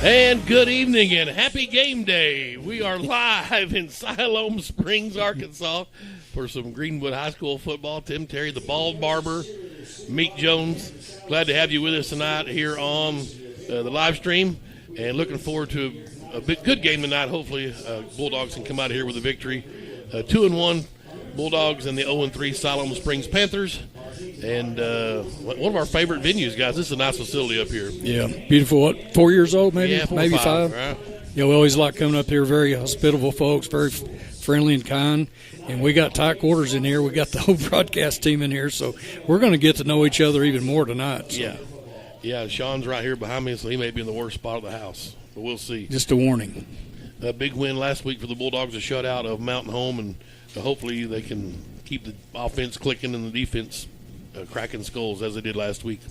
And good evening and happy game day. We are live in Siloam Springs, Arkansas for some Greenwood High School football. Tim Terry, the Bald Barber, Meek Jones. Glad to have you with us tonight here on the live stream, and looking forward to a good game tonight. Hopefully Bulldogs can come out of here with a victory. 2-1 Bulldogs and the 0-3 Siloam Springs Panthers. And one of our favorite venues, guys. This is a nice facility up here. Yeah, beautiful. What, 4 years old, maybe? Yeah, maybe five. Right? Yeah, we always like coming up here. Very hospitable folks, very friendly and kind. And we got tight quarters in here. We got the whole broadcast team in here, so we're going to get to know each other even more tonight. So. Yeah. Sean's right here behind me, so he may be in the worst spot of the house, but we'll see. Just a warning. A big win last week for the Bulldogs, a shutout of Mountain Home, and hopefully they can keep the offense clicking and the defense cracking skulls as they did last week.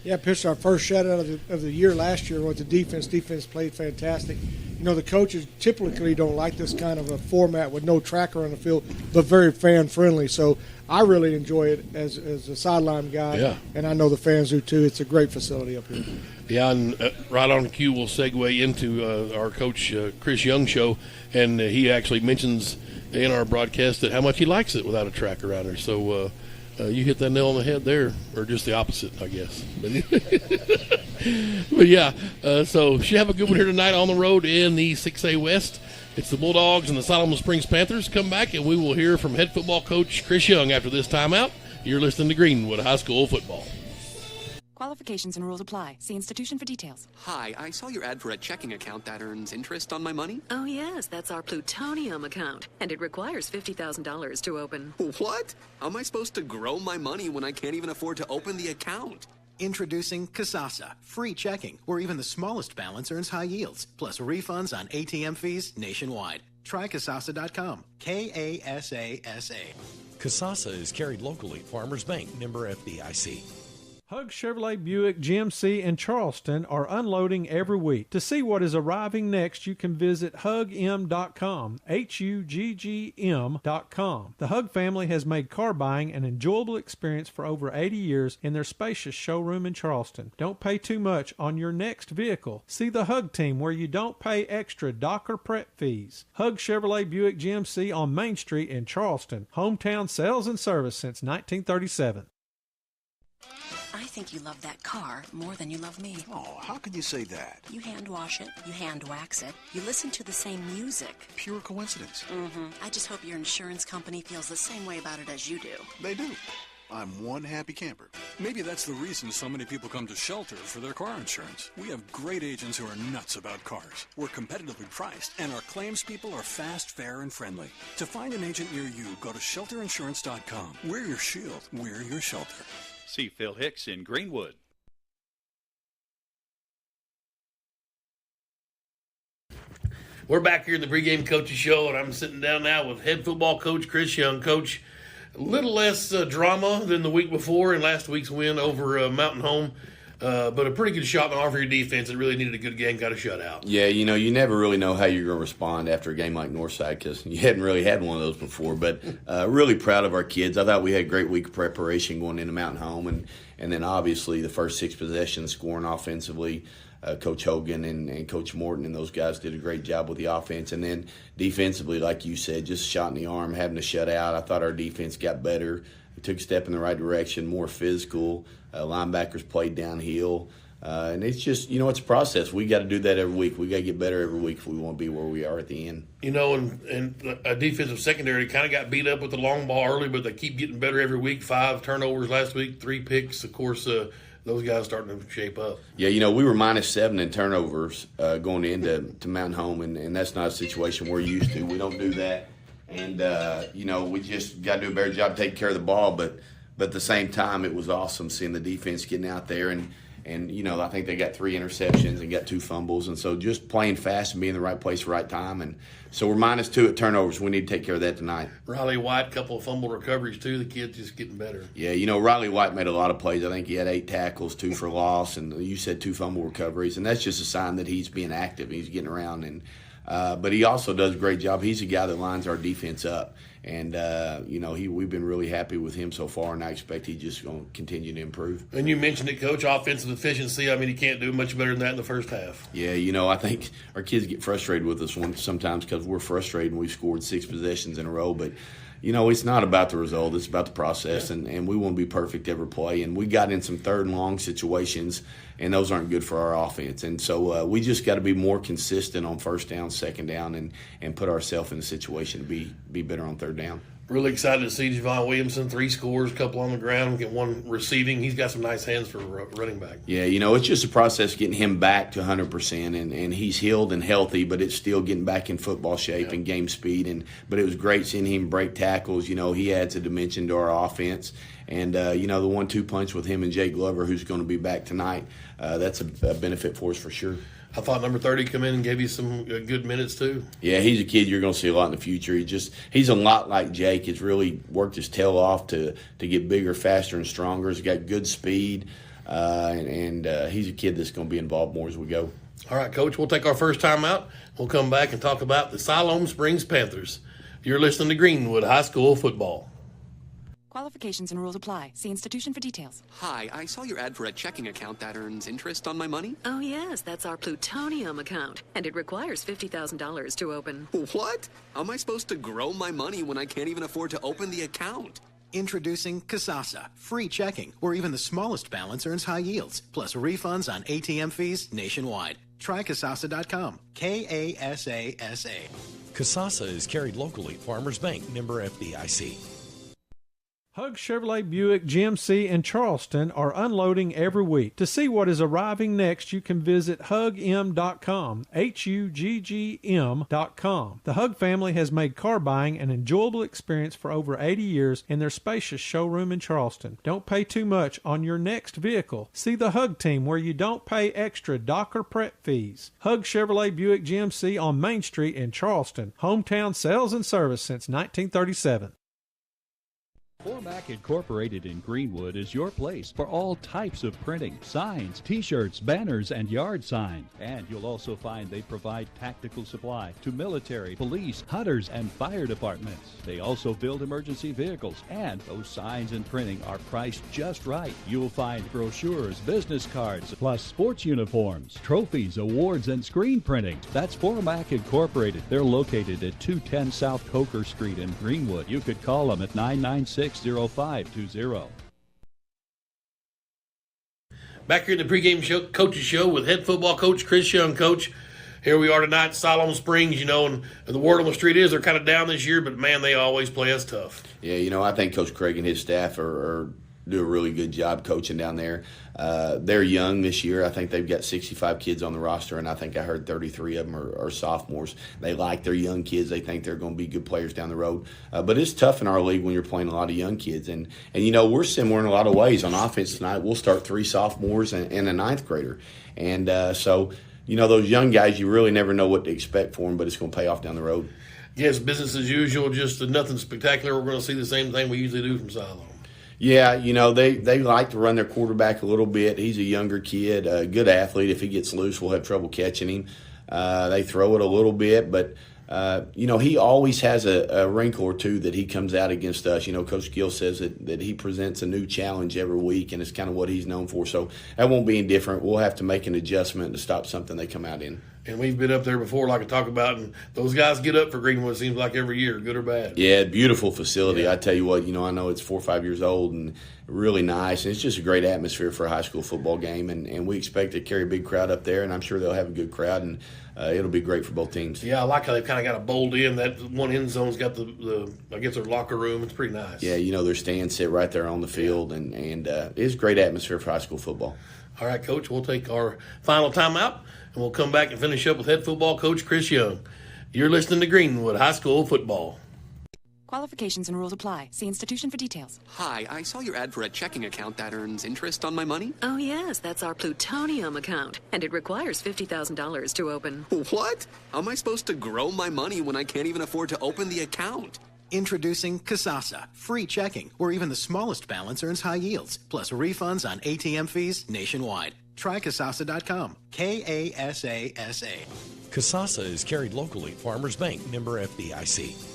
Yeah, pitched our first shutout of the year last year with the defense. Defense played fantastic. You know, the coaches typically don't like this kind of a format with no tracker on the field, but very fan-friendly. So I really enjoy it as a sideline guy, and I know the fans do too. It's a great facility up here. Yeah, and right on cue, we'll segue into our coach Chris Young show, and he actually mentions in our broadcast that how much he likes it without a tracker around there. So you hit that nail on the head there, or just the opposite, I guess. But yeah, so should have a good one here tonight on the road in the 6A West. It's the Bulldogs and the Siloam Springs Panthers. Come back and we will hear from head football coach Chris Young after this timeout. You're listening to Greenwood High School football. Qualifications and rules apply. See institution for details. Hi, I saw your ad for a checking account that earns interest on my money. Oh, yes, that's our plutonium account, and it requires $50,000 to open. What? How am I supposed to grow my money when I can't even afford to open the account? Introducing Kasasa, free checking, where even the smallest balance earns high yields, plus refunds on ATM fees nationwide. Try Kasasa.com. Kasasa. Kasasa is carried locally. Farmers Bank, member FDIC. Hug Chevrolet Buick GMC in Charleston are unloading every week. To see what is arriving next, you can visit hugm.com, HUGGM.com. The Hug family has made car buying an enjoyable experience for over 80 years in their spacious showroom in Charleston. Don't pay too much on your next vehicle. See the Hug team where you don't pay extra dock or prep fees. Hug Chevrolet Buick GMC on Main Street in Charleston. Hometown sales and service since 1937. I think you love that car more than you love me. Oh, how could you say that? You hand wash it, you hand wax it, you listen to the same music. Pure coincidence. I just hope your insurance company feels the same way about it as you do. They do. I'm one happy camper. Maybe that's the reason so many people come to Shelter for their car insurance. We have great agents who are nuts about cars. We're competitively priced, and our claims people are fast, fair, and friendly. To find an agent near you, go to shelterinsurance.com. We're your shield. We're your shelter. See Phil Hicks in Greenwood. We're back here in the pregame coaches show, and I'm sitting down now with head football coach Chris Young. Coach, a little less drama than the week before in last week's win over Mountain Home, but a pretty good shot in the arm for your defense. It really needed a good game, got a shutout. Yeah, you know, you never really know how you're going to respond after a game like Northside because you hadn't really had one of those before. But really proud of our kids. I thought we had a great week of preparation going into Mountain Home, and then obviously the first 6 possessions scoring offensively. Coach Hogan and Coach Morton and those guys did a great job with the offense. And then defensively, like you said, just shot in the arm, having to shut out. I thought our defense got better. We took a step in the right direction, more physical. Linebackers played downhill. And it's just, you know, it's a process. We got to do that every week. We got to get better every week if we want to be where we are at the end. You know, and a defensive secondary kind of got beat up with the long ball early, but they keep getting better every week. 5 turnovers last week, 3 picks. Of course, those guys starting to shape up. Yeah, you know, we were -7 in turnovers going into Mountain Home, and that's not a situation we're used to. We don't do that. And, you know, we just got to do a better job taking care of the ball. But at the same time, it was awesome seeing the defense getting out there. And you know, I think they got 3 interceptions and got 2 fumbles. And so just playing fast and being in the right place at the right time. And so we're -2 at turnovers. We need to take care of that tonight. Riley White, a couple of fumble recoveries, too. The kid's just getting better. Yeah, you know, Riley White made a lot of plays. I think he had 8 tackles, 2 for loss, and you said 2 fumble recoveries. And that's just a sign that he's being active. He's getting around. And But he also does a great job. He's a guy that lines our defense up. And, we've been really happy with him so far, and I expect he's just going to continue to improve. And you mentioned it, Coach, offensive efficiency. I mean, he can't do much better than that in the first half. Yeah, I think our kids get frustrated with us sometimes because we're frustrated and we've scored 6 possessions in a row. But, it's not about the result. It's about the process, and we want to be perfect every play. And we got in some third and long situations, and those aren't good for our offense. And so we just got to be more consistent on first down, second down, and put ourselves in a situation to be better on third down. Really excited to see Javon Williamson, 3 scores, a couple on the ground, get 1 receiving. He's got some nice hands for running back. Yeah, it's just a process getting him back to 100%, and he's healed and healthy, but it's still getting back in football shape and game speed. But it was great seeing him break tackles. He adds a dimension to our offense. And, the 1-2 punch with him and Jake Glover, who's going to be back tonight, that's a benefit for us for sure. I thought number 30 come in and gave you some good minutes too. Yeah, he's a kid you're going to see a lot in the future. He's a lot like Jake. He's really worked his tail off to get bigger, faster, and stronger. He's got good speed, and he's a kid that's going to be involved more as we go. All right, Coach, we'll take our first time out. We'll come back and talk about the Siloam Springs Panthers. You're listening to Greenwood High School Football. Qualifications and rules apply. See institution for details. Hi, I saw your ad for a checking account that earns interest on my money. Oh, yes, that's our plutonium account, and it requires $50,000 to open. What? How am I supposed to grow my money when I can't even afford to open the account? Introducing Kasasa, free checking, where even the smallest balance earns high yields, plus refunds on ATM fees nationwide. Try Kasasa.com. Kasasa. Kasasa is carried locally. Farmers Bank, member FDIC. Hug Chevrolet Buick GMC in Charleston are unloading every week. To see what is arriving next, you can visit hugm.com, HUGGM.com. The Hug family has made car buying an enjoyable experience for over 80 years in their spacious showroom in Charleston. Don't pay too much on your next vehicle. See the Hug team where you don't pay extra dock or prep fees. Hug Chevrolet Buick GMC on Main Street in Charleston. Hometown sales and service since 1937. Formac Incorporated in Greenwood is your place for all types of printing, signs, t-shirts, banners, and yard signs. And you'll also find they provide tactical supply to military, police, hunters, and fire departments. They also build emergency vehicles, and those signs and printing are priced just right. You'll find brochures, business cards, plus sports uniforms, trophies, awards, and screen printing. That's Formac Incorporated. They're located at 210 South Coker Street in Greenwood. You could call them at 996-0520. Back here at the pregame show, coaches show with head football coach Chris Young. Coach, here we are tonight, Siloam Springs. And the word on the street is they're kind of down this year, but man, they always play us tough. Yeah, I think Coach Craig and his staff are do a really good job coaching down there. They're young this year. I think they've got 65 kids on the roster, and I think I heard 33 of them are sophomores. They like their young kids. They think they're going to be good players down the road. But it's tough in our league when you're playing a lot of young kids. And we're similar in a lot of ways. On offense tonight, we'll start 3 sophomores and a 9th grader. And so those young guys, you really never know what to expect for them, but it's going to pay off down the road. Yes, business as usual, just nothing spectacular. We're going to see the same thing we usually do from Siloam. Yeah, they like to run their quarterback a little bit. He's a younger kid, a good athlete. If he gets loose, we'll have trouble catching him. They throw it a little bit, but he always has a wrinkle or two that he comes out against us. Coach Gill says that he presents a new challenge every week, and it's kind of what he's known for. So that won't be any different. We'll have to make an adjustment to stop something they come out in. And we've been up there before, like I talk about, and those guys get up for Greenwood, it seems like every year, good or bad. Yeah, beautiful facility. Yeah. I tell you what, I know it's 4 or 5 years old and really nice. And it's just a great atmosphere for a high school football game. And we expect to carry a big crowd up there, and I'm sure they'll have a good crowd, and it'll be great for both teams. Yeah, I like how they've kind of got a bold in. That one end zone's got the I guess, their locker room. It's pretty nice. Yeah, their stands sit right there on the field, and it's a great atmosphere for high school football. All right, Coach, we'll take our final timeout, and we'll come back and finish up with head football coach Chris Young. You're listening to Greenwood High School Football. Qualifications and rules apply. See institution for details. Hi, I saw your ad for a checking account that earns interest on my money. Oh, yes, that's our plutonium account, and it requires $50,000 to open. What? How am I supposed to grow my money when I can't even afford to open the account? Introducing Kasasa, free checking, where even the smallest balance earns high yields, plus refunds on ATM fees nationwide. Try Kasasa.com. Kasasa. Casasa is carried locally. Farmers Bank, member FDIC.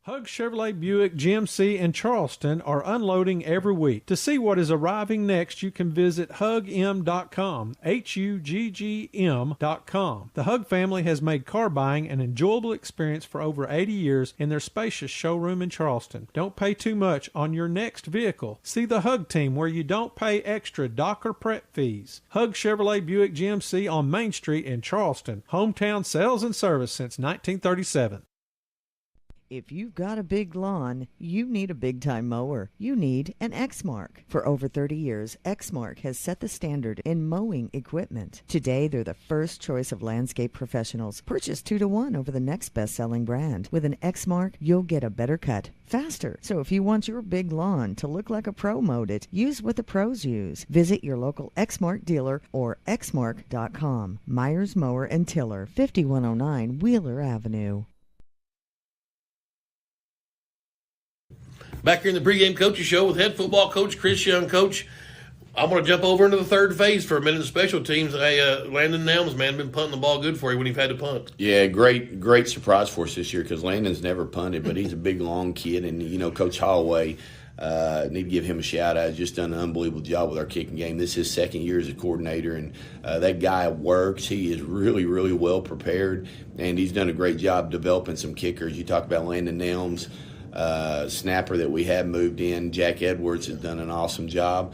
Hug Chevrolet Buick GMC in Charleston are unloading every week. To see what is arriving next, you can visit hugm.com, HUGGM.com. The Hug family has made car buying an enjoyable experience for over 80 years in their spacious showroom in Charleston. Don't pay too much on your next vehicle. See the Hug team where you don't pay extra dock or prep fees. Hug Chevrolet Buick GMC on Main Street in Charleston. Hometown sales and service since 1937. If you've got a big lawn, you need a big-time mower. You need an Exmark. For over 30 years, Exmark has set the standard in mowing equipment. Today, they're the first choice of landscape professionals. Purchase 2-to-1 over the next best-selling brand. With an Exmark, you'll get a better cut faster. So if you want your big lawn to look like a pro mowed it, use what the pros use. Visit your local Exmark dealer or exmark.com. Myers Mower and Tiller, 5109 Wheeler Avenue. Back here in the pregame coaches show with head football coach Chris Young. Coach, I want to jump over into the third phase for a minute of special teams. Hey, Landon Nelms, man, been punting the ball good for you when you've had to punt. Yeah, great surprise for us this year because Landon's never punted, but he's a big, long kid. And, Coach Holloway, need to give him a shout-out. He's just done an unbelievable job with our kicking game. This is his second year as a coordinator, and that guy works. He is really, really well prepared, and he's done a great job developing some kickers. You talk about Landon Nelms. Snapper that we have moved in, Jack Edwards, has done an awesome job.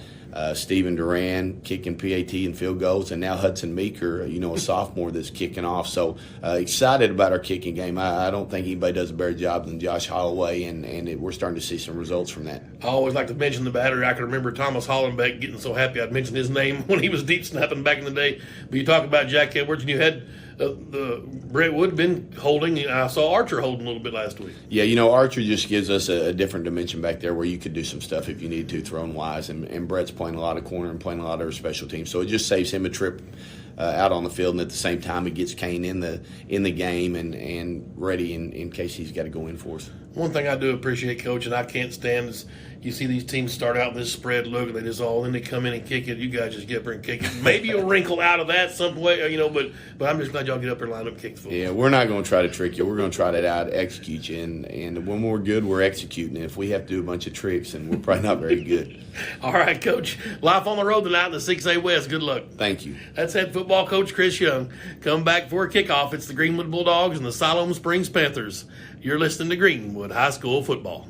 Stephen Duran kicking PAT and field goals, and now Hudson Meeker, a sophomore that's kicking off. So excited about our kicking game. I don't think anybody does a better job than Josh Holloway, and we're starting to see some results from that. I always like to mention the battery. I can remember Thomas Hollenbeck getting so happy I'd mention his name when he was deep snapping back in the day. But you talk about Jack Edwards, and you had the Brett Wood been holding. I saw Archer holding a little bit last week. Yeah, Archer just gives us a different dimension back there where you could do some stuff if you need to, throwing wise. And Brett's playing a lot of corner and playing a lot of special teams. So it just saves him a trip out on the field. And at the same time, it gets Kane in the game and ready in case he's got to go in for us. One thing I do appreciate, Coach, and I can't stand is you see these teams start out in this spread look, and they just then they come in and kick it. You guys just get up there and kick it. Maybe you'll wrinkle out of that some way, but I'm just glad y'all get up there and line up and kick the football. Yeah, we're not going to try to trick you. We're going to try to out-execute you, and when we're good, we're executing. And if we have to do a bunch of tricks, then we're probably not very good. All right, Coach. Life on the road tonight in the 6A West. Good luck. Thank you. That's head football coach Chris Young. Come back for a kickoff. It's the Greenwood Bulldogs and the Siloam Springs Panthers. You're listening to Greenwood High School Football.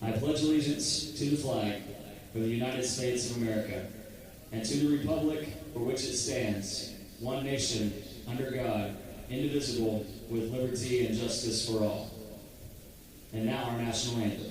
I pledge allegiance to the flag of the United States of America and to the republic for which it stands, one nation, under God, indivisible, with liberty and justice for all. And now our national anthem.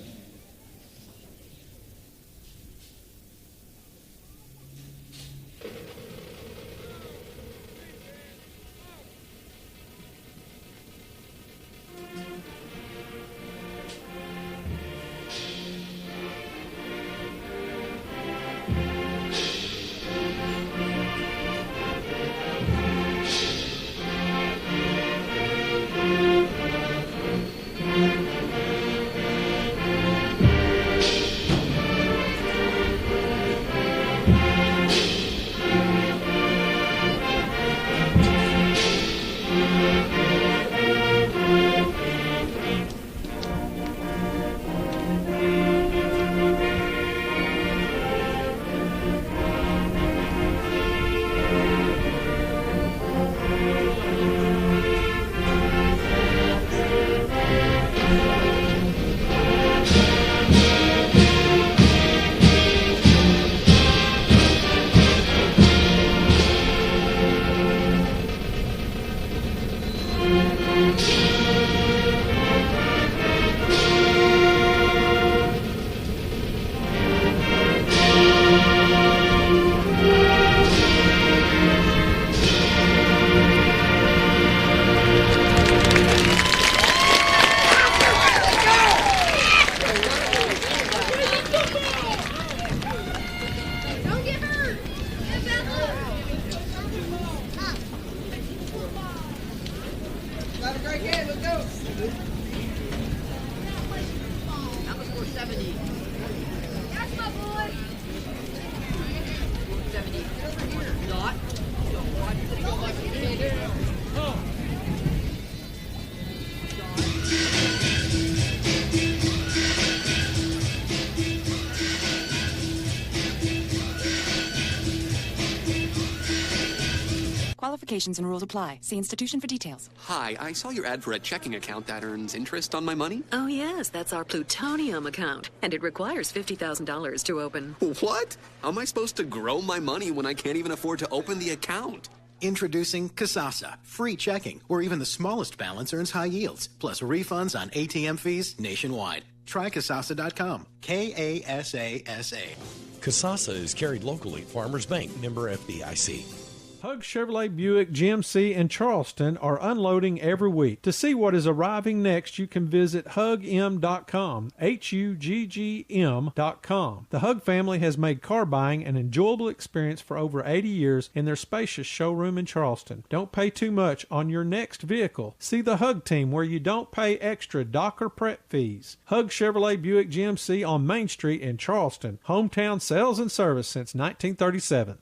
again. Let's go. That was 470. That's my boy. 470. Not. Qualifications and rules apply. See institution for details. Hi, I saw your ad for a checking account that earns interest on my money. Oh, yes, that's our plutonium account, and it requires $50,000 to open. What? How am I supposed to grow my money when I can't even afford to open the account? Introducing Kasasa, free checking, where even the smallest balance earns high yields, plus refunds on ATM fees nationwide. Try Kasasa.com. Kasasa. Kasasa is carried locally. Farmers Bank, member FDIC. Hug Chevrolet Buick GMC in Charleston are unloading every week. To see what is arriving next, you can visit hugm.com, HUGGM.com. The Hug family has made car buying an enjoyable experience for over 80 years in their spacious showroom in Charleston. Don't pay too much on your next vehicle. See the Hug team where you don't pay extra dock or prep fees. Hug Chevrolet Buick GMC on Main Street in Charleston. Hometown sales and service since 1937.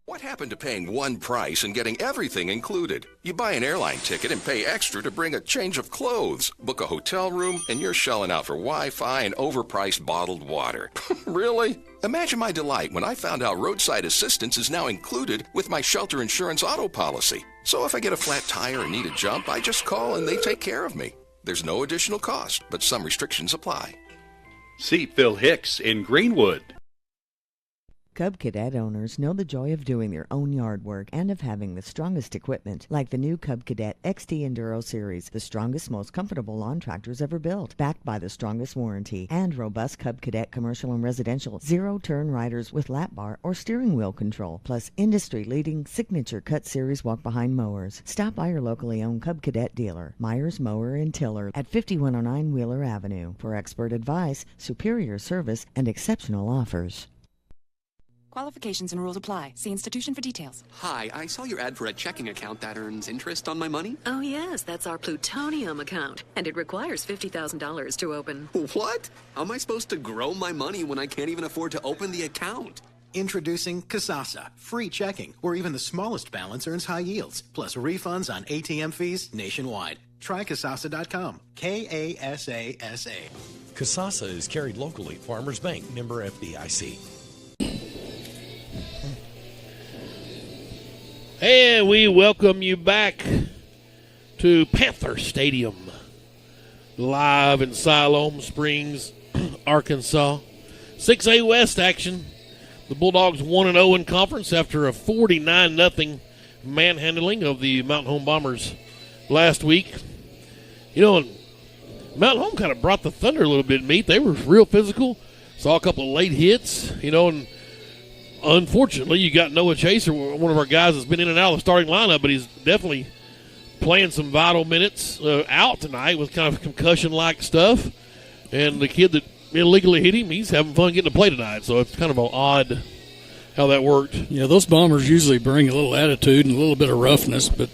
What happened to paying one price and getting everything included? You buy an airline ticket and pay extra to bring a change of clothes, book a hotel room, and you're shelling out for Wi-Fi and overpriced bottled water. Really? Imagine my delight when I found out roadside assistance is now included with my shelter insurance auto policy. So if I get a flat tire and need a jump, I just call and they take care of me. There's no additional cost, but some restrictions apply. See Phil Hicks in Greenwood. Cub Cadet owners know the joy of doing their own yard work and of having the strongest equipment, like the new Cub Cadet XT Enduro Series, the strongest, most comfortable lawn tractors ever built, backed by the strongest warranty, and robust Cub Cadet commercial and residential zero-turn riders with lap bar or steering wheel control, plus industry-leading signature Cut Series walk-behind mowers. Stop by your locally owned Cub Cadet dealer, Myers Mower in Tiller, at 5109 Wheeler Avenue, for expert advice, superior service, and exceptional offers. Qualifications and rules apply. See institution for details. Hi, I saw your ad for a checking account that earns interest on my money. Oh, yes, that's our plutonium account, and it requires $50,000 to open. What? How am I supposed to grow my money when I can't even afford to open the account? Introducing Kasasa, free checking, where even the smallest balance earns high yields, plus refunds on ATM fees nationwide. Try Kasasa.com. Kasasa. Kasasa is carried locally. Farmers Bank, member FDIC. And we welcome you back to Panther Stadium, live in Siloam Springs, Arkansas. 6A West action. The Bulldogs 1-0 in conference after a 49-0 manhandling of the Mountain Home Bombers last week. You know, Mountain Home kind of brought the thunder a little bit, Meat. They were real physical. Saw a couple of late hits, you know, and unfortunately, you got Noah Chaser, one of our guys that's been in and out of the starting lineup, but he's definitely playing some vital minutes out tonight with kind of concussion-like stuff. And the kid that illegally hit him, he's having fun getting to play tonight. So it's kind of odd how that worked. Yeah, those Bombers usually bring a little attitude and a little bit of roughness, but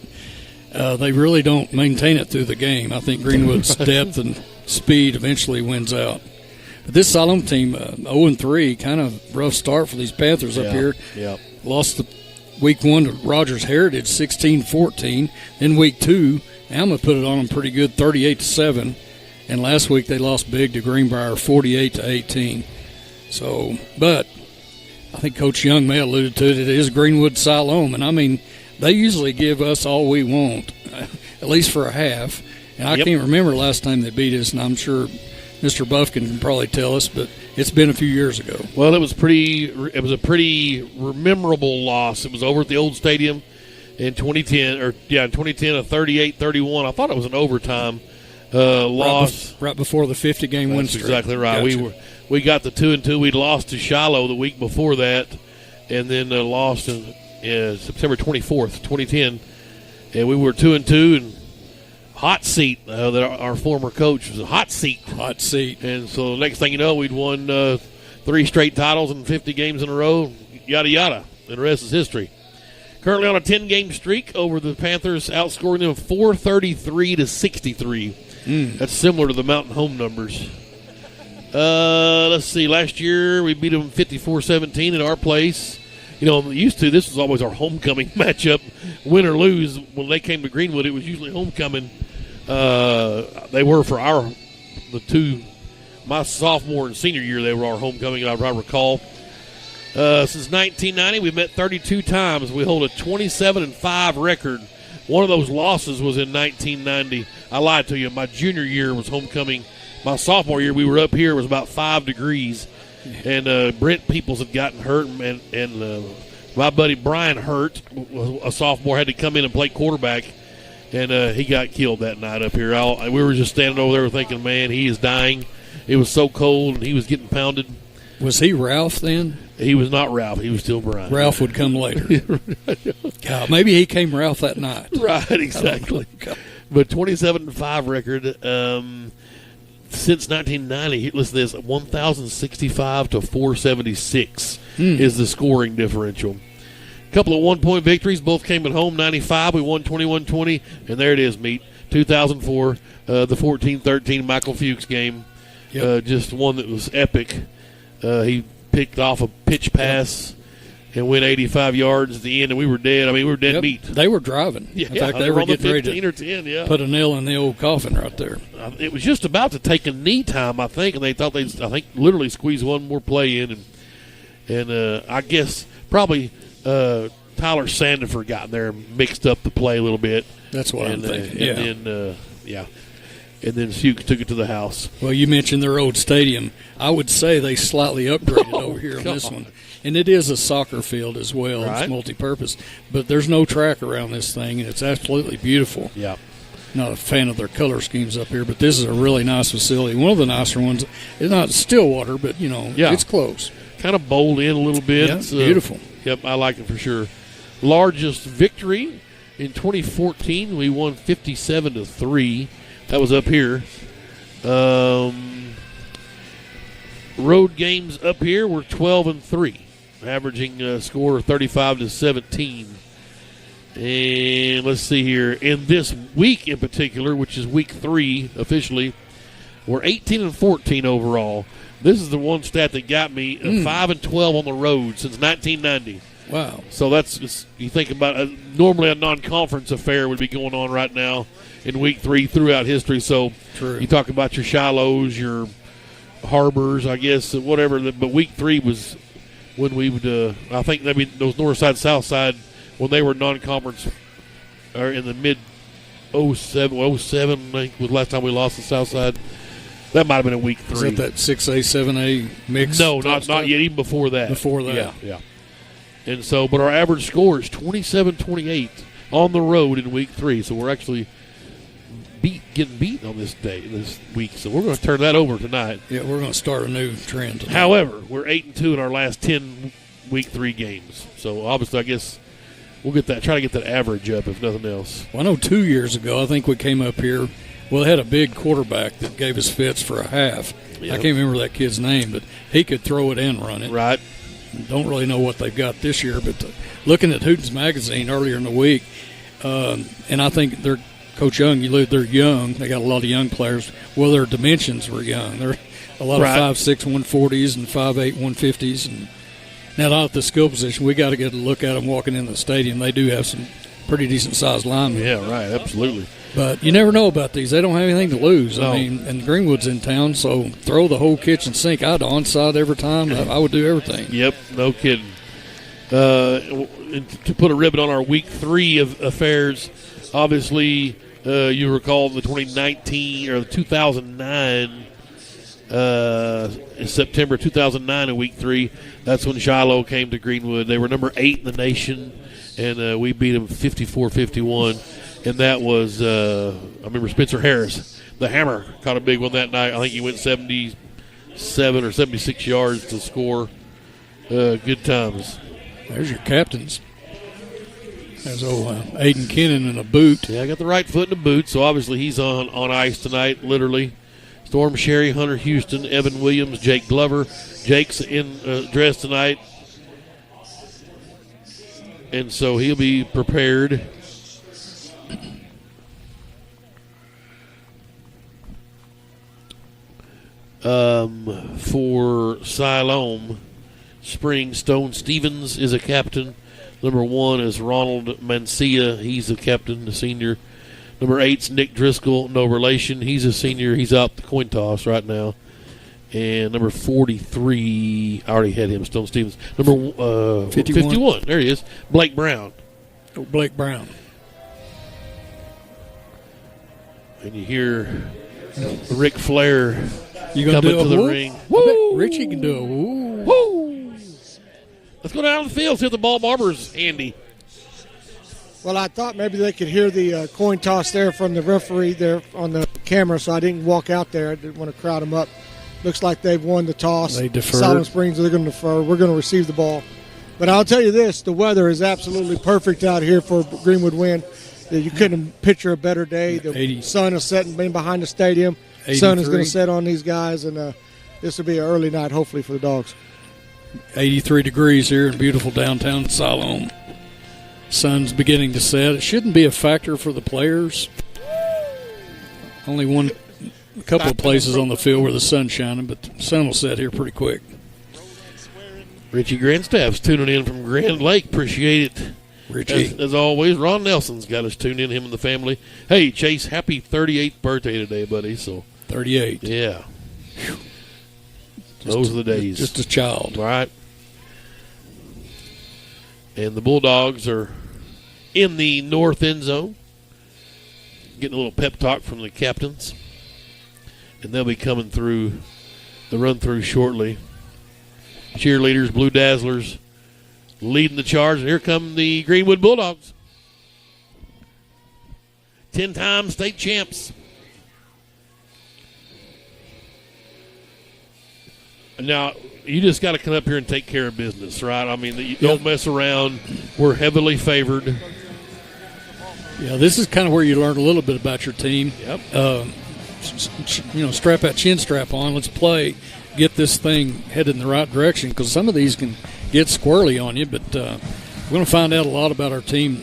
they really don't maintain it through the game. I think Greenwood's depth and speed eventually wins out. But this Siloam team, 0-3, kind of rough start for these Panthers up here. Yeah. Lost the week 1 to Rogers Heritage, 16-14. Then week 2, Alma put it on them pretty good, 38-7. And last week they lost big to Greenbrier, 48-18. So, but I think Coach Young may have alluded to it. It is Greenwood Siloam, and I mean they usually give us all we want, at least for a half. And I can't remember last time they beat us, and I'm sure Mr. Buffkin can probably tell us, but it's been a few years ago. Well, it was a pretty memorable loss. It was over at the old stadium in 2010, a 38-31. I thought it was an overtime loss. Right before the 50-game win streak. Exactly right. Gotcha. We got the 2-2. We'd lost to Shiloh the week before that, and then lost in September 24th, 2010. And we were 2-2 and hot seat. That our former coach was a hot seat. Hot seat. And so the next thing you know, we'd won 3 straight titles and 50 games in a row, yada, yada. And the rest is history. Currently on a 10-game streak over the Panthers, outscoring them 433-63. That's similar to the Mountain home numbers. Let's see. Last year we beat them 54-17 at our place. You know, used to, this was always our homecoming matchup. Win or lose, when they came to Greenwood, it was usually homecoming. They were for my sophomore and senior year, they were our homecoming, I recall. Since 1990, we've met 32 times. We hold a 27-5 record. One of those losses was in 1990. I lied to you. My junior year was homecoming. My sophomore year, we were up here. It was about 5 degrees. And Brent Peoples had gotten hurt, and my buddy Brian Hurt, a sophomore, had to come in and play quarterback, and he got killed that night up here. We were just standing over there thinking, man, he is dying. It was so cold, and he was getting pounded. Was he Ralph then? He was not Ralph. He was still Brian. Ralph would come later. God, maybe he came Ralph that night. Right, exactly. But 27-5 record. Since 1990, listen to this, 1,065 to 476 is the scoring differential. A couple of one-point victories, both came at home. 95, we won 21-20, and there it is, Meat. 2004, the 14-13 Michael Fuchs game. Yep. Just one that was epic. He picked off a pitch pass and went 85 yards at the end, and we were dead. I mean, we were dead meat. They were driving. Yeah, in fact, they were getting ready to 10, put a nail in the old coffin right there. It was just about to take a knee time, I think, and they thought literally squeeze one more play in, and I guess probably Tyler Sandiford got in there and mixed up the play a little bit. That's what I'm thinking. And then Fuchs took it to the house. Well, you mentioned their old stadium. I would say they slightly upgraded over here on this one. And it is a soccer field as well. Right. It's multi-purpose. But there's no track around this thing, and it's absolutely beautiful. Yeah. Not a fan of their color schemes up here, but this is a really nice facility. One of the nicer ones. It's not Stillwater, but, it's close. Kind of bowled in a little bit. Yeah, it's beautiful. Yep, I like it for sure. Largest victory in 2014, we won 57-3. That was up here. Road games up here were 12-3, averaging a score of 35-17. And let's see here. In this week in particular, which is week 3 officially, we're 18-14 overall. This is the one stat that got me 5-12 on the road since 1990. Wow. So that's, you think about normally a non-conference affair would be going on right now in week 3 throughout history. So True. You talk about your Shilohs, your Harbors, I guess, whatever. But week 3 was when we would, I think, those north side, south side, when they were non-conference, or in the mid 07, I think was the last time we lost the south side. That might have been in week 3. Is that 6A, 7A mix? No, not yet. Even before that. Before that. Yeah. And so, but our average score is 27-28 on the road in week 3. So we're actually getting beat on this week. So we're going to turn that over tonight. Yeah, we're going to start a new trend tonight. However, we're 8-2 in our last 10 week 3 games. So obviously, I guess we'll try to get that average up if nothing else. Well, I know 2 years ago, I think we came up here. Well, they had a big quarterback that gave us fits for a half. Yep. I can't remember that kid's name, but he could throw it and run it. Right. Don't really know what they've got this year, but looking at Hooten's magazine earlier in the week, and I think they're Coach Young. They're young. They got a lot of young players. Well, their dimensions were young. They're a lot of 5'6", 140s and 5'8", 150s. And now, not at the skill position, we got to get a look at them walking in the stadium. They do have some pretty decent sized linemen. Yeah, right. Absolutely. But you never know about these. They don't have anything to lose. No. I mean, and Greenwood's in town, so throw the whole kitchen sink. I'd onside every time. I would do everything. Yep, no kidding. To put a ribbon on our week 3 of affairs, obviously you recall the 2019 or the 2009 in September 2009 in week 3. That's when Shiloh came to Greenwood. They were number 8 in the nation, and we beat them 54-51. And that was, I remember Spencer Harris, the Hammer, caught a big one that night. I think he went 77 or 76 yards to score. Good times. There's your captains. There's old Aiden Kennan in a boot. Yeah, I got the right foot in a boot, so obviously he's on ice tonight, literally. Storm Sherry, Hunter Houston, Evan Williams, Jake Glover. Jake's in dress tonight. And so he'll be prepared. For Siloam Springs, Stone Stevens is a captain. Number 1 is Ronald Mancia. He's the captain, the senior. Number 8's Nick Driscoll, no relation. He's a senior. He's out the coin toss right now. And number 43, I already had him, Stone Stevens. Number 51. There he is, Blake Brown. Oh, Blake Brown. And you hear Ric Flair coming to the ring. Woo! Richie can do a woo. Woo! Let's go down the field, see if the ball barber's handy. Well, I thought maybe they could hear the coin toss there from the referee there on the camera, so I didn't walk out there. I didn't want to crowd them up. Looks like they've won the toss. They deferred. Siloam Springs, they're going to defer. We're going to receive the ball. But I'll tell you this, the weather is absolutely perfect out here for Greenwood win. You couldn't picture a better day. The sun is setting behind the stadium. 83. Sun is going to set on these guys, and this will be an early night, hopefully, for the Dogs. 83 degrees here in beautiful downtown Siloam. Sun's beginning to set. It shouldn't be a factor for the players. Only a couple of places on the field where the sun's shining, but the sun will set here pretty quick. Richie Grandstaff's tuning in from Grand Lake. Appreciate it. Richie. As always, Ron Nelson's got us tuned in, him and the family. Hey, Chase, happy 38th birthday today, buddy. So 38. Yeah. Those are the days. Just a child. Right. And the Bulldogs are in the north end zone. Getting a little pep talk from the captains. And they'll be coming through the run-through shortly. Cheerleaders, Blue Dazzlers leading the charge. And here come the Greenwood Bulldogs. 10-time state champs. Now, you just got to come up here and take care of business, right? I mean, you don't mess around. We're heavily favored. Yeah, this is kind of where you learn a little bit about your team. Yep. Strap that chin strap on. Let's play. Get this thing headed in the right direction, because some of these can get squirrely on you. But we're going to find out a lot about our team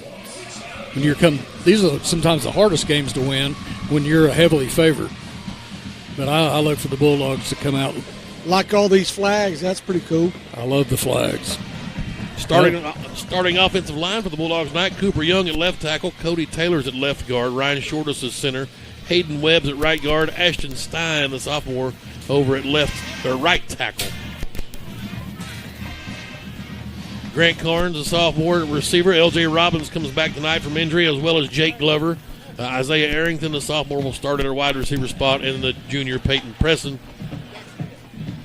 when you're coming. These are sometimes the hardest games to win when you're heavily favored. But I look for the Bulldogs to come out. Like all these flags, that's pretty cool. I love the flags. Starting offensive line for the Bulldogs tonight, Cooper Young at left tackle, Cody Taylor's at left guard, Ryan Shortus at center, Hayden Webb's at right guard, Ashton Stein, the sophomore, over at right tackle. Grant Carnes, the sophomore receiver. L.J. Robbins comes back tonight from injury, as well as Jake Glover. Isaiah Arrington, the sophomore, will start at a wide receiver spot, and the junior Peyton Presson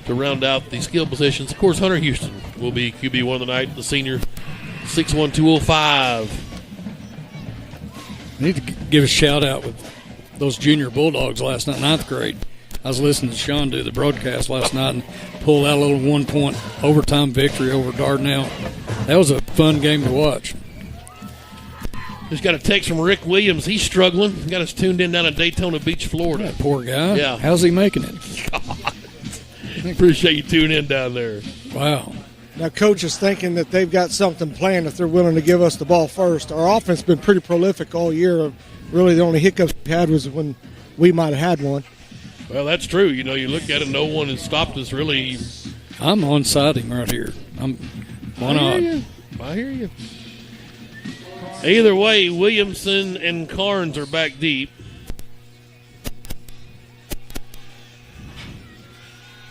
to round out the skill positions. Of course, Hunter Houston will be QB1 of the night, the senior, 6'1", 205. I need to give a shout-out with those junior Bulldogs last night, 9th grade. I was listening to Sean do the broadcast last night and pulled out a little 1-point overtime victory over Dardanelle. That was a fun game to watch. Just got a text from Rick Williams. He's struggling. Got us tuned in down in Daytona Beach, Florida. That poor guy. Yeah. How's he making it? God. Appreciate you tuning in down there. Wow. Now, Coach is thinking that they've got something planned if they're willing to give us the ball first. Our offense has been pretty prolific all year. Really, the only hiccups we had was when we might have had one. Well, that's true. You look at it, no one has stopped us really. I'm on-side him right here. I hear you. Either way, Williamson and Carnes are back deep.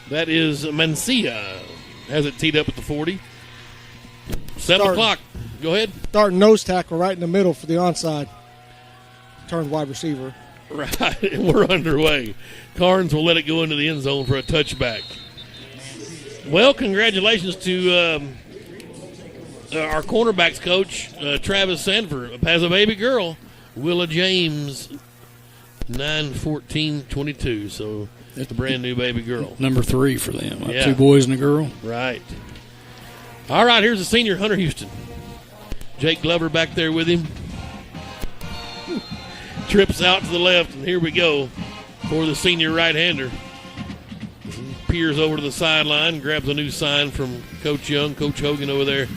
That is Mancia. Has it teed up at the 40. 7 o'clock. Go ahead. Starting nose tackle right in the middle for the onside. Turn wide receiver. Right. We're underway. Carnes will let it go into the end zone for a touchback. Well, congratulations to our cornerbacks coach, Travis Sanford, has a baby girl, Willa James, 9-14-22. So it's a brand new baby girl. Number 3 for them. Yeah. 2 boys and a girl. Right. All right, here's the senior, Hunter Houston. Jake Glover back there with him. Trips out to the left, and here we go for the senior right-hander. Peers over to the sideline, grabs a new sign from Coach Young, Coach Hogan over there.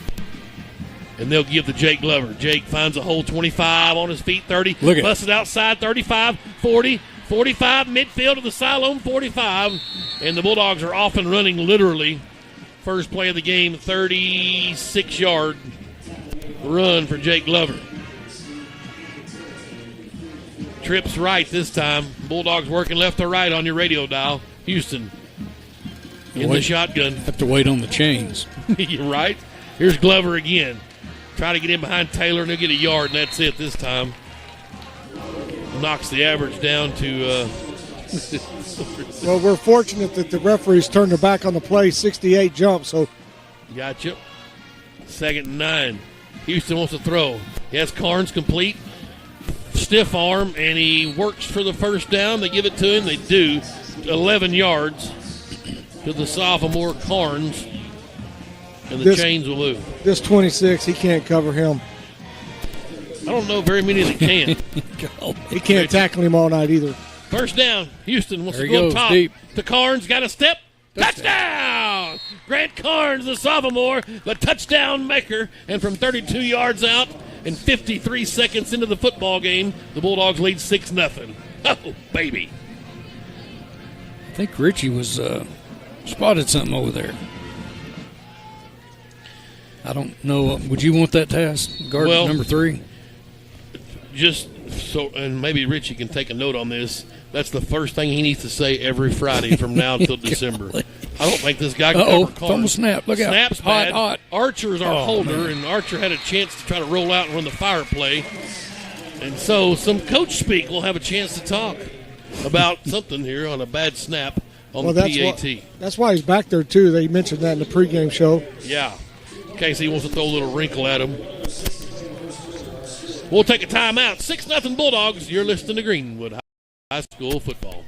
And they'll give to Jake Glover. Jake finds a hole, 25 on his feet, 30. Look at busted outside, 35, 40, 45, midfield of the Siloam 45. And the Bulldogs are off and running literally. First play of the game, 36-yard run for Jake Glover. Trips right this time. Bulldogs working left to right on your radio dial. Houston in the shotgun. Have to wait on the chains. You're right. Here's Glover again. Try to get in behind Taylor, and he'll get a yard, and that's it this time. Knocks the average down to... Well, we're fortunate that the referees turned their back on the play, 68 jump, so... Gotcha. 2nd and 9. Houston wants to throw. He has Carnes complete. Stiff arm, and he works for the first down. They give it to him. They do. 11 yards to the sophomore Carnes. And the chains will move. This 26, he can't cover him. I don't know very many that can. He can't tackle him all night either. First down. Houston wants There to he go goes, top. deep. To Carnes. Got a step. Touchdown! Grant Carnes, the sophomore, the touchdown maker. And from 32 yards out and 53 seconds into the football game, the Bulldogs lead 6-0. Oh, baby. I think Richie was spotted something over there. I don't know. Would you want that task? Guard number 3? Just so, and maybe Richie can take a note on this. That's the first thing he needs to say every Friday from now until December. I don't think this guy can cover Carnes. Fumble snap. Look out. Snap's bad. Hot. Archer's our holder, and Archer had a chance to try to roll out and run the fire play. And so some coach speak will have a chance to talk about something here on a bad snap on the PAT. That's why he's back there, too. They mentioned that in the pregame show. Yeah. In case he wants to throw a little wrinkle at him. We'll take a timeout. 6-0 Bulldogs. You're listening to Greenwood High School football.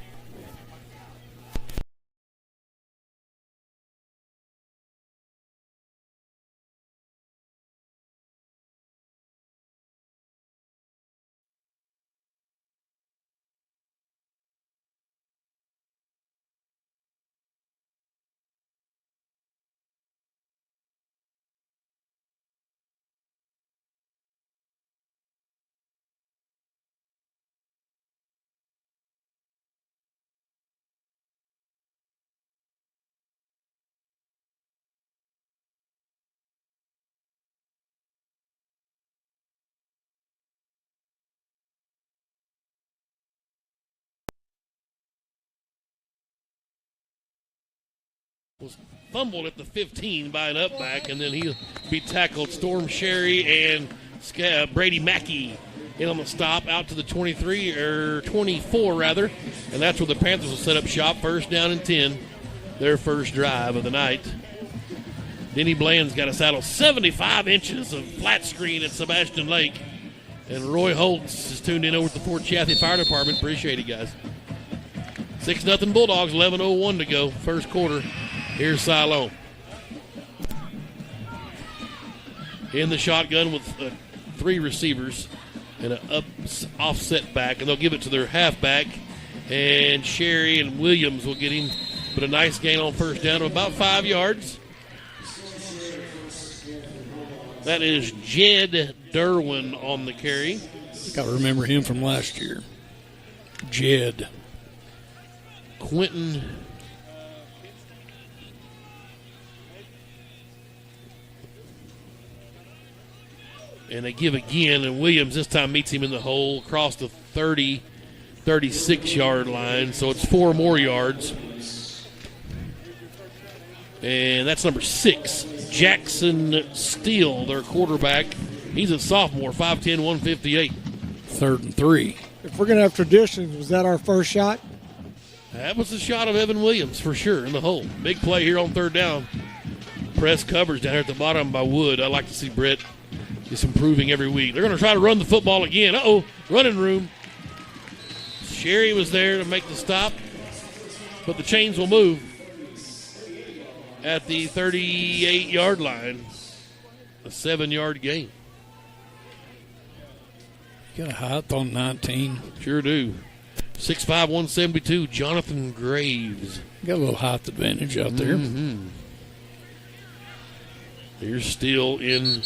Was fumbled at the 15 by an up back, and then he'll be tackled. Storm Sherry and Brady Mackey in on the stop out to the 23 or 24 rather, and that's where the Panthers will set up shop. First down and 10, their first drive of the night. Denny Bland's got a saddle 75 inches of flat screen at Sebastian Lake, and Roy Holtz is tuned in over at the Fort Chaffee Fire Department. Appreciate it, guys. 6-0 Bulldogs, 11:01 to go, first quarter. Here's Siloam. In the shotgun with 3 receivers and an offset back, and they'll give it to their halfback. And Sherry and Williams will get him, but a nice gain on first down of about 5 yards. That is Jed Derwin on the carry. Got to remember him from last year. Jed. Quentin and they give again, and Williams this time meets him in the hole across the 30, 36-yard line, so it's 4 more yards. And that's number 6, Jackson Steele, their quarterback. He's a sophomore, 5'10", 158. 3rd and 3. If we're going to have traditions, was that our first shot? That was the shot of Evan Williams for sure in the hole. Big play here on 3rd down. Press covers down here at the bottom by Wood. I like to see Brett just improving every week. They're going to try to run the football again. Running room. Sherry was there to make the stop, but the chains will move at the 38-yard line. A 7-yard gain. You got a height on 19. Sure do. 6'5", 172, Jonathan Graves. Got a little height advantage out there. Mm-hmm. Here's Steele in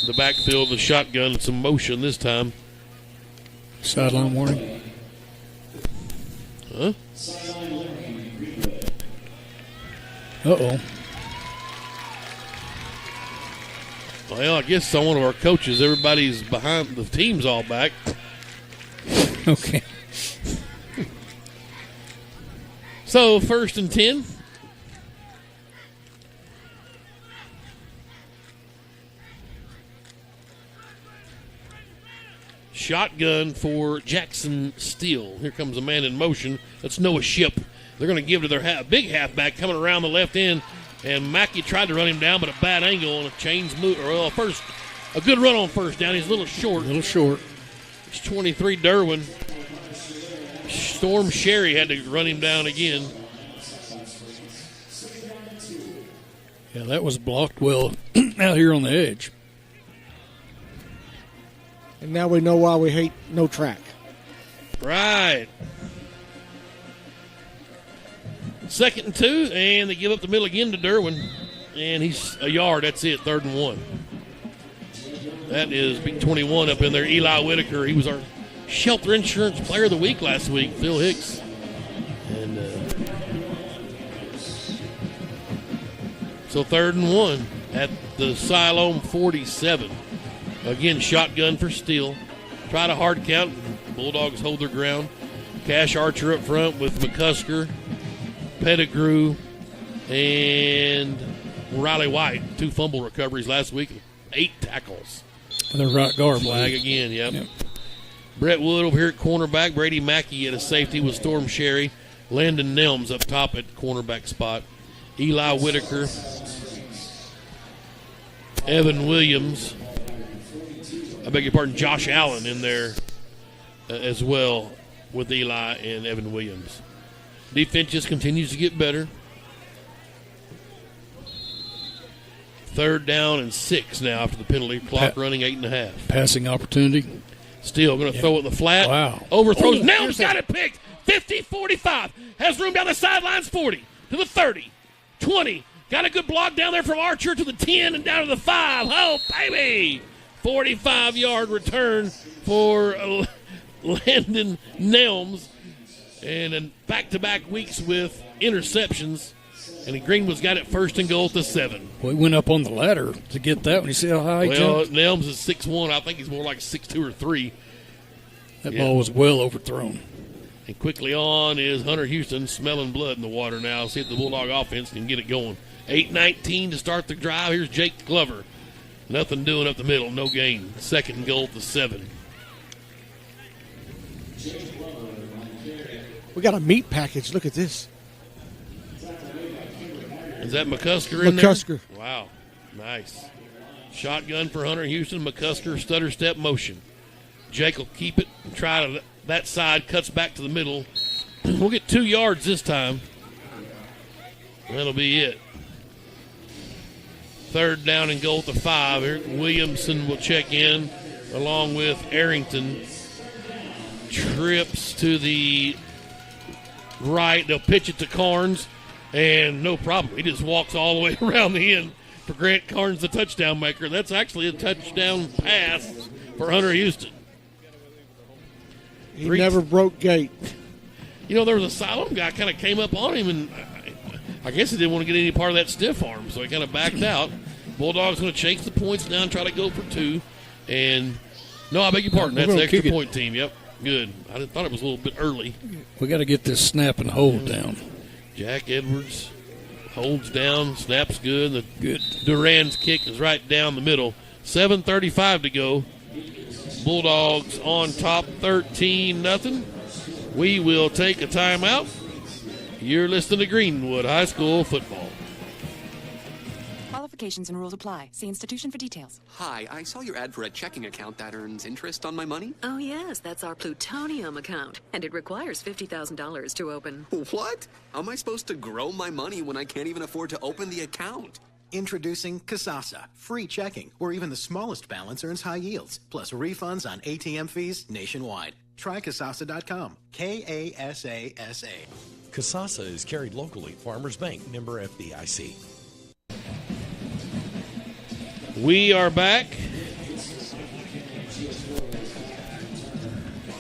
the backfield, the shotgun, some motion this time. Sideline warning. Huh? Uh-oh. Well, I guess one of our coaches, everybody's behind, the team's all back. Okay. So, 1st and 10. Shotgun for Jackson Steele. Here comes a man in motion. That's Noah Ship. They're going to give to their big halfback coming around the left end. And Mackey tried to run him down, but a bad angle and a change move. A good run on first down. He's a little short. It's 23 Derwin. Storm Sherry had to run him down again. Yeah, that was blocked well out here on the edge. And now we know why we hate no track. Right. 2nd and 2, and they give up the middle again to Derwin. And he's a yard. That's it, 3rd and 1. That is big 21 up in there. Eli Whitaker, he was our Shelter Insurance Player of the Week last week, Phil Hicks. And so 3rd and 1 at the Siloam 47. Again, shotgun for Steele. Try to hard count. Bulldogs hold their ground. Cash Archer up front with McCusker, Pettigrew, and Riley White. 2 fumble recoveries last week. 8 tackles. And the right guard flag again, yep. Brett Wood over here at cornerback. Brady Mackey at a safety with Storm Sherry. Landon Nelms up top at cornerback spot. Eli Whitaker. Evan Williams. I beg your pardon, Josh Allen in there as well with Eli and Evan Williams. Defense just continues to get better. 3rd down and 6 now after the penalty. Clock running 8.5. Passing opportunity. Still going to throw it in the flat. Wow. Overthrows. Nelms got it picked. 50-45. Has room down the sidelines. 40 to the 30. 20. Got a good block down there from Archer to the 10 and down to the 5. Oh, baby. 45-yard return for Landon Nelms. And then back-to-back weeks with interceptions. And Greenwood's got it 1st and goal at the 7. Well, he went up on the ladder to get that one. You see how high he jumped? Nelms is 6'1". I think he's more like 6'2" or 3. That ball was well overthrown. And quickly on is Hunter Houston, smelling blood in the water now. See if the Bulldog offense can get it going. 8:19 to start the drive. Here's Jake Glover. Nothing doing up the middle. No gain. 2nd and goal at the 7. We got a meat package. Look at this. Is that McCusker in there? McCusker. Wow. Nice. Shotgun for Hunter Houston. McCusker stutter step motion. Jake will keep it and try to that side. Cuts back to the middle. We'll get 2 yards this time. That'll be it. 3rd down and goal at the 5. Here, Williamson will check in along with Arrington. Trips to the right. They'll pitch it to Carnes. And no problem. He just walks all the way around the end for Grant Carnes, the touchdown maker. That's actually a touchdown pass for Hunter Houston. He never broke gate. You know, there was a Siloam guy kind of came up on him, and I guess he didn't want to get any part of that stiff arm, so he kind of backed out. Bulldogs going to chase the points down, try to go for 2. And, no, I beg your pardon. That's the extra point team. Yep, good. I thought it was a little bit early. We got to get this snap and hold down. Jack Edwards holds down, snaps good. Duran's kick is right down the middle. 7:35 to go. Bulldogs on top 13-0. We will take a timeout. You're listening to Greenwood High School football. Qualifications and rules apply. See institution for details. Hi, I saw your ad for a checking account that earns interest on my money. Oh, yes, that's our plutonium account, and it requires $50,000 to open. What? How am I supposed to grow my money when I can't even afford to open the account? Introducing Kasasa, free checking, where even the smallest balance earns high yields, plus refunds on ATM fees nationwide. Try Kasasa.com. K-A-S-A-S-A. Kasasa is carried locally. Farmers Bank, member FDIC. We are back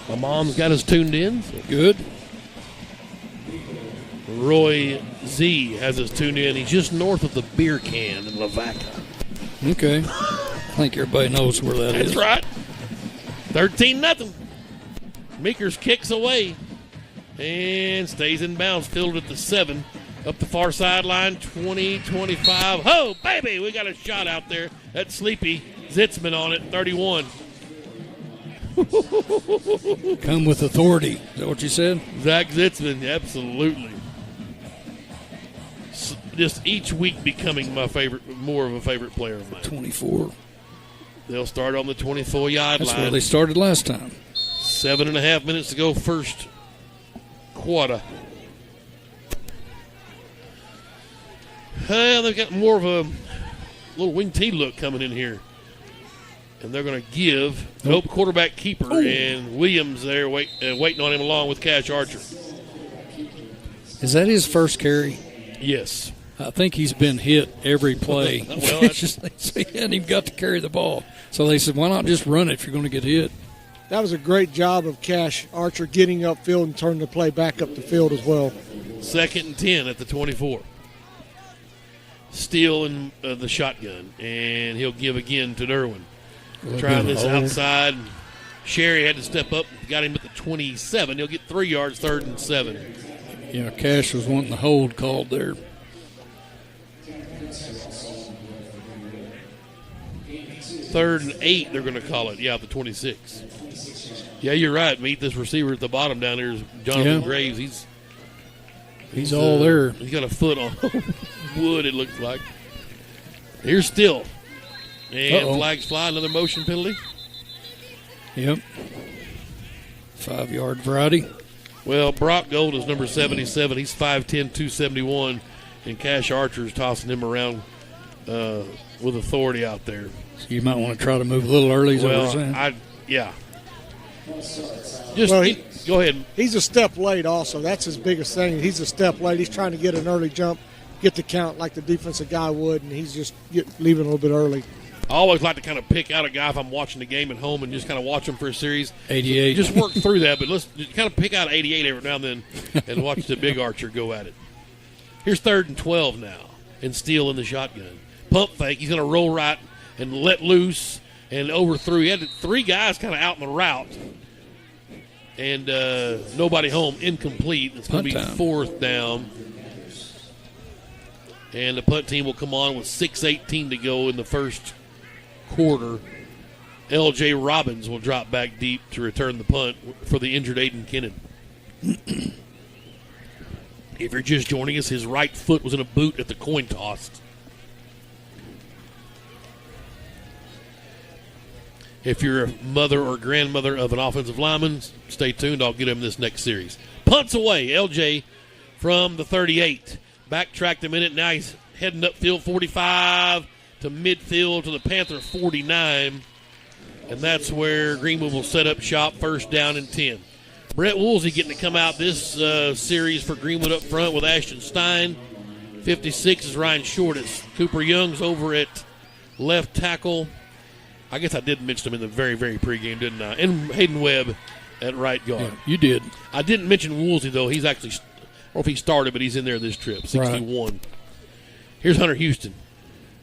My mom's got us tuned in. So Good. Roy Z has us tuned in. He's just north of the beer can in Lavaca. Okay. I think everybody knows where that is. That's right. 13-0. Meekers kicks away and stays in bounds. Fielded at the 7. Up the far sideline, 20-25. Oh, baby, we got a shot out there. That's Sleepy Zitzman on it, 31. Come with authority. Is that what you said? Zach Zitzman, absolutely. Just each week becoming my favorite, more of a favorite player of mine. 24. They'll start on the 24-yard line. That's where they started last time. 7.5 minutes to go, first quarter. They've got more of a little wing T look coming in here. And they're going to give quarterback keeper and Williams there waiting on him along with Cash Archer. Is that his first carry? Yes. I think he's been hit every play. Well, It's just he hadn't even got to carry the ball. So they said, why not just run it if you're going to get hit? That was a great job of Cash Archer getting upfield and turning the play back up the field as well. 2nd and 10 at the 24. Steele in the shotgun, and he'll give again to Derwin. Trying this outside. Sherry had to step up, got him at the 27. He'll get 3 yards, 3rd and 7. Yeah, Cash was wanting the hold called there. 3rd and 8, they're going to call it. Yeah, the 26. Yeah, you're right. Meet this receiver at the bottom down there is Jonathan Graves. He's all there. He's got a foot on wood, it looks like. Here's Still. And flags fly, another motion penalty. Yep. 5-yard variety. Well, Brock Gold is number 77. He's 5'10", 271. And Cash Archer's tossing him around with authority out there. So you might want to try to move a little early. Yeah. Go ahead. He's a step late also. That's his biggest thing. He's a step late. He's trying to get an early jump, get the count like the defensive guy would, and he's just leaving a little bit early. I always like to kind of pick out a guy if I'm watching the game at home and just kind of watch him for a series. 88. Just work through that, but let's just kind of pick out 88 every now and then and watch the big Archer go at it. Here's 3rd and 12 now, and Steele in the shotgun. Pump fake. He's going to roll right and let loose and overthrew. He had 3 guys kind of out in the route. And nobody home, incomplete. It's going to be 4th down. And the punt team will come on with 6:18 to go in the first quarter. L.J. Robbins will drop back deep to return the punt for the injured Aiden Kennan. If you're just joining us, his right foot was in a boot at the coin toss. If you're a mother or grandmother of an offensive lineman, stay tuned. I'll get him this next series. Punts away, LJ from the 38. Backtracked a minute. Now he's heading upfield 45 to midfield to the Panther 49. And that's where Greenwood will set up shop, 1st down and 10. Brett Woolsey getting to come out this series for Greenwood up front with Ashton Stein. 56 is Ryan Shortis. Cooper Young's over at left tackle. I guess I did mention him in the very, very pregame, didn't I? And Hayden Webb at right guard. Yeah, you did. I didn't mention Woolsey, though. He's actually, I don't know if he started, but he's in there this trip, 61. Right. Here's Hunter Houston.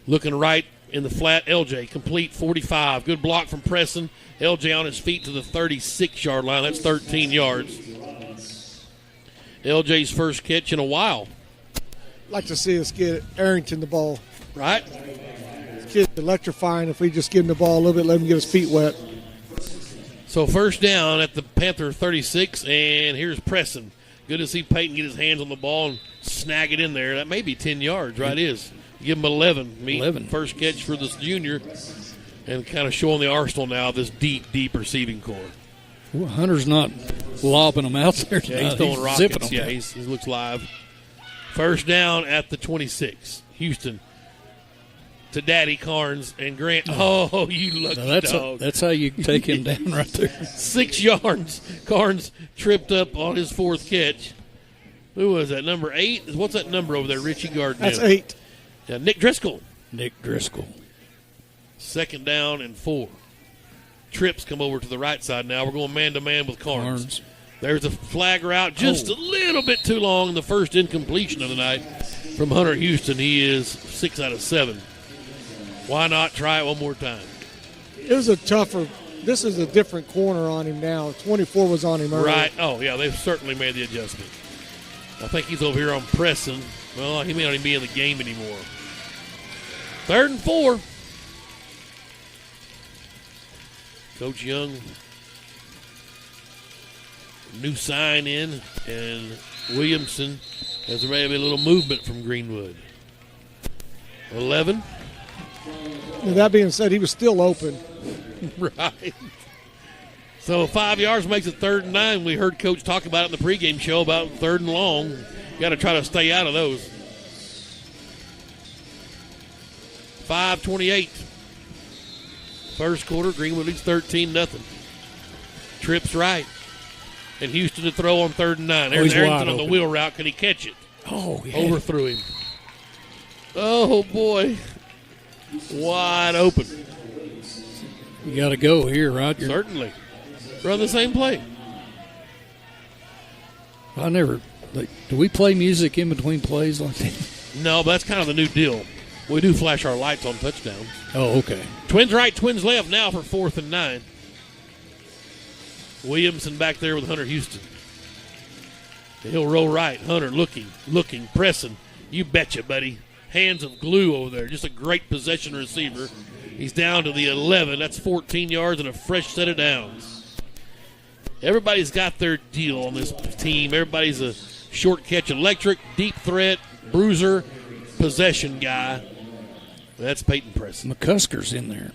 Looking right in the flat, LJ, complete 45. Good block from Preston. LJ on his feet to the 36-yard line. That's 13 yards. LJ's first catch in a while. Like to see us get Arrington the ball. Right? This kid's electrifying if we just give him the ball a little bit, let him get his feet wet. So 1st down at the Panther 36, and here's Preston. Good to see Peyton get his hands on the ball and snag it in there. That may be 10 yards, right? It is. Give him 11. 11. First catch for this junior, and kind of showing the arsenal now of this deep receiving core. Well, Hunter's not lobbing them out there. Yeah, he's throwing rockets. Yeah, he looks live. 1st down at the 26. Houston to Daddy Carnes and Grant. Oh, you lucky dog. That's how you take him down right there. 6 yards. Carnes tripped up on his 4th catch. Who was that, number 8? What's that number over there, Richie Gardner? That's 8. Yeah, Nick Driscoll. 2nd down and 4. Trips come over to the right side now. We're going man-to-man with Carnes. There's a flag route just a little bit too long. The first incompletion of the night from Hunter Houston. He is 6 out of 7. Why not try it one more time? It was a tougher. This is a different corner on him now. 24 was on him earlier. Right. Oh, yeah, they've certainly made the adjustment. I think he's over here on Preston. Well, he may not even be in the game anymore. 3rd and 4. Coach Young, new sign in, and Williamson has maybe a little movement from Greenwood. 11. And that being said, he was still open. Right. So 5 yards makes it 3rd and 9. We heard Coach talk about it in the pregame show about 3rd and long. Got to try to stay out of those. 5:28. First quarter, Greenwood leads 13-0. Trips right. And Houston to throw on 3rd and 9. There's Arrington on the wheel route. Can he catch it? Oh, yeah. Overthrew him. Oh, boy. Wide open. You got to go here, Roger. Certainly. Run the same play. Do we play music in between plays like that? No, but that's kind of the new deal. We do flash our lights on touchdowns. Oh, okay. Twins right, twins left now for 4th and 9. Williamson back there with Hunter Houston. He'll roll right. Hunter looking, pressing. You betcha, buddy. Hands of glue over there. Just a great possession receiver. He's down to the 11. That's 14 yards and a fresh set of downs. Everybody's got their deal on this team. Everybody's a short catch electric, deep threat, bruiser, possession guy. That's Peyton Preston. McCusker's in there.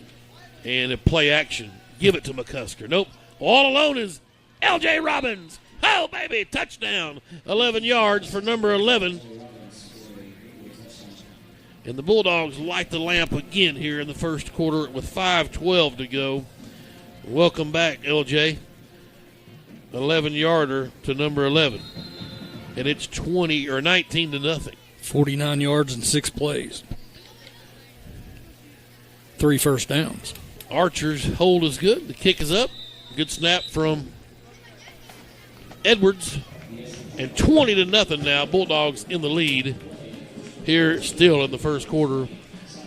And a play action. Give it to McCusker. Nope. All alone is L.J. Robbins. Oh, baby, touchdown. 11 yards for number 11. And the Bulldogs light the lamp again here in the first quarter with 5:12 to go. Welcome back, L.J. 11-yarder to number 11. And it's 19-0. 49 yards and 6 plays. 3 first downs. Archer's hold is good. The kick is up. Good snap from Edwards. And 20-0 now. Bulldogs in the lead here still in the first quarter.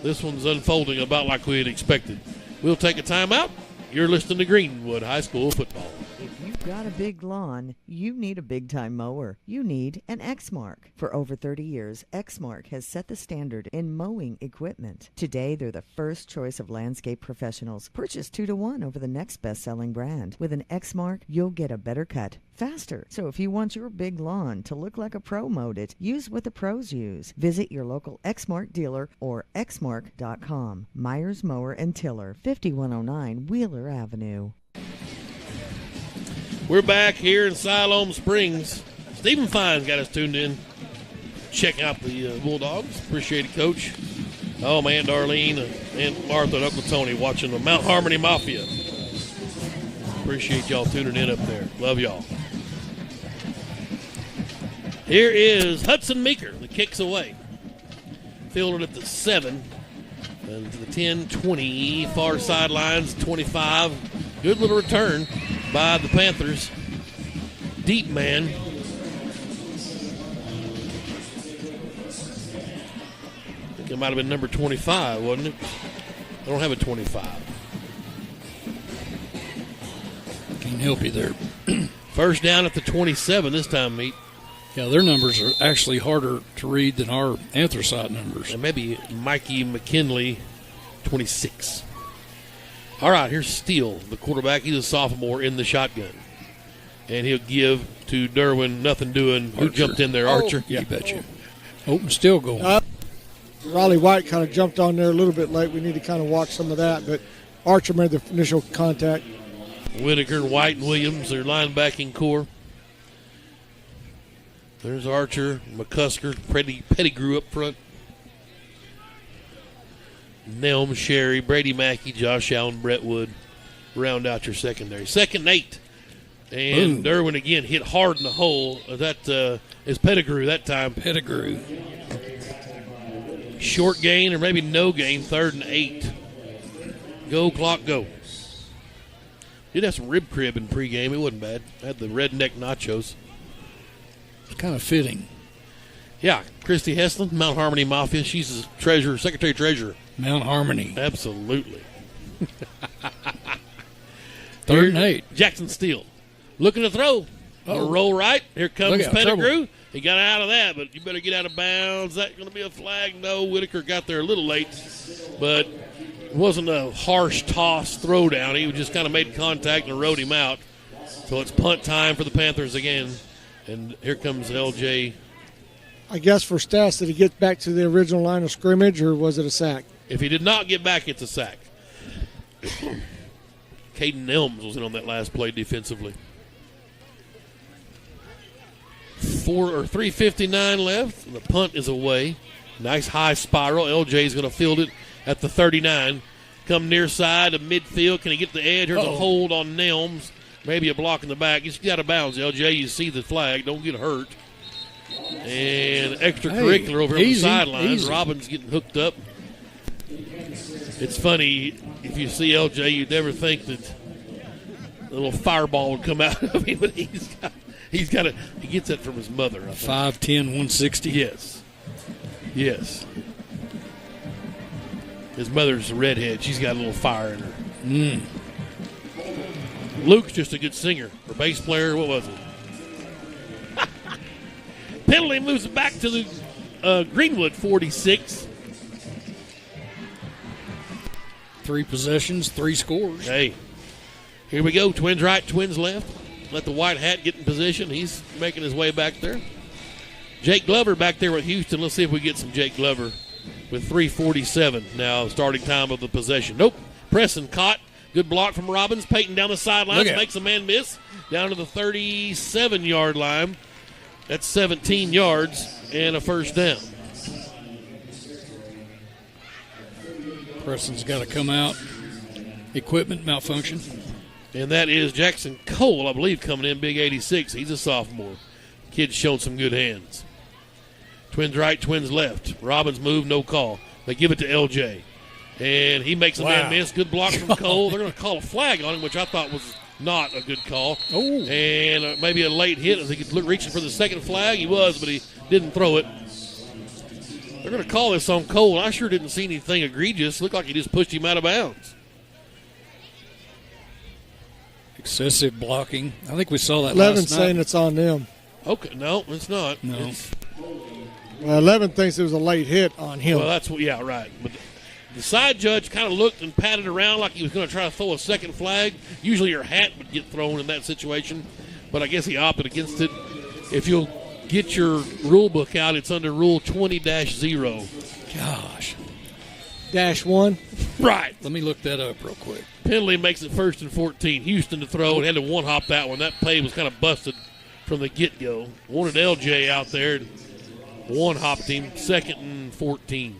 This one's unfolding about like we had expected. We'll take a timeout. You're listening to Greenwood High School football. If you've got a big lawn, you need a big-time mower. You need an Exmark. For over 30 years, Exmark has set the standard in mowing equipment. Today, they're the first choice of landscape professionals. Purchase 2-to-1 over the next best-selling brand. With an Exmark, you'll get a better cut faster. So if you want your big lawn to look like a pro mowed it, use what the pros use. Visit your local Exmark dealer or exmark.com. Myers Mower and Tiller, 5109 Wheeler Avenue. We're back here in Siloam Springs. Stephen Fine's got us tuned in. Check out the Bulldogs. Appreciate it, Coach. Oh, man, Darlene and Martha and Uncle Tony watching the Mount Harmony Mafia. Appreciate y'all tuning in up there. Love y'all. Here is Hudson Meeker. The kick's away. Fielded at the 7. And to the 10, 20. Far sidelines, 25. Good little return by the Panthers. Deep man. I think it might have been number 25, wasn't it? I don't have a 25. Can't help you there. First down at the 27 this time, Meat. Yeah, their numbers are actually harder to read than our anthracite numbers. And maybe Mikey McKinley, 26. All right, here's Steele, the quarterback. He's a sophomore in the shotgun. And he'll give to Derwin, nothing doing. Who jumped in there? Archer? Yeah, you betcha. Oh, still going. Riley White kind of jumped on there a little bit late. We need to kind of watch some of that. But Archer made the initial contact. Whitaker, White, and Williams, their linebacking core. There's Archer, McCusker, Pettigrew up front. Nelm, Sherry, Brady Mackey, Josh Allen, Brett Wood round out your secondary. 2nd and 8. And Derwin again hit hard in the hole. That is Pettigrew that time. Pettigrew. Short gain or maybe no gain, 3rd and 8. Go, clock, go. Did have some rib crib in pregame. It wasn't bad. Had the redneck nachos. It's kind of fitting. Yeah, Christy Heslin, Mount Harmony Mafia. She's the treasurer, secretary treasurer. Mount Harmony. Absolutely. 3rd and 8. Jackson Steele looking to throw. Roll right. Here comes Pettigrew. He got out of that, but you better get out of bounds. That's going to be a flag. No, Whitaker got there a little late, but it wasn't a harsh toss throwdown. He just kind of made contact and rode him out. So it's punt time for the Panthers again. And here comes LJ. I guess for stats, did he get back to the original line of scrimmage, or was it a sack? If he did not get back, it's a sack. Caden Elms was in on that last play defensively. 3:59 left. And the punt is away. Nice high spiral. LJ's going to field it at the 39. Come near side of midfield. Can he get the edge? There's a hold on Nelms. Maybe a block in the back. Just get out of bounds, LJ. You see the flag. Don't get hurt. And extracurricular over on the sidelines. Robbins getting hooked up. It's funny. If you see LJ, you'd never think that a little fireball would come out of him, but he gets that from his mother. 5'10", 160. Yes. His mother's a redhead. She's got a little fire in her. Luke's just a good singer or bass player. What was it? Penalty moves it back to the Greenwood 46. 3 possessions, 3 scores. Hey, here we go. Twins right, Twins left. Let the white hat get in position. He's making his way back there. Jake Glover back there with Houston. Let's see if we get some Jake Glover with 3:47 now, starting time of the possession. Nope. Preston caught. Good block from Robbins. Peyton down the sidelines. Makes a man miss. Down to the 37-yard line. That's 17 yards and a first down. Preston's got to come out. Equipment malfunction. And that is Jackson Cole, I believe, coming in, big 86. He's a sophomore. Kid's shown some good hands. Twins right, Twins left. Robbins move, no call. They give it to LJ. And he makes a man miss. Good block from Cole. They're going to call a flag on him, which I thought was not a good call. And maybe a late hit. I think he's reaching for the second flag. He was, but he didn't throw it. They're going to call this on Cole. I sure didn't see anything egregious. Looked like he just pushed him out of bounds. Excessive blocking. I think we saw that Levin's last night. saying it's on them. Okay, no, it's not. No. Well, Levin thinks it was a late hit on him. Well, that's what, yeah, right. But the side judge kind of looked and patted around like he was going to try to throw a second flag. Usually your hat would get thrown in that situation, but I guess he opted against it. If you'll get your rule book out, it's under Rule 20-0. Gosh. -1? Right. Let me look that up real quick. Penalty makes it 1st and 14. Houston to throw and had to one-hop that one. That play was kind of busted from the get-go. Wanted LJ out there and one-hopped him. 2nd and 14.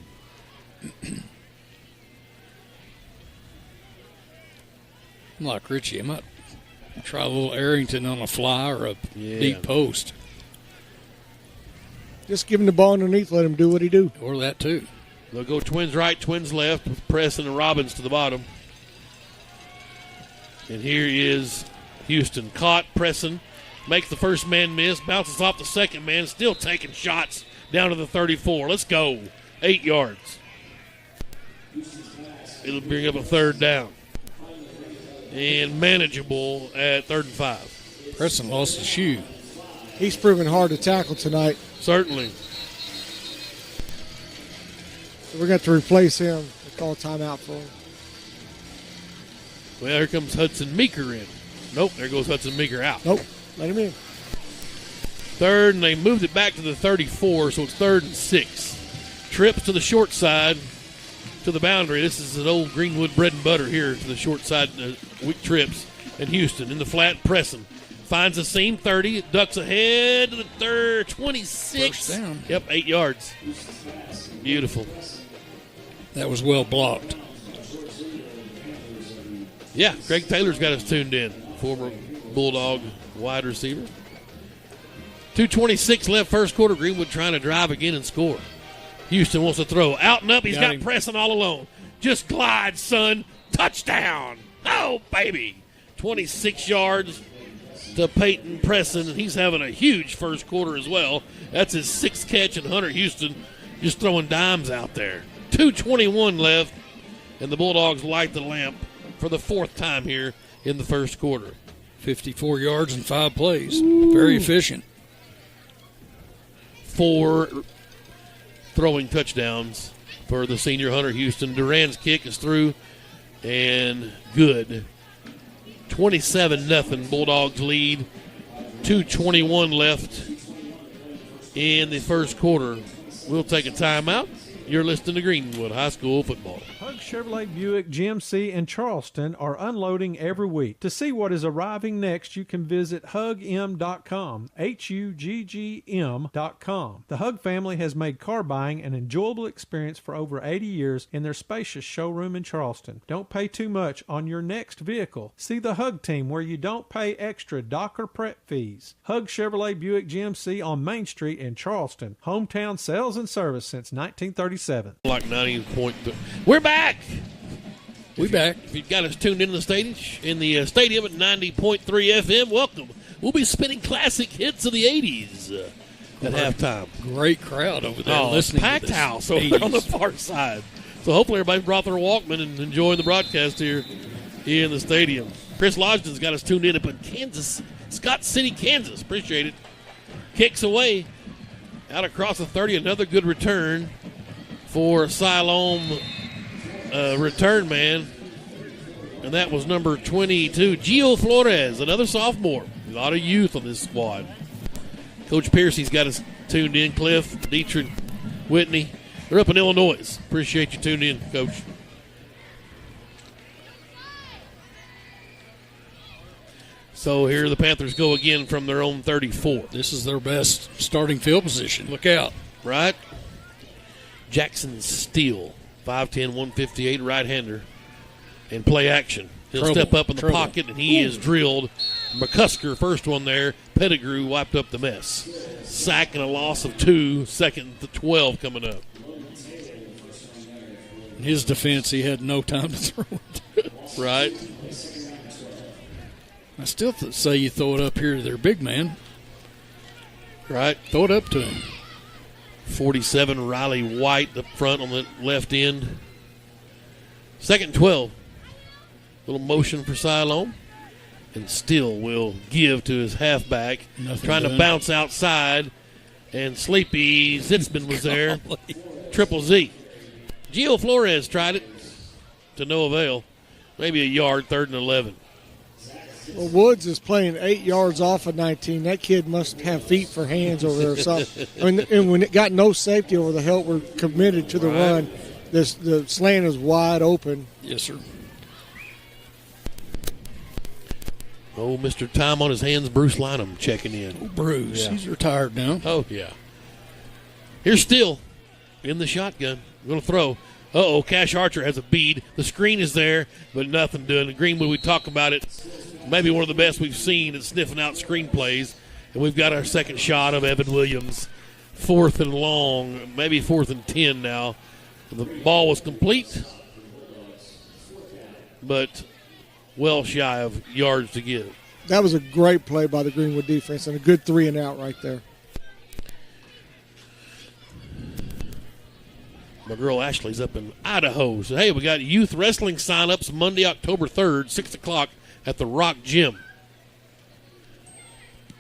I'm like Richie. I might try a little Arrington on a fly or a deep post. Just give him the ball underneath. Let him do what he do. Or that, too. They'll go Twins right, Twins left, with Preston and Robbins to the bottom. And here is Houston. Caught, Preston makes the first man miss, bounces off the second man, still taking shots down to the 34. Let's go. 8 yards. It'll bring up a 3rd down. And manageable at 3rd and 5. Preston lost his shoe. He's proven hard to tackle tonight. Certainly. So we're going to replace him and call timeout for him. Well, here comes Hudson Meeker in. Nope, there goes Hudson Meeker out. Nope, let him in. 3rd, and they moved it back to the 34, so it's 3rd and 6. Trips to the short side, to the boundary. This is an old Greenwood bread and butter here to the short side trips. And Houston in the flat, pressing. Finds a seam, 30, ducks ahead to the 3rd, 26. First down. Yep, 8 yards. Beautiful. That was well blocked. Yeah, Craig Taylor's got us tuned in. Former Bulldog wide receiver. 2:26 left first quarter. Greenwood trying to drive again and score. Houston wants to throw. Out and up. He's got Preston all alone. Just glide, son. Touchdown. Oh, baby. 26 yards to Peyton Presson, and he's having a huge first quarter as well. That's his 6th catch, and Hunter Houston just throwing dimes out there. 2:21 left, and the Bulldogs light the lamp for the 4th time here in the first quarter. 54 yards and 5 plays. Ooh. Very efficient. 4 throwing touchdowns for the senior Hunter Houston. Duran's kick is through and good. 27-0 Bulldogs lead. 2:21 left in the first quarter. We'll take a timeout. You're listening to Greenwood High School football. Hug Chevrolet Buick GMC in Charleston are unloading every week. To see what is arriving next, you can visit hugm.com, HUGGM.com. The Hug family has made car buying an enjoyable experience for over 80 years in their spacious showroom in Charleston. Don't pay too much on your next vehicle. See the Hug team where you don't pay extra dock or prep fees. Hug Chevrolet Buick GMC on Main Street in Charleston. Hometown sales and service since 1937. Like 90 We're back. We back. If you've got us tuned in the stadium at 90.3 FM, welcome. We'll be spinning classic hits of the 80s at halftime. Great crowd over there listening. Packed to this house over there on the far side. So hopefully everybody brought their Walkman and enjoying the broadcast here in the stadium. Chris Lodgen's got us tuned in up in Kansas, Scott City, Kansas. Appreciate it. Kicks away out across the 30. Another good return for Siloam return man, and that was number 22, Gio Flores, another sophomore. A lot of youth on this squad. Coach Piercy's got us tuned in. Cliff, Dietrich, Whitney, they're up in Illinois. Appreciate you tuning in, Coach. So here the Panthers go again from their own 34. This is their best starting field position. Look out. Right? Jackson Steele, 5'10", 158, right-hander, and play action. He'll step up in the pocket, and he is drilled. McCusker, first one there. Pettigrew wiped up the mess. Sack and a loss of 2, 2nd to 12 coming up. In his defense, he had no time to throw it. Right. I still say you throw it up here to their big man. Right. Throw it up to him. 47, Riley White up front on the left end. 2nd and 12. Little motion for Siloam. And Steele will give to his halfback. Trying to bounce outside. And Sleepy Zitzman was there. Triple Z. Gio Flores tried it to no avail. Maybe a yard, 3rd and 11. Well, Woods is playing 8 yards off of 19. That kid must have feet for hands over there or something. I mean, and when it got no safety over the help, we're committed to the run. The slant is wide open. Yes, sir. Oh, Mr. Time on his hands, Bruce Lynham checking in. Oh, Bruce, he's retired now. Oh, yeah. Here's Steele in the shotgun. Going to throw. Uh-oh, Cash Archer has a bead. The screen is there, but nothing doing. Greenwood, we talk about it. Maybe one of the best we've seen at sniffing out screenplays. And we've got our second shot of Evan Williams. 4th and long, maybe 4th and 10 now. The ball was complete, but well shy of yards to give. That was a great play by the Greenwood defense and a good 3 and out right there. My girl Ashley's up in Idaho. So, hey, we got youth wrestling sign-ups Monday, October 3rd, 6 o'clock at the Rock Gym.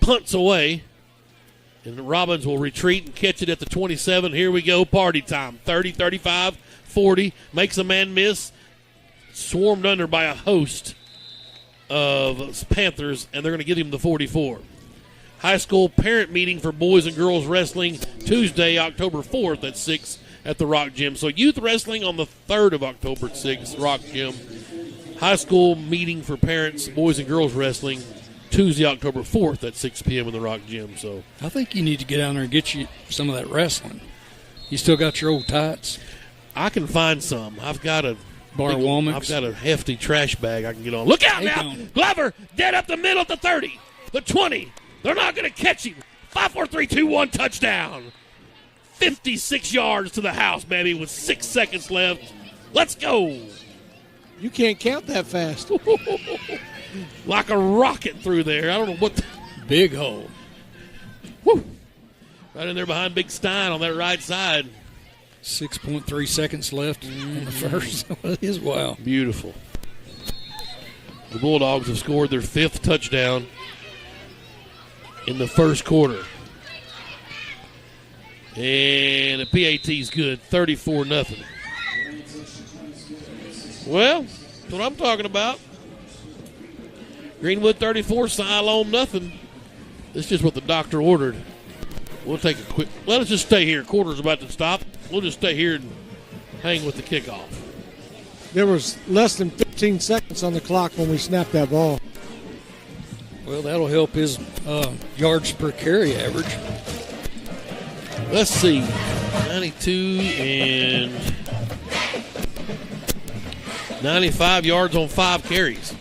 Punts away, and Robbins will retreat and catch it at the 27. Here we go, party time. 30, 35, 40. Makes a man miss. Swarmed under by a host of Panthers, and they're going to get him the 44. High school parent meeting for boys and girls wrestling Tuesday, October 4th at 6 at the Rock Gym. So youth wrestling on the 3rd of October at 6, Rock Gym. High school meeting for parents, boys and girls wrestling Tuesday, October 4th at 6 p.m. in the Rock Gym. So I think you need to get down there and get you some of that wrestling. You still got your old tights? I can find some. I've got a I've got a hefty trash bag I can get on. Look out now! Glover dead up the middle at the 30, the 20. They're not going to catch him. 5, 4, 3, 2, 1, touchdown. 56 yards to the house, baby, with 6 seconds left. Let's go. You can't count that fast. like a rocket through there. I don't know what. Big hole. Woo! Right in there behind Big Stein on that right side. 6.3 seconds left in the first. It is wow. Beautiful. The Bulldogs have scored their 5th touchdown in the first quarter. And the PAT's good, 34-0. Well, that's what I'm talking about. Greenwood 34, Siloam nothing. This is just what the doctor ordered. We'll take a quick. Let us just stay here. Quarter's about to stop. We'll just stay here and hang with the kickoff. There was less than 15 seconds on the clock when we snapped that ball. Well, that'll help his yards per carry average. Let's see. 92 and 95 yards on 5 carries.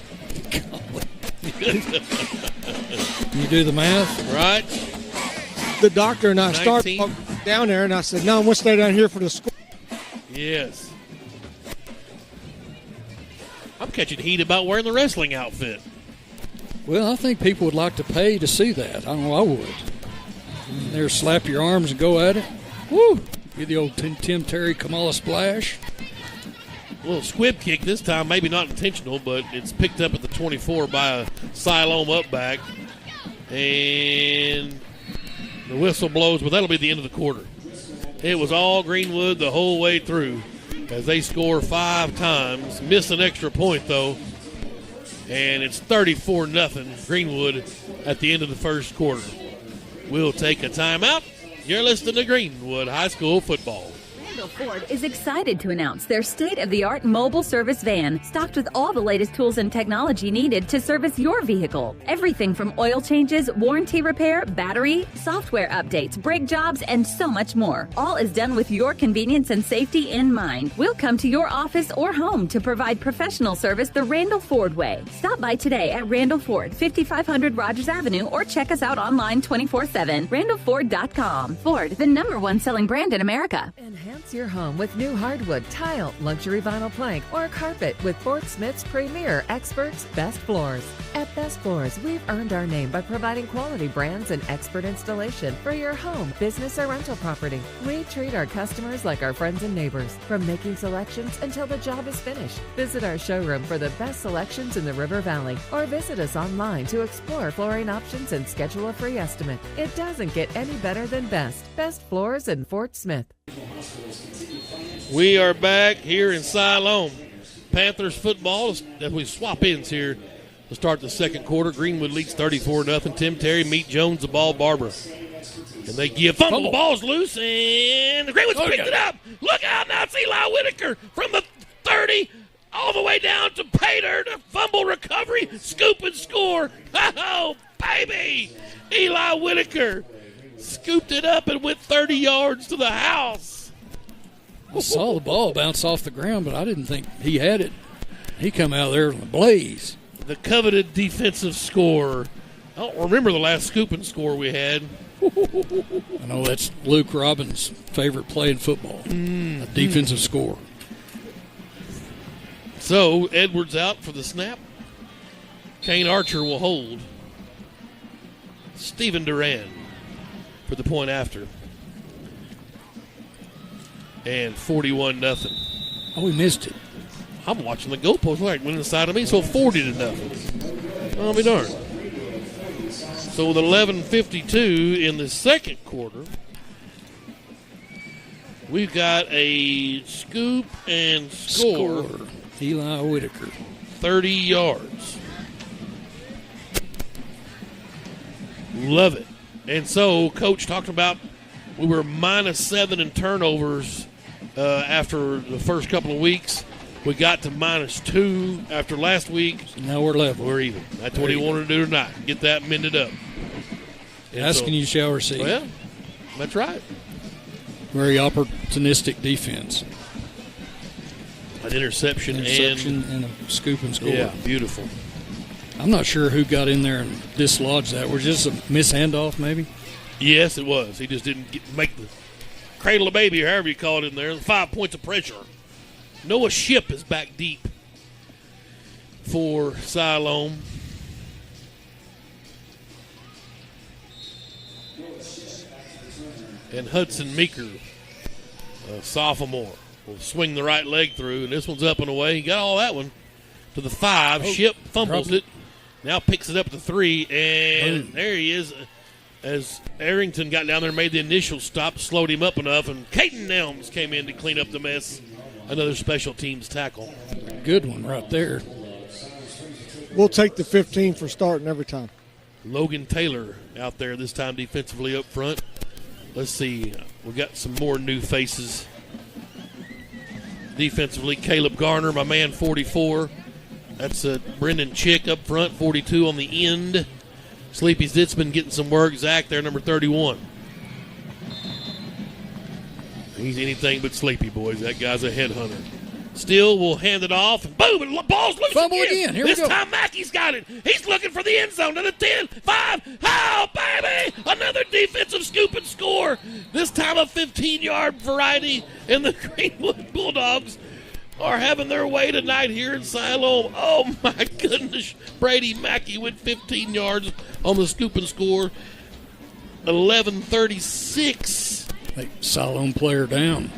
You do the math? Right. The doctor and I started down there, and I said, no, I'm going to stay down here for the score. Yes. I'm catching heat about wearing the wrestling outfit. Well, I think people would like to pay to see that. I know I would. There, slap your arms and go at it. Woo! Get the old Tim Terry Kamala splash. A little squib kick this time, maybe not intentional, but it's picked up at the 24 by a Siloam up back. And the whistle blows, but that'll be the end of the quarter. It was all Greenwood the whole way through as they score 5 times. Miss an extra point, though. And it's 34-0 Greenwood at the end of the first quarter. We'll take a timeout. You're listening to Greenwood High School football. Ford is excited to announce their state-of-the-art mobile service van, stocked with all the latest tools and technology needed to service your vehicle. Everything from oil changes, warranty repair, battery, software updates, brake jobs, and so much more. All is done with your convenience and safety in mind. We'll come to your office or home to provide professional service the Randall Ford way. Stop by today at Randall Ford, 5500 Rogers Avenue, or check us out online 24/7, randallford.com. Ford, the #1 selling brand in America. Enhance your home with new hardwood, tile, luxury vinyl plank, or carpet with Fort Smith's premier experts, Best Floors. At Best Floors, we've earned our name by providing quality brands and expert installation for your home, business, or rental property. We treat our customers like our friends and neighbors, from making selections until the job is finished. Visit our showroom for the best selections in the River Valley, or visit us online to explore flooring options and schedule a free estimate. It doesn't get any better than Best. Best Floors in Fort Smith. We are back here in Siloam. Panthers football, as we swap ends here to start the second quarter. Greenwood leads 34-0. Tim Terry, Meet Jones, the ball barber. And they give fumble. The ball's loose, and the Greenwood's picked it up. Look out now, it's Eli Whitaker from the 30 all the way down to Pater. The fumble recovery, scoop and score. Oh, baby! Eli Whitaker scooped it up and went 30 yards to the house. I saw the ball bounce off the ground, but I didn't think he had it. He come out there in a blaze. The coveted defensive score. I don't remember the last scoop and score we had. I know that's Luke Robbins' favorite play in football, a defensive score. So, Edwards out for the snap. Kane Archer will hold. Stephen Duran for the point after. And 41-0. Oh, we missed it. I'm watching the goalpost like went inside of me, so 40-0. I'll be darned. So with 11:52 in the second quarter, we've got a scoop and score. Eli Whitaker. 30 yards. Love it. And so Coach talked about we were -7 in turnovers after the first couple of weeks. We got to -2 after last week. Now we're level. We're even. That's what he wanted to do tonight. Get that mended up. And Asking you shall receive. Well, that's right. Very opportunistic defense. An interception and a scoop and score. Yeah, beautiful. I'm not sure who got in there and dislodged that. Was just a miss handoff, maybe? Yes, it was. He just didn't make the cradle of baby, or however you call it in there. 5 points of pressure. Noah Ship is back deep for Siloam. And Hudson Meeker, a sophomore, will swing the right leg through, and this one's up and away. He got all that one to the 5. Ship fumbles it. Now picks it up to 3, and there he is. As Arrington got down there, made the initial stop, slowed him up enough, and Caden Nelms came in to clean up the mess. Another special teams tackle. Good one right there. We'll take the 15 for starting every time. Logan Taylor out there this time defensively up front. Let's see. We got some more new faces. Defensively, Caleb Garner, my man, 44. That's Brendan Chick up front, 42 on the end. Sleepy Zitzman getting some work. Zach there, number 31. He's anything but sleepy, boys. That guy's a headhunter. Steele will hand it off. And boom, and the ball's loose Fumble again. Here we go. This time Mackey's got it. He's looking for the end zone to the 10, 5. Oh, baby! Another defensive scoop and score. This time a 15-yard variety. And the Greenwood Bulldogs are having their way tonight here in Siloam. Oh, my goodness. Brady Mackey went 15 yards on the scoop and score. 11:36. Siloam player down.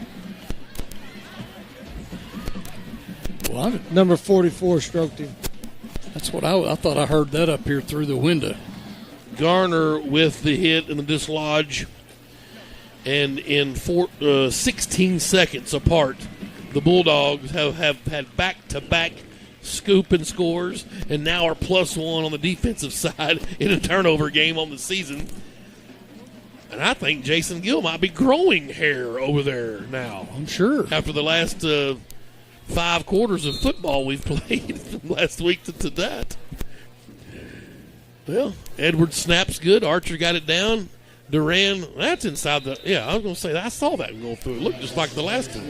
Well, number 44 stroked him. That's what I thought. I heard that up here through the window. Garner with the hit and the dislodge. And in 16 seconds apart, the Bulldogs have had back-to-back scoop and scores, and now are +1 on the defensive side in a turnover game on the season. And I think Jason Gill might be growing hair over there now. I'm sure. After the last 5 quarters of football we've played from last week to that. Well, Edwards snaps good. Archer got it down. Duran, that's inside the – yeah, I was going to say, I saw that go through. It looked just like the last one.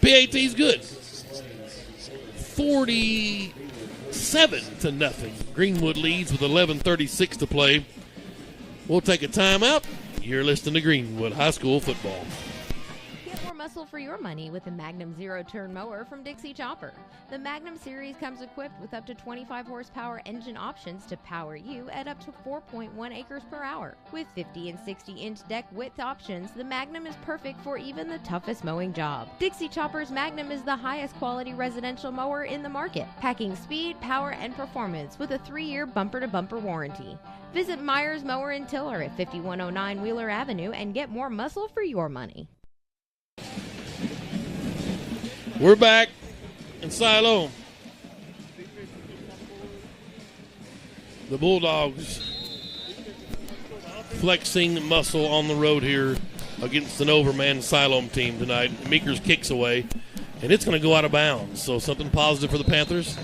PAT's good. 47-0. Greenwood leads with 11:36 to play. We'll take a timeout. You're listening to Greenwood High School football. Get more muscle for your money with the Magnum Zero-Turn Mower from Dixie Chopper. The Magnum series comes equipped with up to 25 horsepower engine options to power you at up to 4.1 acres per hour. With 50 and 60-inch deck width options, the Magnum is perfect for even the toughest mowing job. Dixie Chopper's Magnum is the highest quality residential mower in the market, packing speed, power, and performance with a 3-year bumper-to-bumper warranty. Visit Myers Mower and Tiller at 5109 Wheeler Avenue and get more muscle for your money. We're back in Siloam. The Bulldogs flexing muscle on the road here against an overmanned Siloam team tonight. Meekers kicks away, and it's going to go out of bounds. So something positive for the Panthers.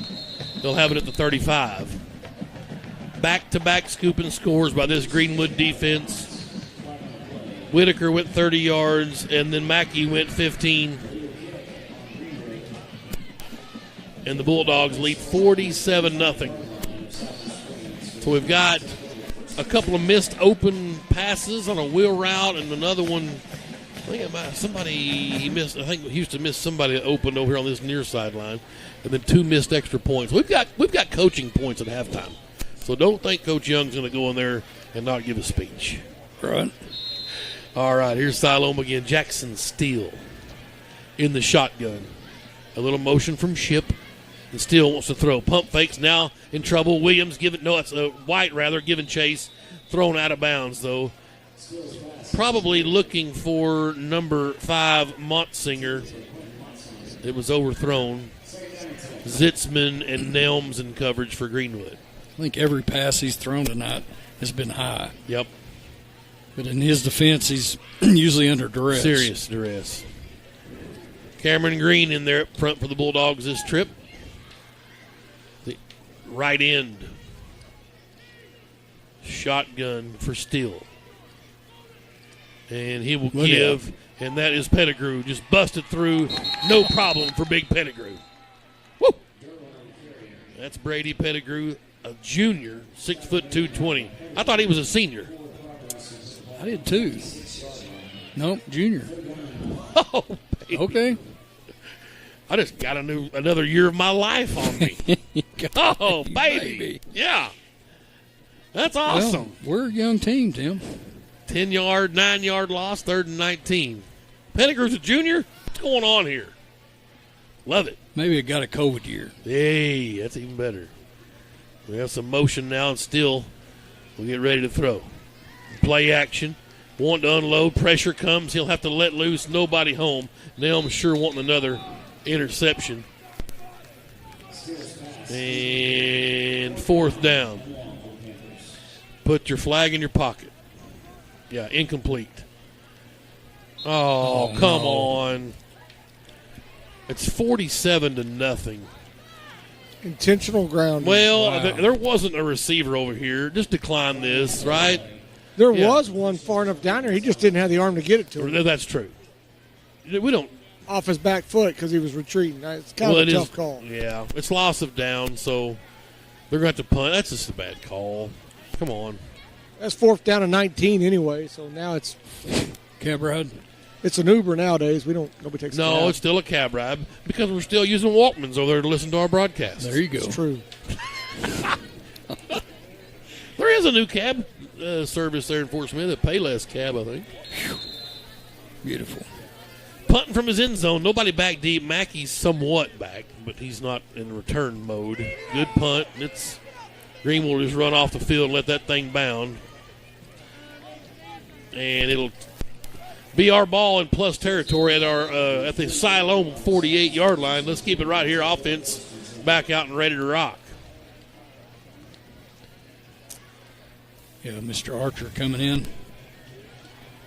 They'll have it at the 35. Back-to-back scooping scores by this Greenwood defense. Whitaker went 30 yards, and then Mackey went 15. And the Bulldogs lead 47-0. So we've got a couple of missed open passes on a wheel route, and another one. I think he missed. I think Houston missed somebody that opened over here on this near sideline, and then 2 missed extra points. We've got coaching points at halftime. So don't think Coach Young's going to go in there and not give a speech. Right. All right, here's Siloam again. Jackson Steele in the shotgun. A little motion from Ship. And Steele wants to throw. Pump fakes now in trouble. Williams White giving chase. Thrown out of bounds, though. Probably looking for number 5, Montsinger. It was overthrown. Zitzman and Nelms in coverage for Greenwood. I think every pass he's thrown tonight has been high. Yep. But in his defense, he's usually under duress. Serious duress. Cameron Green in there up front for the Bulldogs this trip. The right end. Shotgun for Steele. And he will give, and that is Pettigrew. Just busted through. No problem for Big Pettigrew. Woo! That's Brady Pettigrew, a junior, 6'2", 220. I thought he was a senior. I did too. Nope, junior. Oh, baby. Okay. I just got another year of my life on me. Oh, baby. Yeah. That's awesome. Well, we're a young team, Tim. 10-yard, 9-yard loss, 3rd and 19. Pettigrew's a junior? What's going on here? Love it. Maybe it got a COVID year. Hey, that's even better. We have some motion now, and still we'll get ready to throw. Play action. Want to unload. Pressure comes. He'll have to let loose. Nobody home. Now I'm sure wanting another interception. And 4th down. Put your flag in your pocket. Yeah, incomplete. Oh, come on. It's 47-0. Intentional ground. Well, there wasn't a receiver over here. Just decline this, right? There was one far enough down there. He just didn't have the arm to get it to him. That's true. We don't. Off his back foot because he was retreating. It's kind of a tough call. Yeah, it's loss of down, so they're going to have to punt. That's just a bad call. Come on. That's 4th down and 19 anyway, so now it's cab ride. It's an Uber nowadays. Nobody takes. No, it's still a cab ride because we're still using Walkmans over there to listen to our broadcast. There you go. It's true. There is a new cab service there in Fort Smith, a Payless cab, I think. Beautiful. Punting from his end zone. Nobody back deep. Mackey's somewhat back, but he's not in return mode. Good punt. It's Greenwood will just run off the field and let that thing bound. And it'll be our ball in plus territory at the Siloam 48-yard line. Let's keep it right here. Offense back out and ready to rock. Yeah, Mr. Archer coming in.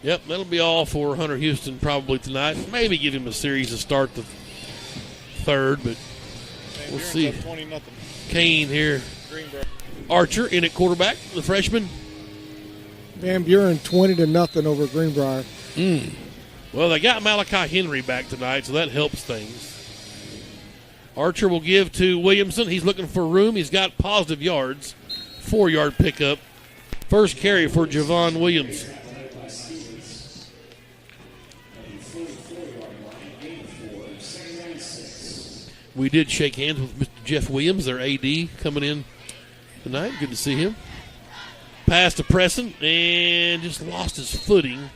Yep, that'll be all for Hunter Houston probably tonight. Maybe give him a series to start the 3rd, but we'll see. Kane here. Archer in at quarterback, the freshman. Van Buren 20-0 over Greenbrier. Well, they got Malachi Henry back tonight, so that helps things. Archer will give to Williamson. He's looking for room. He's got positive yards. 4-yard pickup. First carry for Javon Williams. We did shake hands with Mr. Jeff Williams, their AD, coming in tonight. Good to see him. Pass to Preston and just lost his footing.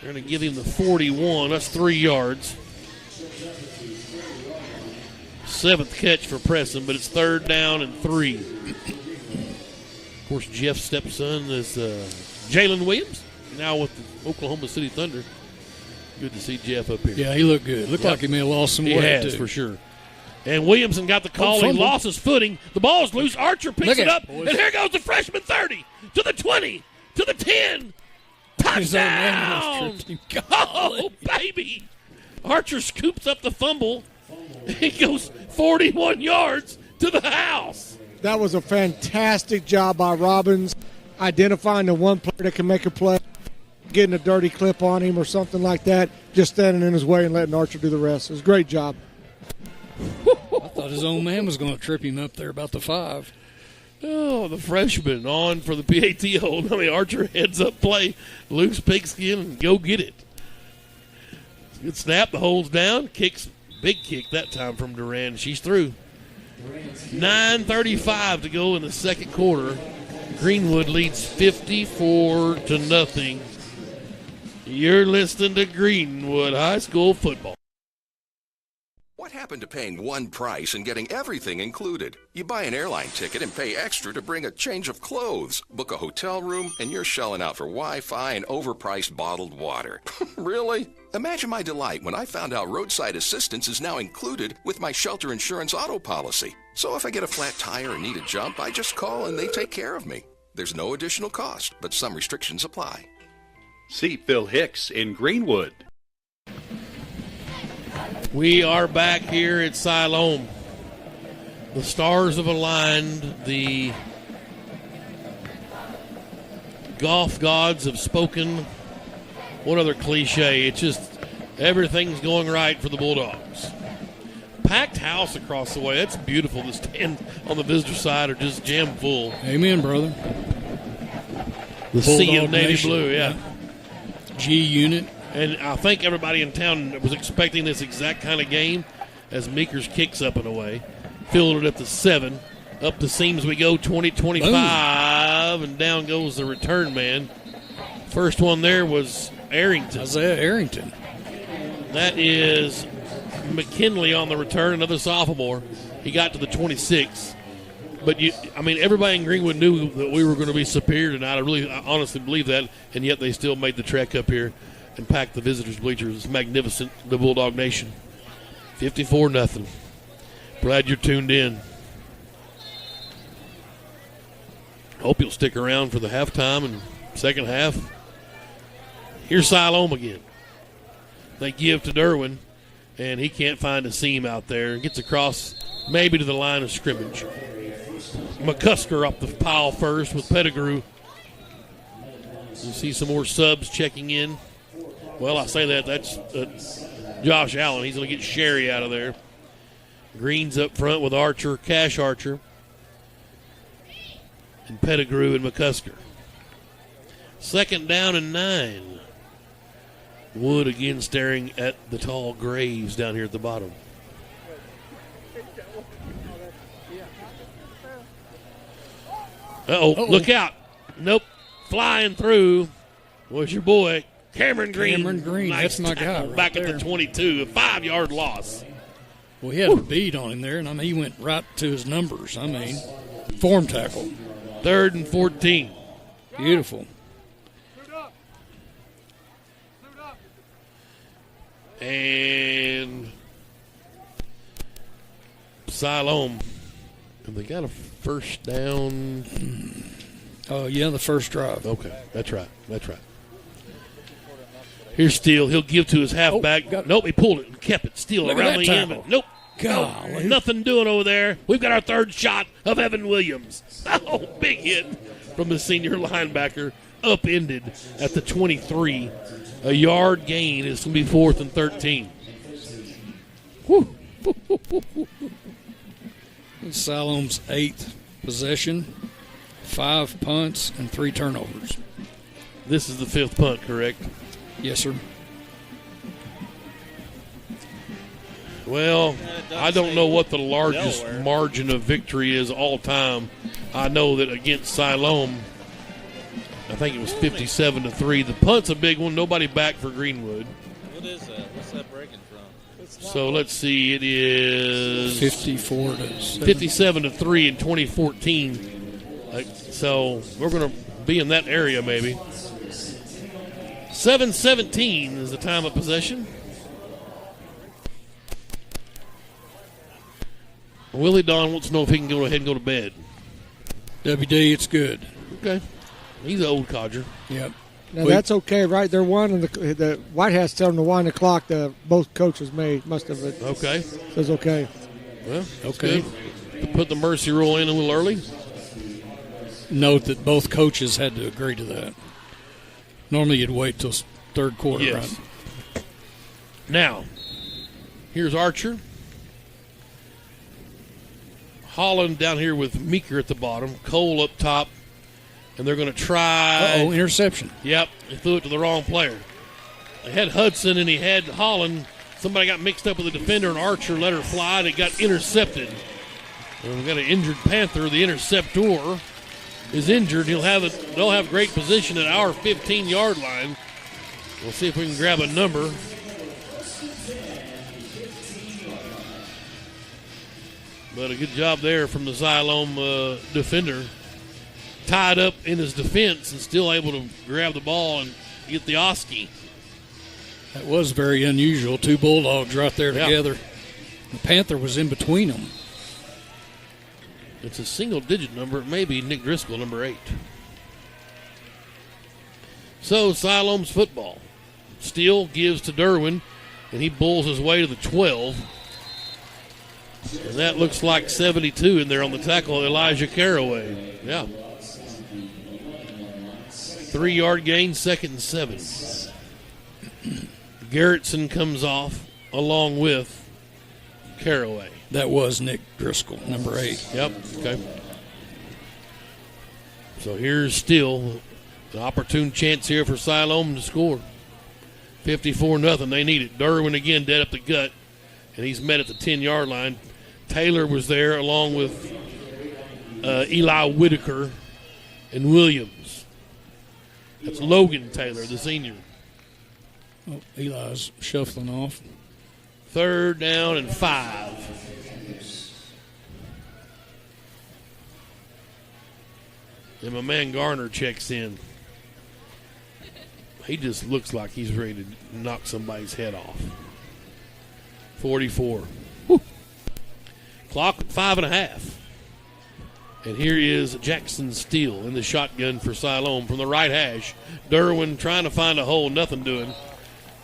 They're going to give him the 41. That's 3 yards. 7th catch for Preston, but it's 3rd down and 3. Of course, Jeff's stepson is Jalen Williams, now with the Oklahoma City Thunder. Good to see Jeff up here. Yeah, he looked good. Looked like he may have lost some weight, He has, too. for sure. And Williamson got the call. He lost his footing. The ball's loose. Archer picks it up. And here goes the freshman 30 to the 20 to the 10. Touchdown! Oh, baby. Archer scoops up the fumble. He goes 41 yards to the house. That was a fantastic job by Robbins, identifying the one player that can make a play, getting a dirty clip on him or something like that, just standing in his way and letting Archer do the rest. It was a great job. I thought his own man was going to trip him up there about the 5. Oh, the freshman on for the PAT hold. I mean, Archer heads up play, loose pigskin, and go get it. Good snap. The hold's down. Kicks, big kick that time from Duran. She's through. 9:35 to go in the second quarter. Greenwood leads 54-0. You're listening to Greenwood High School football. What happened to paying one price and getting everything included? You buy an airline ticket and pay extra to bring a change of clothes, book a hotel room, and you're shelling out for Wi-Fi and overpriced bottled water. Really? Imagine my delight when I found out roadside assistance is now included with my shelter insurance auto policy. So if I get a flat tire or need a jump, I just call and they take care of me. There's no additional cost, but some restrictions apply. See Phil Hicks in Greenwood. We are back here at Siloam. The stars have aligned. The golf gods have spoken. What other cliche? It's just everything's going right for the Bulldogs. Packed house across the way. That's beautiful. The stand on the visitor side are just jam full. Amen, brother. The sea of navy Nation. blue, yeah. G unit. And I think everybody in town was expecting this exact kind of game as Meekers kicks up and away. Fielded at the 7. Up the seams we go, 20-25, and down goes the return man. First one there was Arrington. Isaiah Arrington. That is McKinley on the return, another sophomore. He got to the 26. But, everybody in Greenwood knew that we were going to be superior tonight. I honestly believe that, and yet they still made the trek up here and packed the visitors' bleachers. It's magnificent, the Bulldog Nation. 54-0. Glad you're tuned in. Hope you'll stick around for the halftime and second half. Here's Siloam again. They give to Derwin, and he can't find a seam out there. Gets across maybe to the line of scrimmage. McCusker up the pile first with Pettigrew. You see some more subs checking in. Well, I say that's Josh Allen. He's going to get Sherry out of there. Green's up front with Archer, Cash Archer, and Pettigrew and McCusker. Second down and 9. Wood again staring at the tall graves down here at the bottom. Uh-oh, look out. Nope. Flying through was your boy, Cameron Green. Cameron Green, nice that's my guy right back there. at the 22, a 5-yard loss. Well, he had a bead on him there, and he went right to his numbers. Form tackle. 3rd and 14. Beautiful. And Siloam. Have they got a first down? Oh, yeah, the first drive. Okay, that's right. Here's Steele. He'll give to his halfback. Nope, he pulled it and kept it. Steele Look around at the that end. tackle. Nope. Golly. Nothing doing over there. We've got our third shot of Evan Williams. Oh, big hit from the senior linebacker. Upended at the 23. A yard gain. It's going to be 4th and 13. Whew. Siloam's 8th possession, 5 punts, and 3 turnovers. This is the 5th punt, correct? Yes, sir. Well, I don't know what the largest margin of victory is all time. I know that against Siloam, I think it was 57-3. The punt's a big one. Nobody back for Greenwood. What is that? What's that breaking from? So let's see. It is 57-3 in 2014. So we're going to be in that area maybe. 7:17 is the time of possession. Willie Don wants to know if he can go ahead and go to bed. WD, it's good. Okay. He's an old codger. Yep. Now, that's okay, right? They're one, and the White House telling them to wind the clock. Both coaches must have. Okay. Says okay. Well, okay. Put the mercy rule in a little early. Note that both coaches had to agree to that. Normally you'd wait till third quarter. Yes. Right? Now, here's Archer. Holland down here with Meeker at the bottom. Cole up top. And they're going to try. Interception. Yep, he threw it to the wrong player. They had Hudson and he had Holland. Somebody got mixed up with the defender, and Archer let her fly, and it got intercepted. And we've got an injured Panther. The interceptor is injured. They'll have great position at our 15-yard line. We'll see if we can grab a number. But a good job there from the Siloam defender. Tied up in his defense and still able to grab the ball and get the Oski. That was very unusual. 2 Bulldogs right there together. The Panther was in between them. It's a single-digit number. It may be Nick Driscoll, number 8. So, Siloam's football. Steele gives to Derwin, and he bulls his way to the 12. And that looks like 72 in there on the tackle, Elijah Caraway. Yeah. 3-yard gain, 2nd and 7. Garrettson comes off along with Caraway. That was Nick Driscoll, number 8. Yep, okay. So here's still the opportune chance here for Siloam to score. 54-0. They need it. Derwin again dead up the gut, and he's met at the 10-yard line. Taylor was there along with Eli Whitaker and Williams. That's Logan Taylor, the senior. Oh, Eli's shuffling off. 3rd down and 5. And my man Garner checks in. He just looks like he's ready to knock somebody's head off. 44. Woo. Clock at 5.5. And here is Jackson Steele in the shotgun for Siloam from the right hash. Derwin trying to find a hole, nothing doing.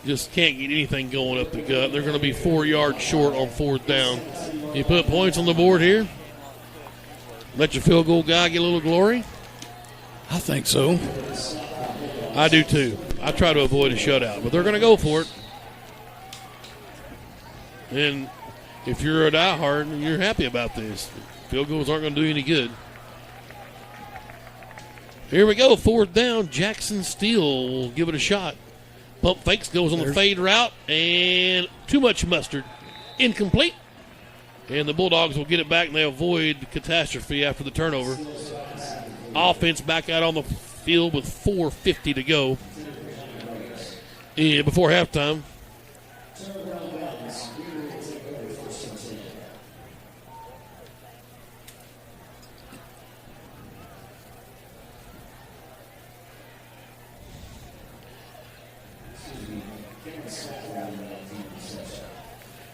Just can't get anything going up the gut. They're going to be 4 yards short on 4th down. You put points on the board here? Let your field goal guy get a little glory? I think so. I do too. I try to avoid a shutout, but they're going to go for it. And if you're a diehard, you're happy about this. Field goals aren't going to do any good. Here we go, 4th down. Jackson Steele will give it a shot. Pump fakes, goes on the fade route, and too much mustard. Incomplete. And the Bulldogs will get it back, and they avoid catastrophe after the turnover. Offense back out on the field with 4:50 to go. Before halftime.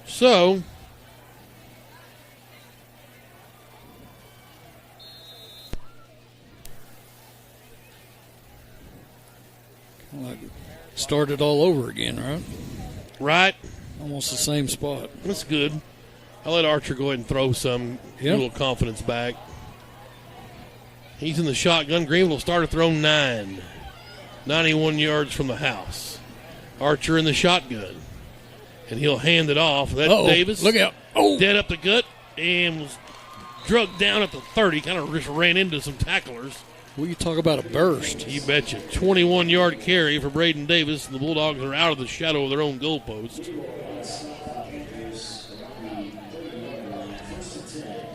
So, like started all over again, right? Right. Almost the same spot. That's good. I'll let Archer go ahead and throw some, get a little confidence back. He's in the shotgun. Greenwood will start at throw 9. 91 yards from the house. Archer in the shotgun. And he'll hand it off. That's Davis. Look out. Oh. Dead up the gut and was drugged down at the 30. Kind of just ran into some tacklers. Well, you talk about a burst. You betcha. 21-yard carry for Braden Davis. And the Bulldogs are out of the shadow of their own goalpost.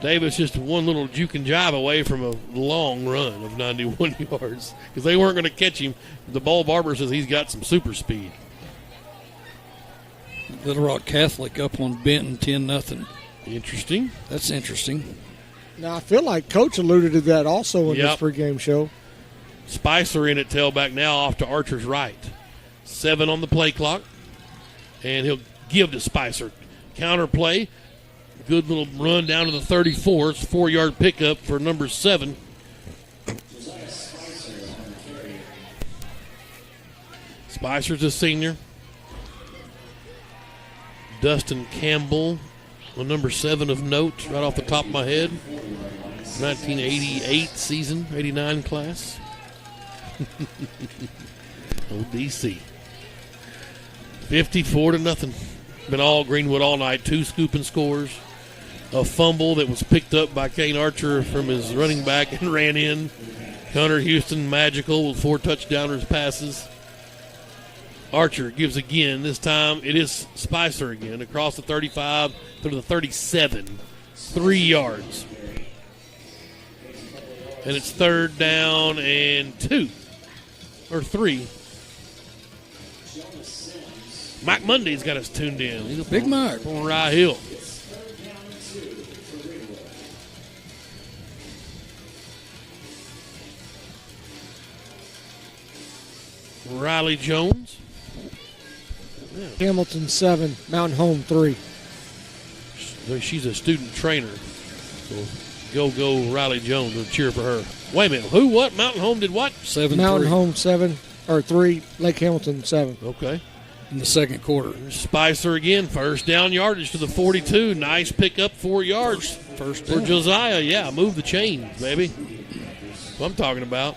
Davis just one little juke and jive away from a long run of 91 yards because they weren't going to catch him. The ball barber says he's got some super speed. Little Rock Catholic up on Benton 10-0. Interesting. That's interesting. Now, I feel like Coach alluded to that also in this pregame show. Spicer in at tailback now off to Archer's right. 7 on the play clock. And he'll give to Spicer. Counter play. Good little run down to the 34. It's a 4-yard pickup for number 7. Spicer's a senior. Dustin Campbell, number 7 of note, right off the top of my head. 1988 season, 89 class. ODC. 54-0. Been all Greenwood all night. 2 scooping scores. A fumble that was picked up by Kane Archer from his running back and ran in. Hunter Houston, magical with 4 touchdowners passes. Archer gives again. This time it is Spicer again across the 35 to the 37. 3 yards. And it's 3rd down and 2. Or 3. Mike Monday's got us tuned in. He's a Big Mike. On Rye Hill. Riley Jones. Yeah. Hamilton 7, Mountain Home 3. She's a student trainer. So go Riley Jones. We'll cheer for her. Wait a minute. Who, what? Mountain Home did what? 7-3. Mountain Home 7, or 3. Lake Hamilton 7. Okay. In the second quarter. Spicer again. First down yardage to the 42. Nice pickup, 4 yards. First for Josiah. Yeah, move the chains, baby. That's what I'm talking about.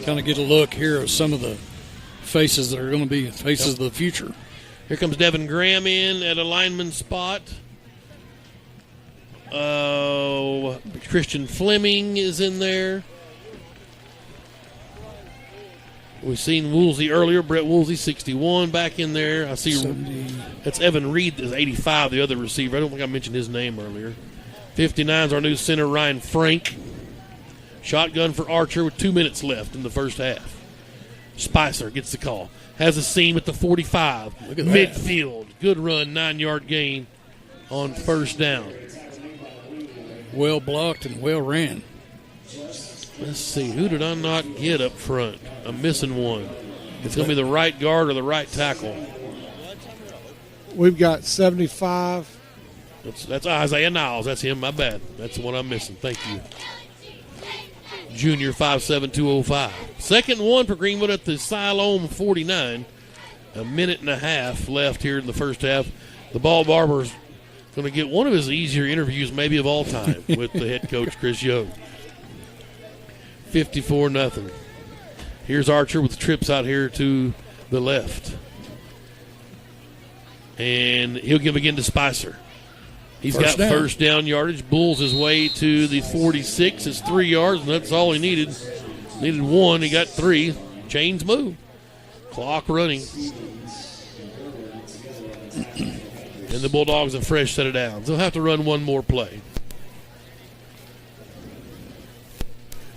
Kind of get a look here of some of the faces that are going to be faces of the future. Here comes Devin Graham in at a lineman spot. Christian Fleming is in there. We've seen Woolsey earlier. Brett Woolsey, 61, back in there. I see 70. That's Evan Reed, is 85, the other receiver. I don't think I mentioned his name earlier. 59 is our new center, Ryan Frank. Shotgun for Archer with 2 minutes left in the first half. Spicer gets the call. Has a seam at the 45. Look at midfield. Good run, 9-yard gain on first down. Well blocked and well ran. Let's see. Who did I not get up front? I'm missing one. It's going to be the right guard or the right tackle. We've got 75. That's Isaiah Niles. That's him. My bad. That's the one I'm missing. Thank you. Junior, 5'7", 205. Second and 1 for Greenwood at the Siloam 49. A minute and a half left here in the first half. The ball barber's going to get one of his easier interviews maybe of all time with the head coach, Chris Young. 54-0. Here's Archer with trips out here to the left. And he'll give again to Spicer. He's got first down yardage. Bulls his way to the 46. It's 3 yards, and that's all he needed. Needed 1. He got 3. Chains move. Clock running. And the Bulldogs have fresh set of downs. They'll have to run one more play.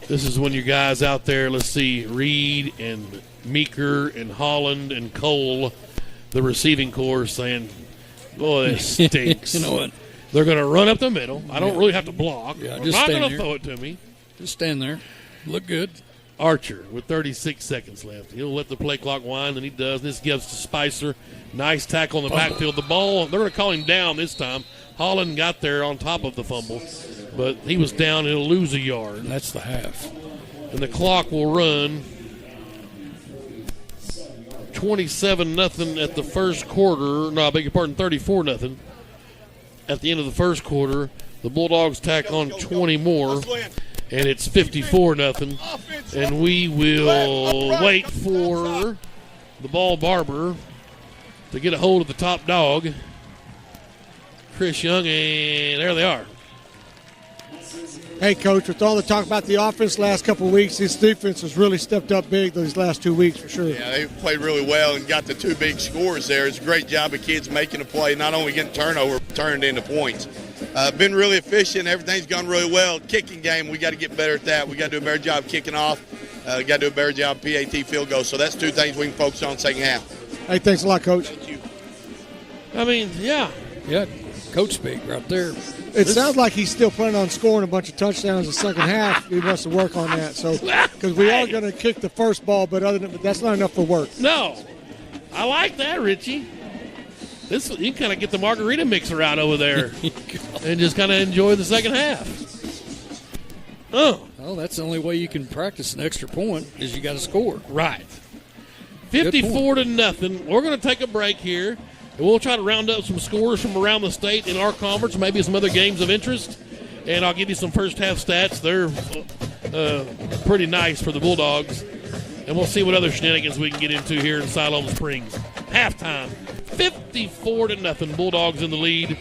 This is when your guys out there, let's see, Reed and Meeker and Holland and Cole, the receiving corps, saying, boy, that stinks. You know what? They're going to run up the middle. I don't really have to block. Yeah, They're just not stand going to there. throw it to me. Just stand there. Look good. Archer with 36 seconds left. He'll let the play clock wind, and he does. This gives to Spicer. Nice tackle in the backfield. The ball, they're going to call him down this time. Holland got there on top of the fumble, but he was down. He'll lose a yard. And that's the half. And the clock will run 27-0 at the first quarter. No, I beg your pardon, 34-0 at the end of the first quarter. The Bulldogs tack on 20 more, and it's 54-0. And we will wait for the ball barber to get a hold of the top dog, Chris Young, and there they are. Hey, Coach, with all the talk about the offense last couple of weeks, this defense has really stepped up big those last 2 weeks for sure. Yeah, they played really well and got the 2 big scores there. It's a great job of kids making a play, not only getting turnover, but turned into points. Been really efficient. Everything's gone really well. Kicking game, we got to get better at that. We got to do a better job kicking off. Got to do a better job PAT field goal. So that's 2 things we can focus on second half. Hey, thanks a lot, Coach. Thank you. I mean, yeah. Yeah, coach speak right there. It sounds like he's still planning on scoring a bunch of touchdowns in the second half. He wants to work on that. So, because we are going to kick the first ball, but that's not enough for work. No, I like that, Richie. This you can kind of get the margarita mixer out over there and just kind of enjoy the second half. Oh, well, that's the only way you can practice an extra point is you got to score. Right. 54-0. We're going to take a break here. And we'll try to round up some scores from around the state in our conference, maybe some other games of interest. And I'll give you some first half stats. They're pretty nice for the Bulldogs. And we'll see what other shenanigans we can get into here in Siloam Springs. Halftime, 54-0. Bulldogs in the lead.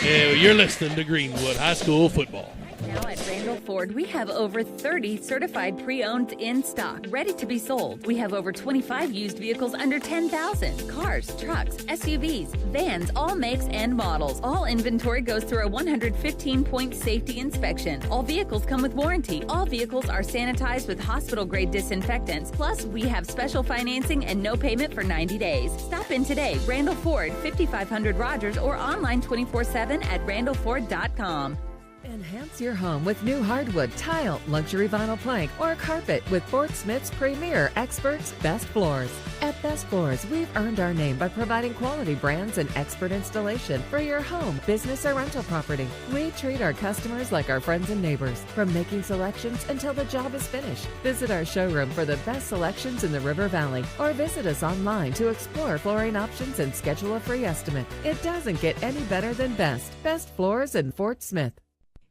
And you're listening to Greenwood High School football. Now at Randall Ford, we have over 30 certified pre-owned in stock, ready to be sold. We have over 25 used vehicles under $10,000. Cars, trucks, SUVs, vans, all makes and models. All inventory goes through a 115-point safety inspection. All vehicles come with warranty. All vehicles are sanitized with hospital-grade disinfectants. Plus, we have special financing and no payment for 90 days. Stop in today. Randall Ford, 5500 Rogers, or online 24/7 at randallford.com. Enhance your home with new hardwood, tile, luxury vinyl plank, or carpet with Fort Smith's premier experts, Best Floors. At Best Floors, we've earned our name by providing quality brands and expert installation for your home, business, or rental property. We treat our customers like our friends and neighbors, from making selections until the job is finished. Visit our showroom for the best selections in the River Valley, or visit us online to explore flooring options and schedule a free estimate. It doesn't get any better than Best Floors in Fort Smith.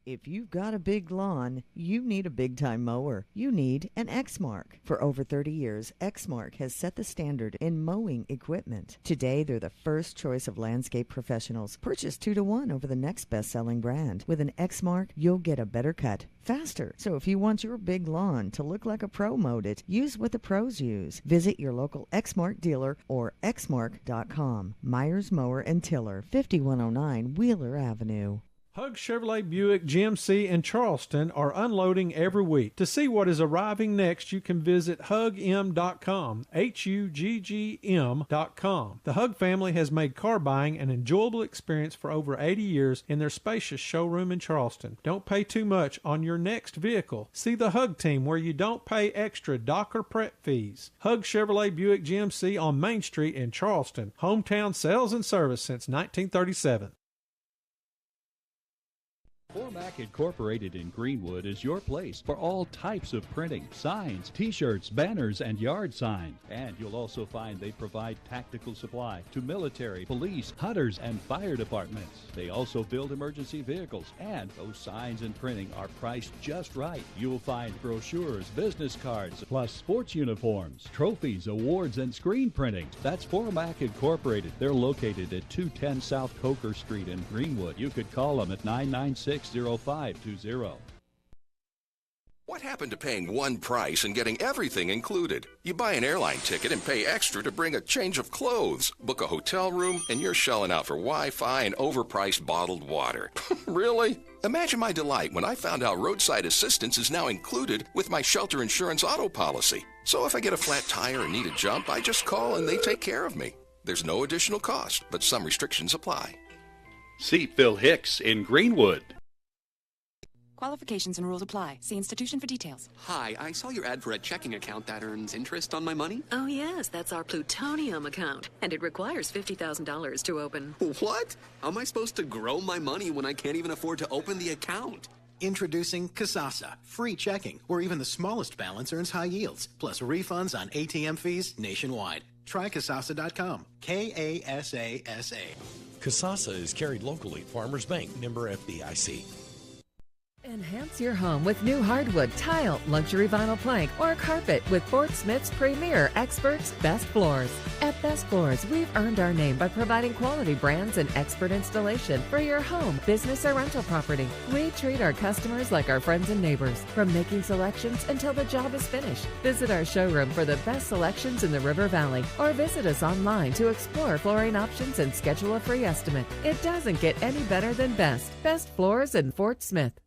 If you've got a big lawn, you need a big-time mower. You need an Exmark. For over 30 years, Exmark has set the standard in mowing equipment. Today, they're the first choice of landscape professionals. Purchase 2-to-1 over the next best-selling brand. With an Exmark, you'll get a better cut faster. So if you want your big lawn to look like a pro mowed it, use what the pros use. Visit your local Exmark dealer or exmark.com. Myers Mower and Tiller, 5109 Wheeler Avenue. Hug Chevrolet Buick GMC in Charleston are unloading every week. To see what is arriving next, you can visit hugm.com, HUGGM.com. The Hug family has made car buying an enjoyable experience for over 80 years in their spacious showroom in Charleston. Don't pay too much on your next vehicle. See the Hug team where you don't pay extra docker prep fees. Hug Chevrolet Buick GMC on Main Street in Charleston. Hometown sales and service since 1937. Formac Incorporated in Greenwood is your place for all types of printing, signs, t-shirts, banners, and yard signs. And you'll also find they provide tactical supply to military, police, hunters, and fire departments. They also build emergency vehicles, and those signs and printing are priced just right. You'll find brochures, business cards, plus sports uniforms, trophies, awards, and screen printing. That's Formac Incorporated. They're located at 210 South Coker Street in Greenwood. You could call them at 996-0520. What happened to paying one price and getting everything included? You buy an airline ticket and pay extra to bring a change of clothes, book a hotel room, and you're shelling out for Wi-Fi and overpriced bottled water. Really? Imagine my delight when I found out roadside assistance is now included with my shelter insurance auto policy. So if I get a flat tire and need a jump, I just call and they take care of me. There's no additional cost, but some restrictions apply. See Phil Hicks in Greenwood. Qualifications and rules apply. See institution for details. Hi, I saw your ad for a checking account that earns interest on my money. Oh, yes, that's our plutonium account, and it requires $50,000 to open. What? How am I supposed to grow my money when I can't even afford to open the account? Introducing Kasasa, free checking, where even the smallest balance earns high yields, plus refunds on ATM fees nationwide. Try Kasasa.com. Kasasa. Kasasa is carried locally. Farmers Bank, member FDIC. Enhance your home with new hardwood, tile, luxury vinyl plank, or carpet with Fort Smith's premier experts, Best Floors. At Best Floors, we've earned our name by providing quality brands and expert installation for your home, business, or rental property. We treat our customers like our friends and neighbors, from making selections until the job is finished. Visit our showroom for the best selections in the River Valley, or visit us online to explore flooring options and schedule a free estimate. It doesn't get any better than Best. Best Floors in Fort Smith.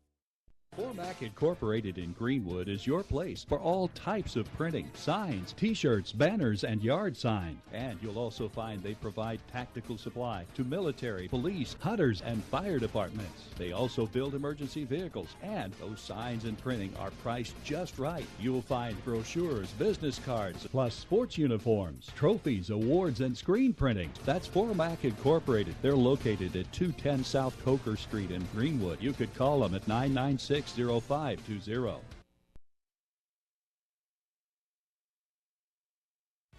Formac Incorporated in Greenwood is your place for all types of printing, signs, t-shirts, banners, and yard signs. And you'll also find they provide tactical supply to military, police, hunters, and fire departments. They also build emergency vehicles, and those signs and printing are priced just right. You'll find brochures, business cards, plus sports uniforms, trophies, awards, and screen printing. That's Formac Incorporated. They're located at 210 South Coker Street in Greenwood. You could call them at 996-0520.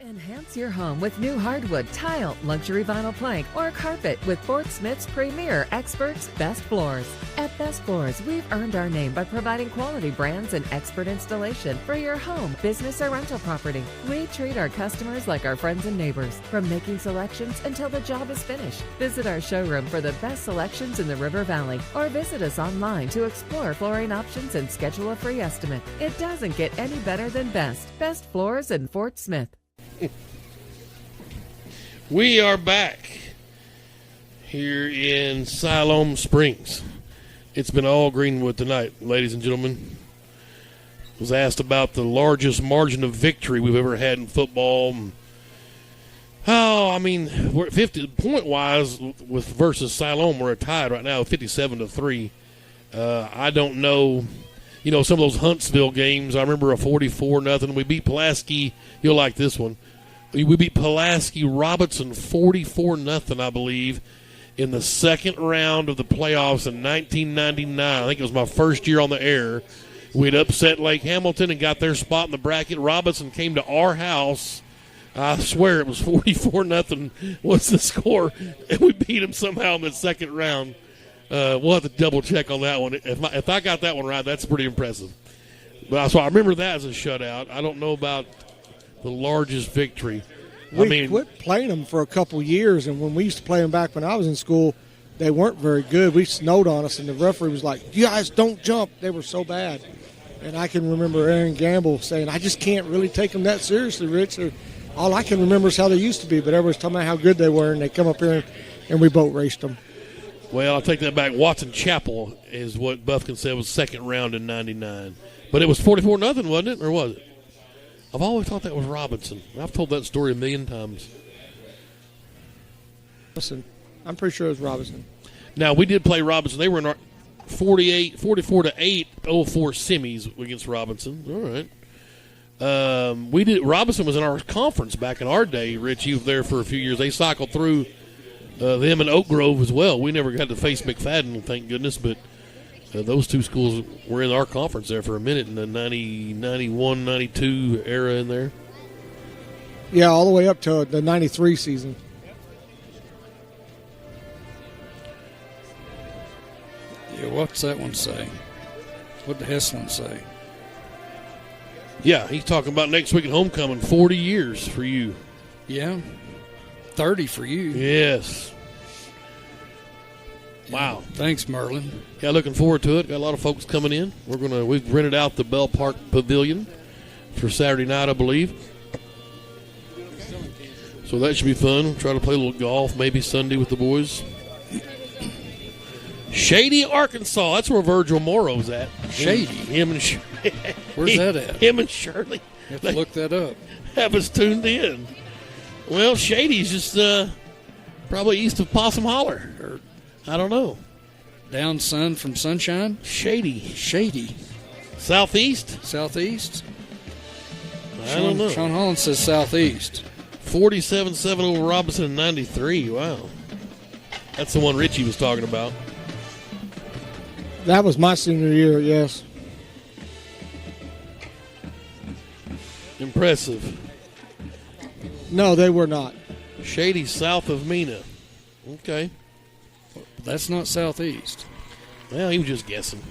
Enhance your home with new hardwood, tile, luxury vinyl plank, or carpet with Fort Smith's premier experts, Best Floors. At Best Floors, we've earned our name by providing quality brands and expert installation for your home, business, or rental property. We treat our customers like our friends and neighbors, from making selections until the job is finished. Visit our showroom for the best selections in the River Valley, or visit us online to explore flooring options and schedule a free estimate. It doesn't get any better than Best. Best Floors in Fort Smith. We are back here in Siloam Springs. It's been all Greenwood tonight, ladies and gentlemen. Was asked about the largest margin of victory we've ever had in football. We're 50 point-wise with versus Siloam. We're tied right now, 57-3. I don't know. You know, some of those Huntsville games, I remember a 44-0. We beat Pulaski. You'll like this one. We beat Pulaski Robertson 44-0, I believe, in the second round of the playoffs in 1999. I think it was my first year on the air. We'd upset Lake Hamilton and got their spot in the bracket. Robertson came to our house. I swear it was 44-0 was the score, and we beat them somehow in the second round. We'll have to double check on that one. If I got that one right, that's pretty impressive. But so I remember that as a shutout. I don't know about the largest victory. We quit playing them for a couple years, and when we used to play them back when I was in school, they weren't very good. We snowed on us, and the referee was like, "You guys don't jump." They were so bad. And I can remember Aaron Gamble saying, "I just can't really take them that seriously, Rich." All I can remember is how they used to be, but everyone's talking about how good they were, and they come up here and we boat raced them. Well, I'll take that back. Watson Chapel is what Buffkin said was second round in 99. But it was 44-0, wasn't it? Or was it? I've always thought that was Robinson. I've told that story a million times. Listen, I'm pretty sure it was Robinson. Now, we did play Robinson. They were in our 44-8, 04 semis against Robinson. All right. We did. Robinson was in our conference back in our day. Rich, you were there for a few years. They cycled through them and Oak Grove as well. We never got to face McFadden, thank goodness, but those two schools were in our conference there for a minute in the 90, 91, 92 era in there. Yeah, all the way up to the 93 season. Yeah, what's that one say? What did Hesslin say? Yeah, he's talking about next week at homecoming, 40 years for you. Yeah, 30 for you. Yes. Wow. Thanks, Merlin. Yeah, looking forward to it. Got a lot of folks coming in. We've rented out the Bell Park Pavilion for Saturday night, I believe. So that should be fun. Try to play a little golf, maybe Sunday with the boys. Shady, Arkansas. That's where Virgil Morrow's at. Shady? Where's that at? Him and Shirley. You have to look that up. Have us tuned in. Well, Shady's just probably east of Possum Holler. Or I don't know. Down sun from Sunshine? Shady. Southeast? Southeast? I don't know. Sean Holland says southeast. 47-7 over Robinson in 93. Wow. That's the one Richie was talking about. That was my senior year, yes. Impressive. No, they were not. Shady south of Mena. Okay. That's not southeast. Well, he was just guessing.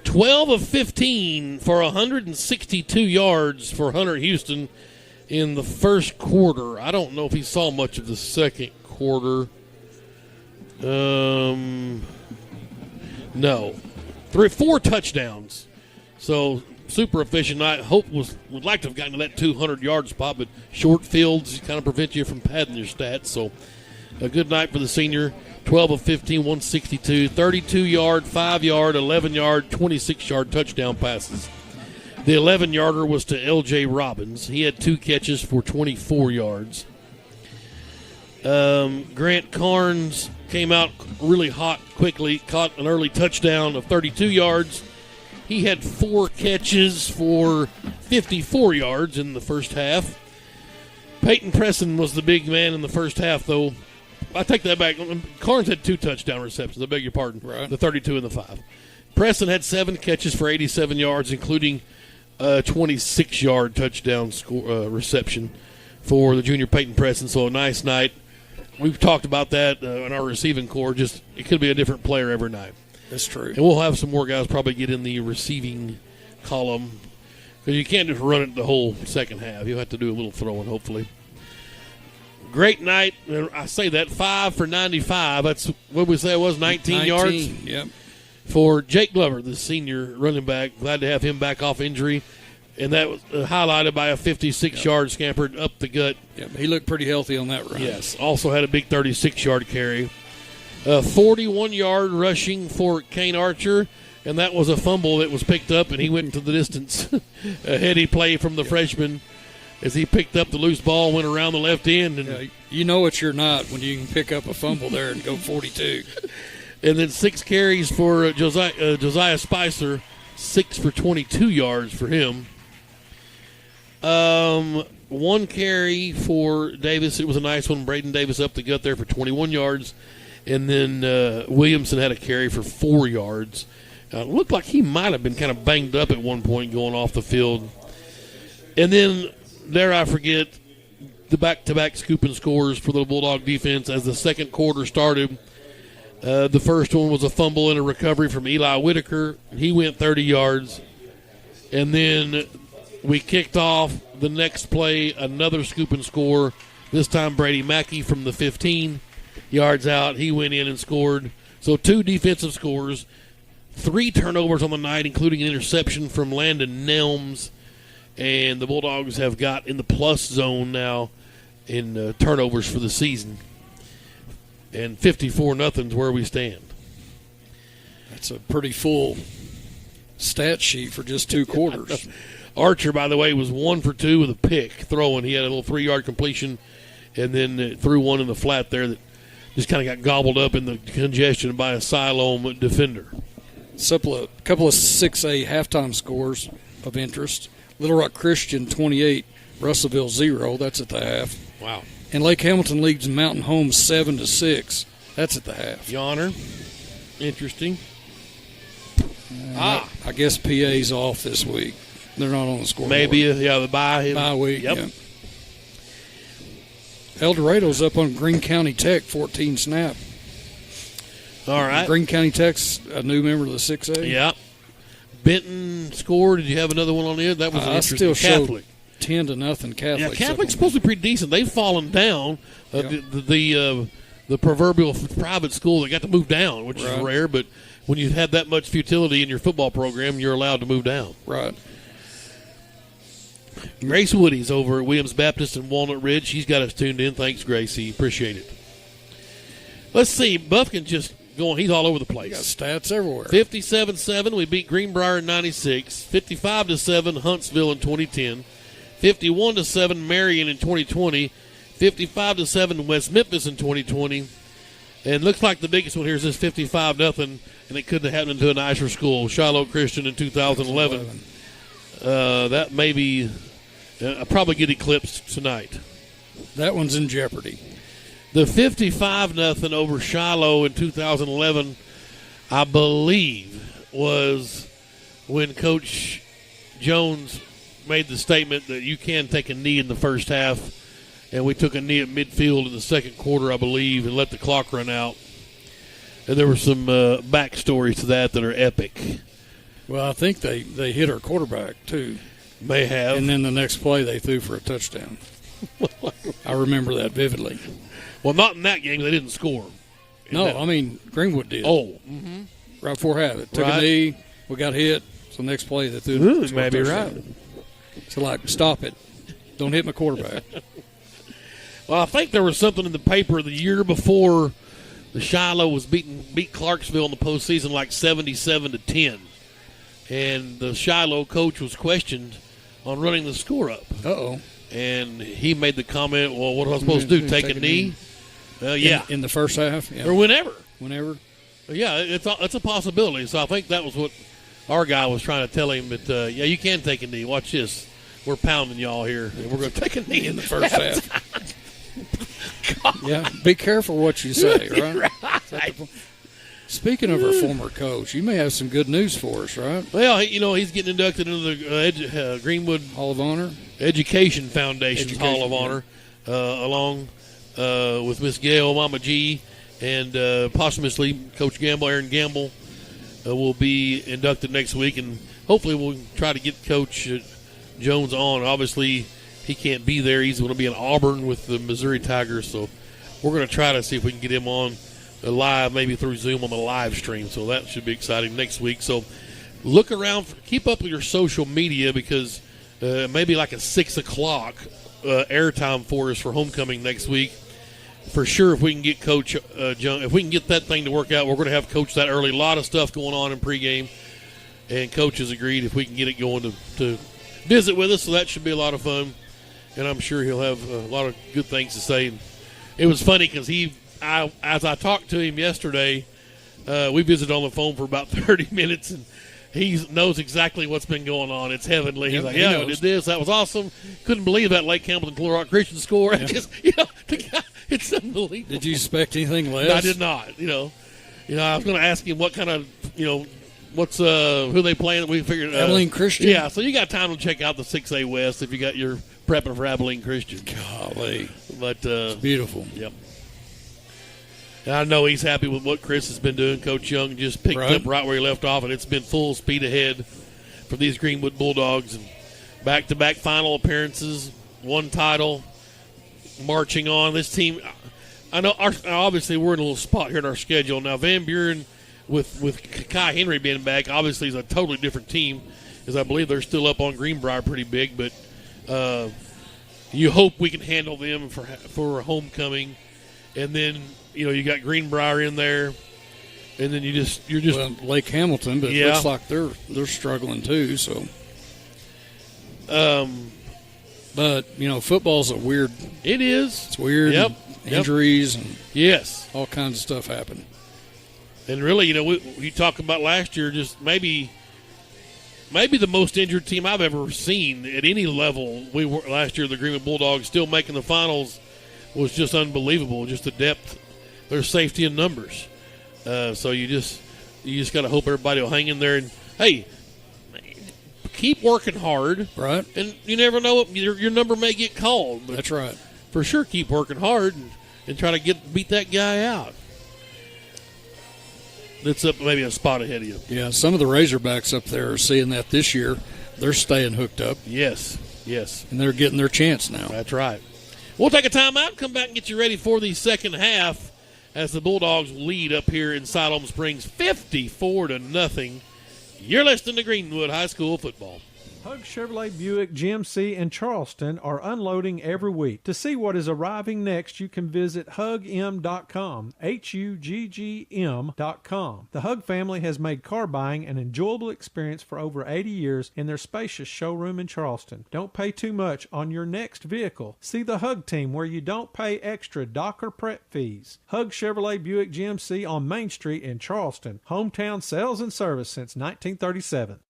12 of 15 for 162 yards for Hunter Houston in the first quarter. I don't know if he saw much of the second quarter. No. 4 touchdowns. So super efficient night. Would like to have gotten to that 200-yard spot, but short fields kind of prevent you from padding your stats. So a good night for the senior. 12 of 15, 162, 32-yard, 5-yard, 11-yard, 26-yard touchdown passes. The 11-yarder was to L.J. Robbins. He had 2 catches for 24 yards. Grant Carnes came out really hot quickly, caught an early touchdown of 32 yards. He had 4 catches for 54 yards in the first half. Peyton Preston was the big man in the first half, though. I take that back. Carnes had 2 touchdown receptions. I beg your pardon. Right. The 32 and the 5. Preston had 7 catches for 87 yards, including a 26-yard touchdown reception for the junior Peyton Preston. So a nice night. We've talked about that in our receiving corps. Just it could be a different player every night. That's true. And we'll have some more guys probably get in the receiving column because you can't just run it the whole second half. You'll have to do a little throwing, hopefully. Great night. I say that 5 for 95. That's what we say it was, 19 yards. Yep. For Jake Glover, the senior running back. Glad to have him back off injury. And that was highlighted by a 56-yard scamper up the gut. Yep, he looked pretty healthy on that run. Yes. Also had a big 36-yard carry. 41-yard rushing for Kane Archer. And that was a fumble that was picked up, and he went into the distance. A heady play from the freshman as he picked up the loose ball, went around the left end. And you know what you're not when you can pick up a fumble there and go 42. And then 6 carries for Josiah Spicer, 6 for 22 yards for him. 1 carry for Davis. It was a nice one. Braden Davis up the gut there for 21 yards. And then Williamson had a carry for 4 yards. It looked like he might have been kind of banged up at one point going off the field. And then, dare I forget, the back-to-back scooping scores for the Bulldog defense as the second quarter started. The first one was a fumble and a recovery from Eli Whitaker. He went 30 yards. And then we kicked off the next play, another scoop and score. This time Brady Mackey from the 15 yards out. He went in and scored. So 2 defensive scores, 3 turnovers on the night, including an interception from Landon Nelms. And the Bulldogs have got in the plus zone now in turnovers for the season. And 54-0 is where we stand. That's a pretty full stat sheet for just 2 quarters. Archer, by the way, was 1 for 2 with a pick throwing. He had a little 3-yard completion and then threw one in the flat there that just kind of got gobbled up in the congestion by a Siloam defender. Couple of 6A halftime scores of interest. Little Rock Christian 28, Russellville 0. That's at the half. Wow. And Lake Hamilton leads Mountain Home 7-6. That's at the half. Yawner. Interesting. I guess PA's off this week. They're not on the scoreboard. Maybe, the bye week. Yep. Yeah. El Dorado's up on Greene County Tech, 14 snap. All right. Greene County Tech's a new member of the 6A. Yeah. Benton scored. Did you have another one on there? That was an interesting. Catholic. 10-0 Catholic. Yeah, Catholic's supposed to be pretty decent. They've fallen down. The proverbial private school that got to move down, which is rare, but when you've had that much futility in your football program, you're allowed to move down. Right. Grace Woody's over at Williams Baptist in Walnut Ridge. She's got us tuned in. Thanks, Gracie. Appreciate it. Let's see. Buffkin just going. He's all over the place. Got stats everywhere. 57-7. We beat Greenbrier in 96. 55-7 Huntsville in 2010. 51-7 Marion in 2020. 55-7 West Memphis in 2020. And looks like the biggest one here is this 55-0, and it couldn't have happened to a nicer school. Shiloh Christian in 2011. That may be probably get eclipsed tonight. That one's in jeopardy. The 55-0 over Shiloh in 2011, I believe, was when Coach Jones made the statement that you can take a knee in the first half, and we took a knee at midfield in the second quarter, I believe, and let the clock run out. And there were some backstories to that are epic. Well, I think they hit our quarterback, too. May have. And then the next play they threw for a touchdown. I remember that vividly. Well, not in that game. They didn't score. I mean, Greenwood did. Oh. Mm-hmm. Right before half. It took a knee. We got hit. So next play they threw the maybe right. So, stop it. Don't hit my quarterback. Well, I think there was something in the paper the year before the Shiloh was beat Clarksville in the postseason 77-10. And the Shiloh coach was questioned on running the score up. Uh-oh. And he made the comment, well, what am I supposed to do, take a knee? Yeah. In the first half? Yeah. Or whenever. Yeah, it's a possibility. So I think that was what our guy was trying to tell him. But, you can take a knee. Watch this. We're pounding y'all here, and we're going to take a knee in the first half. Yeah, be careful what you say, right? Right. Speaking of our former coach, you may have some good news for us, right? Well, he's getting inducted into the Greenwood Hall of Honor, Education Foundation's Hall of Honor, along with Miss Gail, Mama G, and posthumously Coach Gamble, Aaron Gamble, will be inducted next week, and hopefully we'll try to get Coach Jones on. Obviously, he can't be there. He's going to be in Auburn with the Missouri Tigers, so we're going to try to see if we can get him on live, maybe through Zoom on the live stream. So that should be exciting next week. So look around, keep up with your social media, because maybe like a 6 o'clock airtime for us for homecoming next week. For sure, if we can get Coach Jones, if we can get that thing to work out, we're going to have Coach that early. A lot of stuff going on in pregame, and Coach has agreed if we can get it going to visit with us. So that should be a lot of fun, and I'm sure he'll have a lot of good things to say. It was funny because as I talked to him yesterday, we visited on the phone for about 30 minutes, and he knows exactly what's been going on. It's heavenly. He's like, I did this. That was awesome. Couldn't believe that Lake Hamilton Little Rock Christian score. Yeah. It's unbelievable. Did you expect anything less? I did not. I was going to ask him what kind of, what's who they playing. We figured Abilene Christian. Yeah, so you got time to check out the 6A West if you got your prepping for Abilene Christian. Golly, but it's beautiful. Yep. And I know he's happy with what Chris has been doing. Coach Young just picked up right where he left off, and it's been full speed ahead for these Greenwood Bulldogs. And back-to-back final appearances, one title, marching on. This team, I know, obviously we're in a little spot here in our schedule. Now, Van Buren, with Kai Henry being back, obviously is a totally different team, because I believe they're still up on Greenbrier pretty big. But you hope we can handle them for homecoming. And then you got Greenbrier in there, and then you're just Lake Hamilton, but it looks like they're struggling too. So, but football's a weird. It is. It's weird. Yep. Injuries and all kinds of stuff happen. And really, we talk about last year, just maybe the most injured team I've ever seen at any level. We were last year, the Greenwood Bulldogs, still making the finals, was just unbelievable. Just the depth, their safety in numbers. So you just got to hope everybody will hang in there. And hey, keep working hard, right? And you never know, your number may get called. But that's right. For sure, keep working hard and try to beat that guy out. That's up maybe a spot ahead of you. Yeah, some of the Razorbacks up there are seeing that this year. They're staying hooked up. Yes. And they're getting their chance now. That's right. We'll take a timeout and come back and get you ready for the second half as the Bulldogs lead up here in Siloam Springs 54-0. You're listening to Greenwood High School football. Hug Chevrolet Buick GMC in Charleston are unloading every week. To see what is arriving next, you can visit hugm.com, HUGGM.com. The Hug family has made car buying an enjoyable experience for over 80 years in their spacious showroom in Charleston. Don't pay too much on your next vehicle. See the Hug team where you don't pay extra dock or prep fees. Hug Chevrolet Buick GMC on Main Street in Charleston. Hometown sales and service since 1937.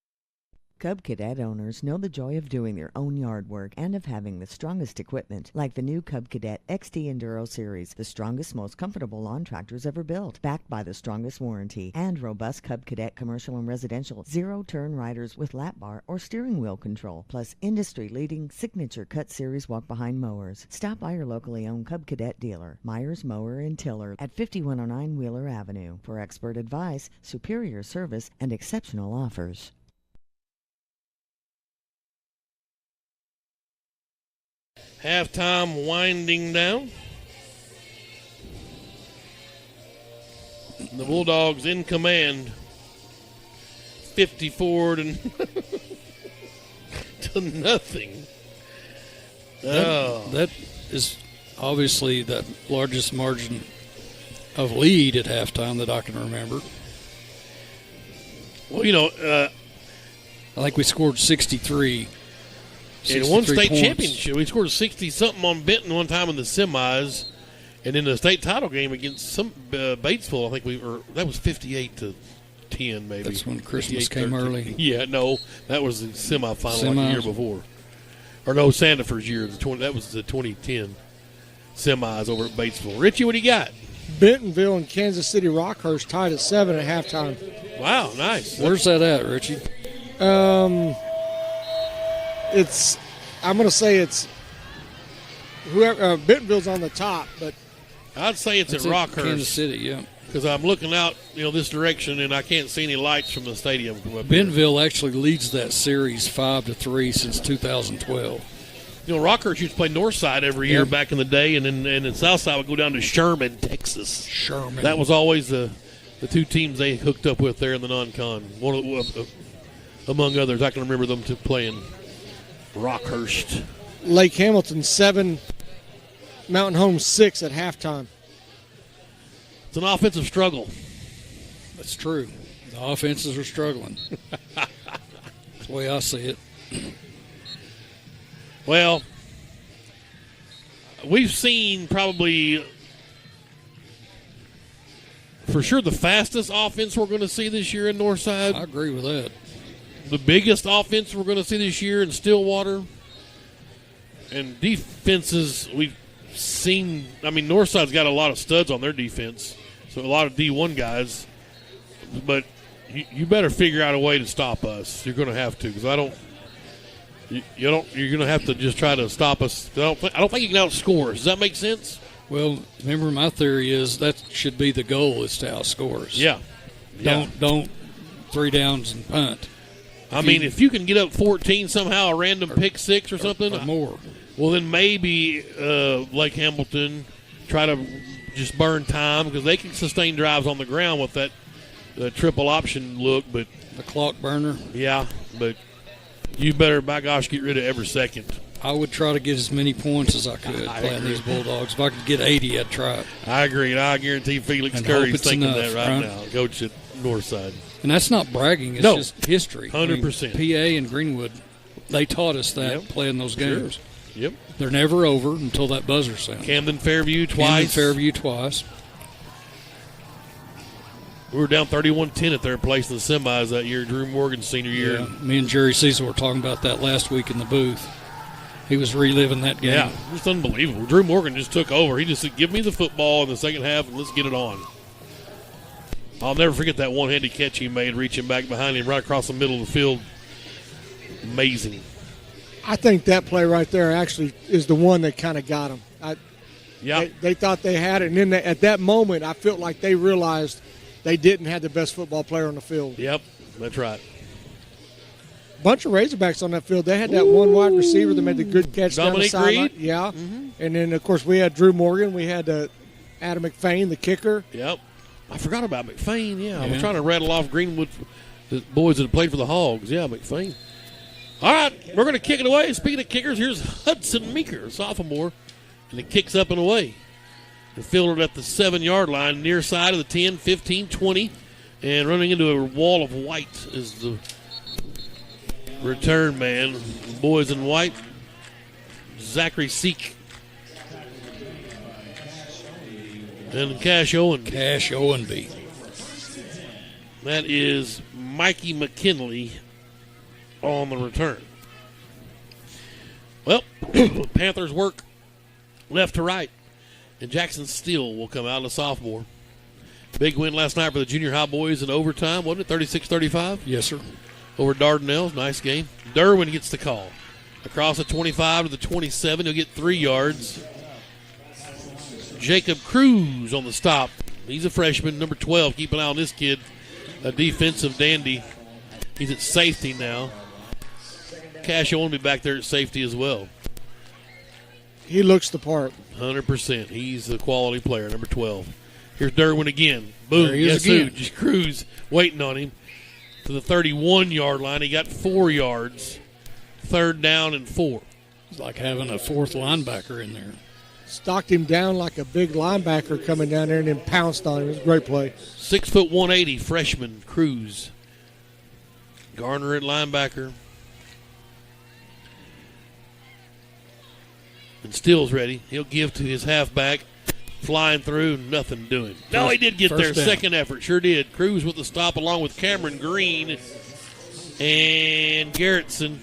Cub Cadet owners know the joy of doing their own yard work and of having the strongest equipment, like the new Cub Cadet XT Enduro Series, the strongest, most comfortable lawn tractors ever built, backed by the strongest warranty, and robust Cub Cadet commercial and residential zero-turn riders with lap bar or steering wheel control, plus industry-leading signature Cut Series walk-behind mowers. Stop by your locally owned Cub Cadet dealer, Myers Mower in Tiller, at 5109 Wheeler Avenue, for expert advice, superior service, and exceptional offers. Halftime winding down. The Bulldogs in command, 54-0. That is obviously the largest margin of lead at halftime that I can remember. Well, I think we scored 63. In one state points. championship, we scored 60-something on Benton one time in the semis, and in the state title game against some Batesville, I think that was 58-10, maybe. That's when Christmas came early. Yeah, no, that was the semifinal like the year before, or no, Sandefur's year. That was the 2010 semis over at Batesville. Richie, what do you got? Bentonville and Kansas City Rockhurst tied at 7 at halftime. Wow, nice. Where's that at, Richie? I'm going to say it's whoever. Bentonville's on the top, but I'd say it's at Rockhurst, Kansas City, yeah. Because I'm looking out, this direction, and I can't see any lights from the stadium from up Bentonville actually leads that series 5-3 since 2012. Rockhurst used to play Northside every year back in the day, and then Southside would go down to Sherman, Texas. Sherman. That was always the two teams they hooked up with there in the non-con. Among others, I can remember them playing Rockhurst. Lake Hamilton 7, Mountain Home 6 at halftime. It's an offensive struggle. That's true. The offenses are struggling. That's the way I see it. Well, we've seen probably for sure the fastest offense we're going to see this year in Northside. I agree with that. The biggest offense we're going to see this year in Stillwater. And defenses we've seen. Northside's got a lot of studs on their defense, so a lot of D1 guys. But you better figure out a way to stop us. You're going to have to, because you're going to have to just try to stop us. I don't think you can outscore us. Does that make sense? Well, remember, my theory is that should be the goal, is to outscore us. Yeah. Don't 3 downs and punt. If you can get up 14 somehow, a random pick six or something. Or more. Well, then maybe Lake Hamilton try to just burn time, because they can sustain drives on the ground with that triple option look. But the clock burner. Yeah, but you better, by gosh, get rid of every second. I would try to get as many points as I could playing these Bulldogs. If I could get 80, I'd try it. I agree, and I guarantee Felix Curry's thinking that right now, coach at Northside. And that's not bragging. It's just history. 100%. PA and Greenwood, they taught us that playing those games. Sure. Yep. They're never over until that buzzer sounds. Camden Fairview twice. We were down 31-10 at their place in the semis that year, Drew Morgan's senior year. Yeah, me and Jerry Cecil were talking about that last week in the booth. He was reliving that game. Yeah, just unbelievable. Drew Morgan just took over. He just said, give me the football in the second half and let's get it on. I'll never forget that one-handed catch he made, reaching back behind him right across the middle of the field. Amazing. I think that play right there actually is the one that kind of got them. They thought they had it, and then at that moment, I felt like they realized they didn't have the best football player on the field. Yep, that's right. Bunch of Razorbacks on that field. They had that one wide receiver that made the good catch down the sideline. Yeah. Mm-hmm. And then, of course, we had Drew Morgan. We had Adam McFain, the kicker. Yep. I forgot about McFain, yeah. I was trying to rattle off Greenwood, the boys that played for the Hogs. Yeah, McFain. All right, we're going to kick it away. Speaking of kickers, here's Hudson Meeker, sophomore, and it kicks up and away. And fielded at the 7-yard line, near side of the 10, 15, 20, and running into a wall of white is the return man. Boys in white, Zachary Seek. And Cash Owenby. That is Mikey McKinley on the return. Well, Panthers work left to right. And Jackson Steele will come out, a sophomore. Big win last night for the junior high boys in overtime, wasn't it? 36-35? Yes, sir. Over Dardanelles. Nice game. Derwin gets the call. Across the 25 to the 27. He'll get 3 yards. Jacob Cruz on the stop. He's a freshman, number 12. Keep an eye on this kid. A defensive dandy. He's at safety now. Cash Owenby back there at safety as well. He looks the part. 100%. He's a quality player, number 12. Here's Derwin again. Boom. There he is again. Just Cruz waiting on him to the 31-yard line. He got 4 yards. 3rd down and 4. It's like having a fourth linebacker in there. Stocked him down like a big linebacker coming down there and then pounced on him. It was a great play. 6 foot 180 freshman Cruz. Garner at linebacker. And Steele's ready. He'll give to his halfback. Flying through, nothing doing. No, he did get there. Down. Second effort, sure did. Cruz with the stop along with Cameron Green and Garrettson.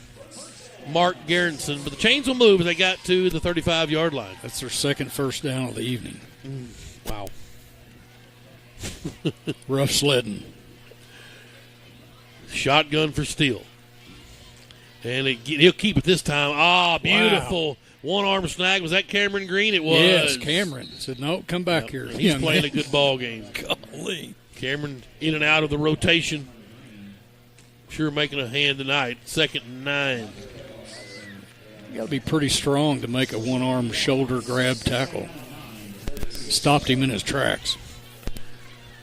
Mark Garrettson. But the chains will move as they got to the 35-yard line. That's their second first down of the evening. Wow. Rough sledding. Shotgun for Steele. And he'll keep it this time. Ah, beautiful. Wow. One-arm snag. Was that Cameron Green? It was. Yes, Cameron. Said, no, come back here. He's playing a good ball game. Golly. Cameron in and out of the rotation. Sure making a hand tonight. 2nd and 9. You got to be pretty strong to make a one-arm shoulder grab tackle. Stopped him in his tracks.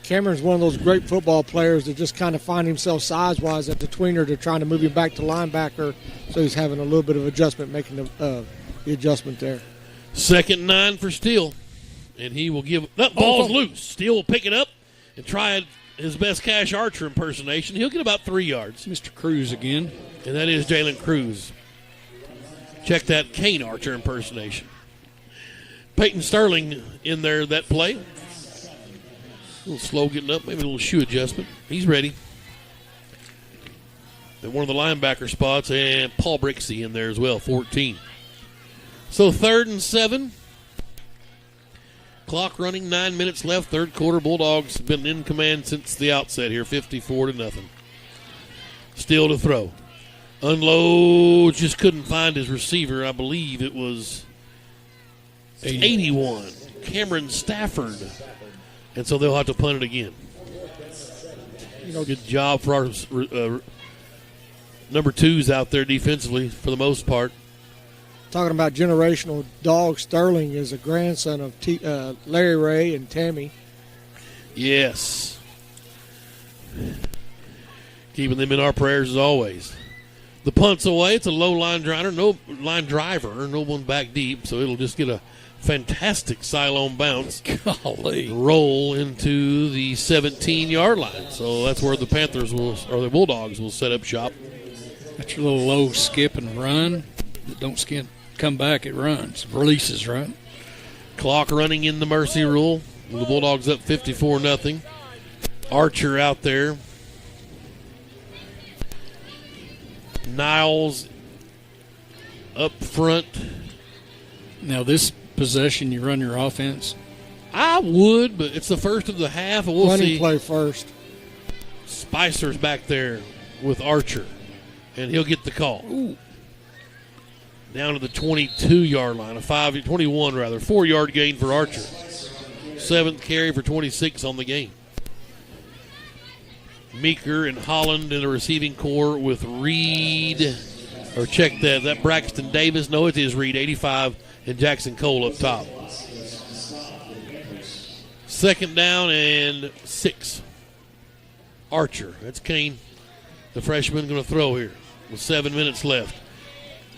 Cameron's one of those great football players that just kind of find himself size-wise at the tweener. They're trying to move him back to linebacker, so he's having a little bit of adjustment, making the adjustment there. 2nd and 9 for Steele. And he will give – that ball's loose. Steele will pick it up and try his best Cash Archer impersonation. He'll get about 3 yards. Mr. Cruz again. And that is Jalen Cruz. Check that Kane Archer impersonation. Peyton Sterling in there that play. A little slow getting up, maybe a little shoe adjustment. He's ready. Then one of the linebacker spots, and Paul Brixey in there as well, 14. So 3rd and 7. Clock running, 9 minutes left. Third quarter. Bulldogs have been in command since the outset here, 54-0. Still to throw. Unloads, just couldn't find his receiver. I believe it was 81. Cameron Stafford. And so they'll have to punt it again. Good job for our number 2s out there defensively for the most part. Talking about generational dog, Sterling is a grandson of Larry Ray and Tammy. Yes. Keeping them in our prayers as always. The punt's away. It's a low line driver, no one back deep, so it'll just get a fantastic Siloam bounce. Golly. Roll into the 17-yard line. So that's where the the Bulldogs will set up shop. That's your little low skip and run. Don't come back, it runs. Releases, right? Clock running in the mercy rule. The Bulldogs up 54-0. Archer out there. Niles up front. Now this possession, you run your offense? I would, but it's the first of the half. We'll Running see. play first. Spicer's back there with Archer, and he'll get the call. Ooh. Down to the 22-yard line, 4-yard gain for Archer. 7th carry for 26 on the game. Meeker and Holland in the receiving core with Reed. Or check that. Is that Braxton Davis? No, it is Reed, 85, and Jackson Cole up top. 2nd down and 6. Archer. That's Kane, the freshman, going to throw here with 7 minutes left.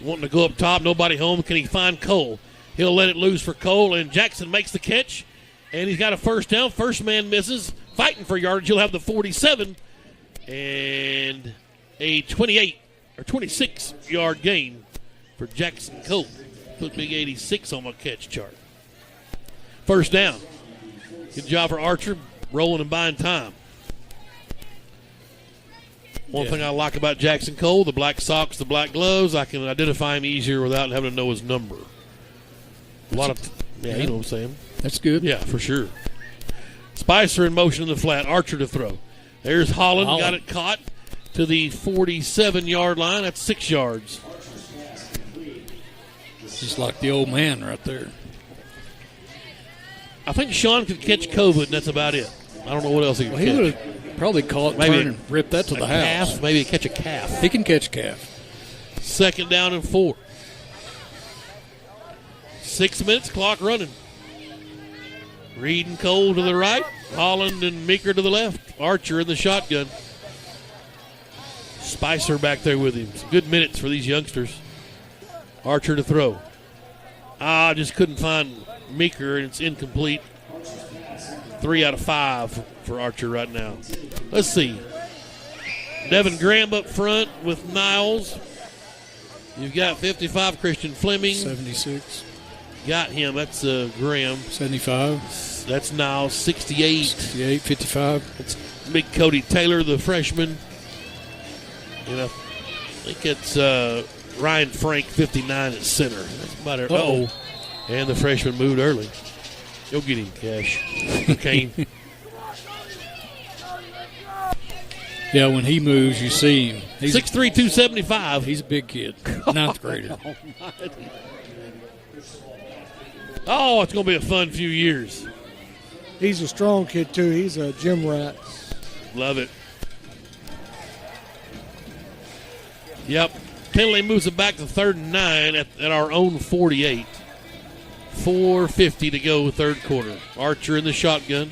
Wanting to go up top, nobody home. Can he find Cole? He'll let it loose for Cole, and Jackson makes the catch, and he's got a first down. First man misses. Fighting for yardage. He'll have the 47 and a 28 or 26-yard gain for Jackson Cole. Put big 86 on my catch chart. First down. Good job for Archer, rolling and buying time. One thing I like about Jackson Cole, the black socks, the black gloves, I can identify him easier without having to know his number. You know what I'm saying. That's good. Yeah, for sure. Spicer in motion in the flat. Archer to throw. There's Holland. Got it caught to the 47-yard line. That's 6 yards. Just like the old man right there. I think Sean could catch COVID, and that's about it. I don't know what else he could catch. He would have probably caught, turn, and ripped that to the house. Calf, maybe catch a calf. He can catch calf. 2nd down and 4. 6 minutes, clock running. Reed and Cole to the right. Holland and Meeker to the left. Archer in the shotgun. Spicer back there with him. Some good minutes for these youngsters. Archer to throw. Just couldn't find Meeker, and it's incomplete. 3 out of 5 for Archer right now. Let's see. Devin Graham up front with Niles. You've got 55, Christian Fleming. 76. Got him. That's Graham. 75. That's Niles. 68. 68, 55. It's big Cody Taylor, the freshman. And I think it's Ryan Frank, 59 at center. That's about it. Uh-oh. And the freshman moved early. Go get him, Cash. Kane. Yeah, when he moves, you see him. 6'3", 275. He's a big kid. 9th grader. Oh, it's going to be a fun few years. He's a strong kid, too. He's a gym rat. Love it. Yep. Penalty moves it back to 3rd and 9 at our own 48. 4:50 to go, 3rd quarter. Archer in the shotgun.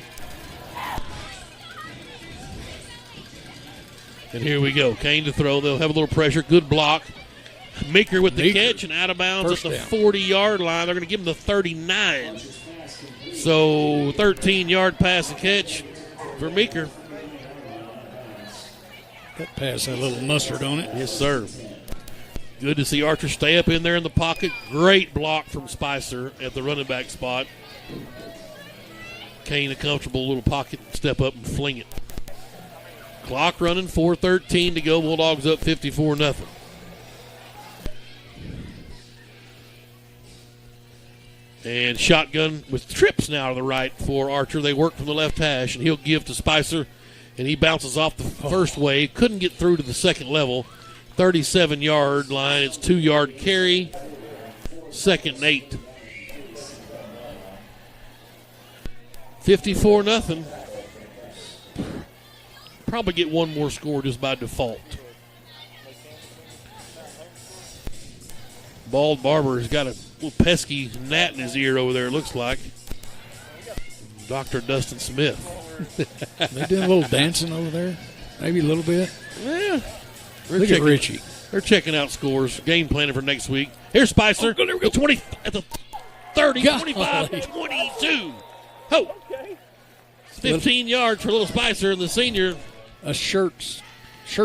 And here we go. Kane to throw. They'll have a little pressure. Good block. Meeker with the catch and out of bounds at the 40-yard line. They're going to give him the 39. So 13-yard pass and catch for Meeker. That pass had a little mustard on it. Yes, sir. Good to see Archer stay up in there in the pocket. Great block from Spicer at the running back spot. Kane, a comfortable little pocket, step up and fling it. Clock running, 4:13 to go. Bulldogs up 54-0. And shotgun with trips now to the right for Archer. They work from the left hash, and he'll give to Spicer, and he bounces off the first wave. Couldn't get through to the second level. 37-yard line. It's 2-yard carry. 2nd and 8. 54-0. Probably get one more score just by default. Bald Barber's got a little pesky gnat in his ear over there, it looks like. Dr. Dustin Smith. They doing a little dancing over there? Maybe a little bit? Yeah. Look at Richie. They're checking out scores, game planning for next week. Here's Spicer. Oh, there we go. 20 at the 30, Golly. 25, 22. Oh. 15 yards for little Spicer and the senior. A shirt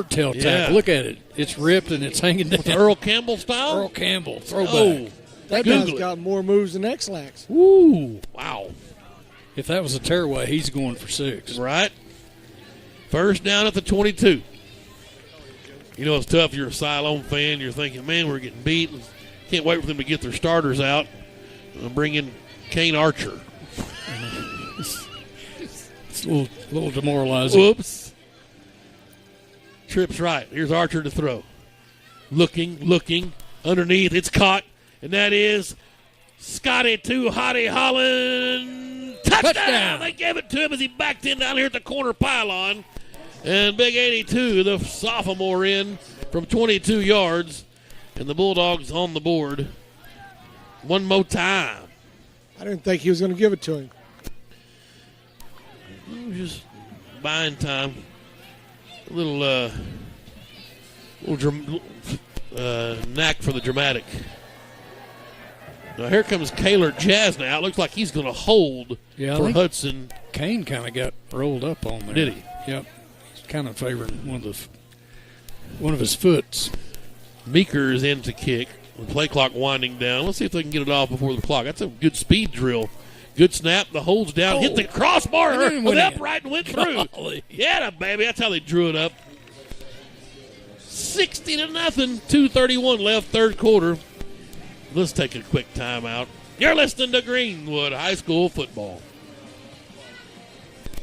tail Yeah. tackle. Look at it. It's ripped and it's hanging down. With the Earl Campbell style? Earl Campbell. Throwback. Oh. That guy's got more moves than X-Lax. Woo. Wow. If that was a tearaway, he's going for 6. Right. First down at the 22. You know, it's tough. You're a Siloam fan. You're thinking, man, we're getting beat. Can't wait for them to get their starters out and bring in Kane Archer. It's a little demoralizing. Whoops. Trips right. Here's Archer to throw. Looking. Underneath. It's caught. And that is Scotty to Hottie Holland. Touchdown! They gave it to him as he backed in down here at the corner pylon. And Big 82, the sophomore, in from 22 yards. And the Bulldogs on the board one more time. I didn't think he was going to give it to him. Just buying time. A little knack for the dramatic. Now here comes Kaylor Jasna out. Looks like he's going to hold for Hudson. Kane kind of got rolled up on there. Did he? Yep. He's kind of favoring one of his foots. Meeker is in to kick. The play clock winding down. Let's see if they can get it off before the clock. That's a good speed drill. Good snap. The hold's down. Hit the crossbar. Went upright and went through. Golly. Yeah, baby. That's how they drew it up. 60-0. 2:31 left, third quarter. Let's take a quick timeout. You're listening to Greenwood High School football.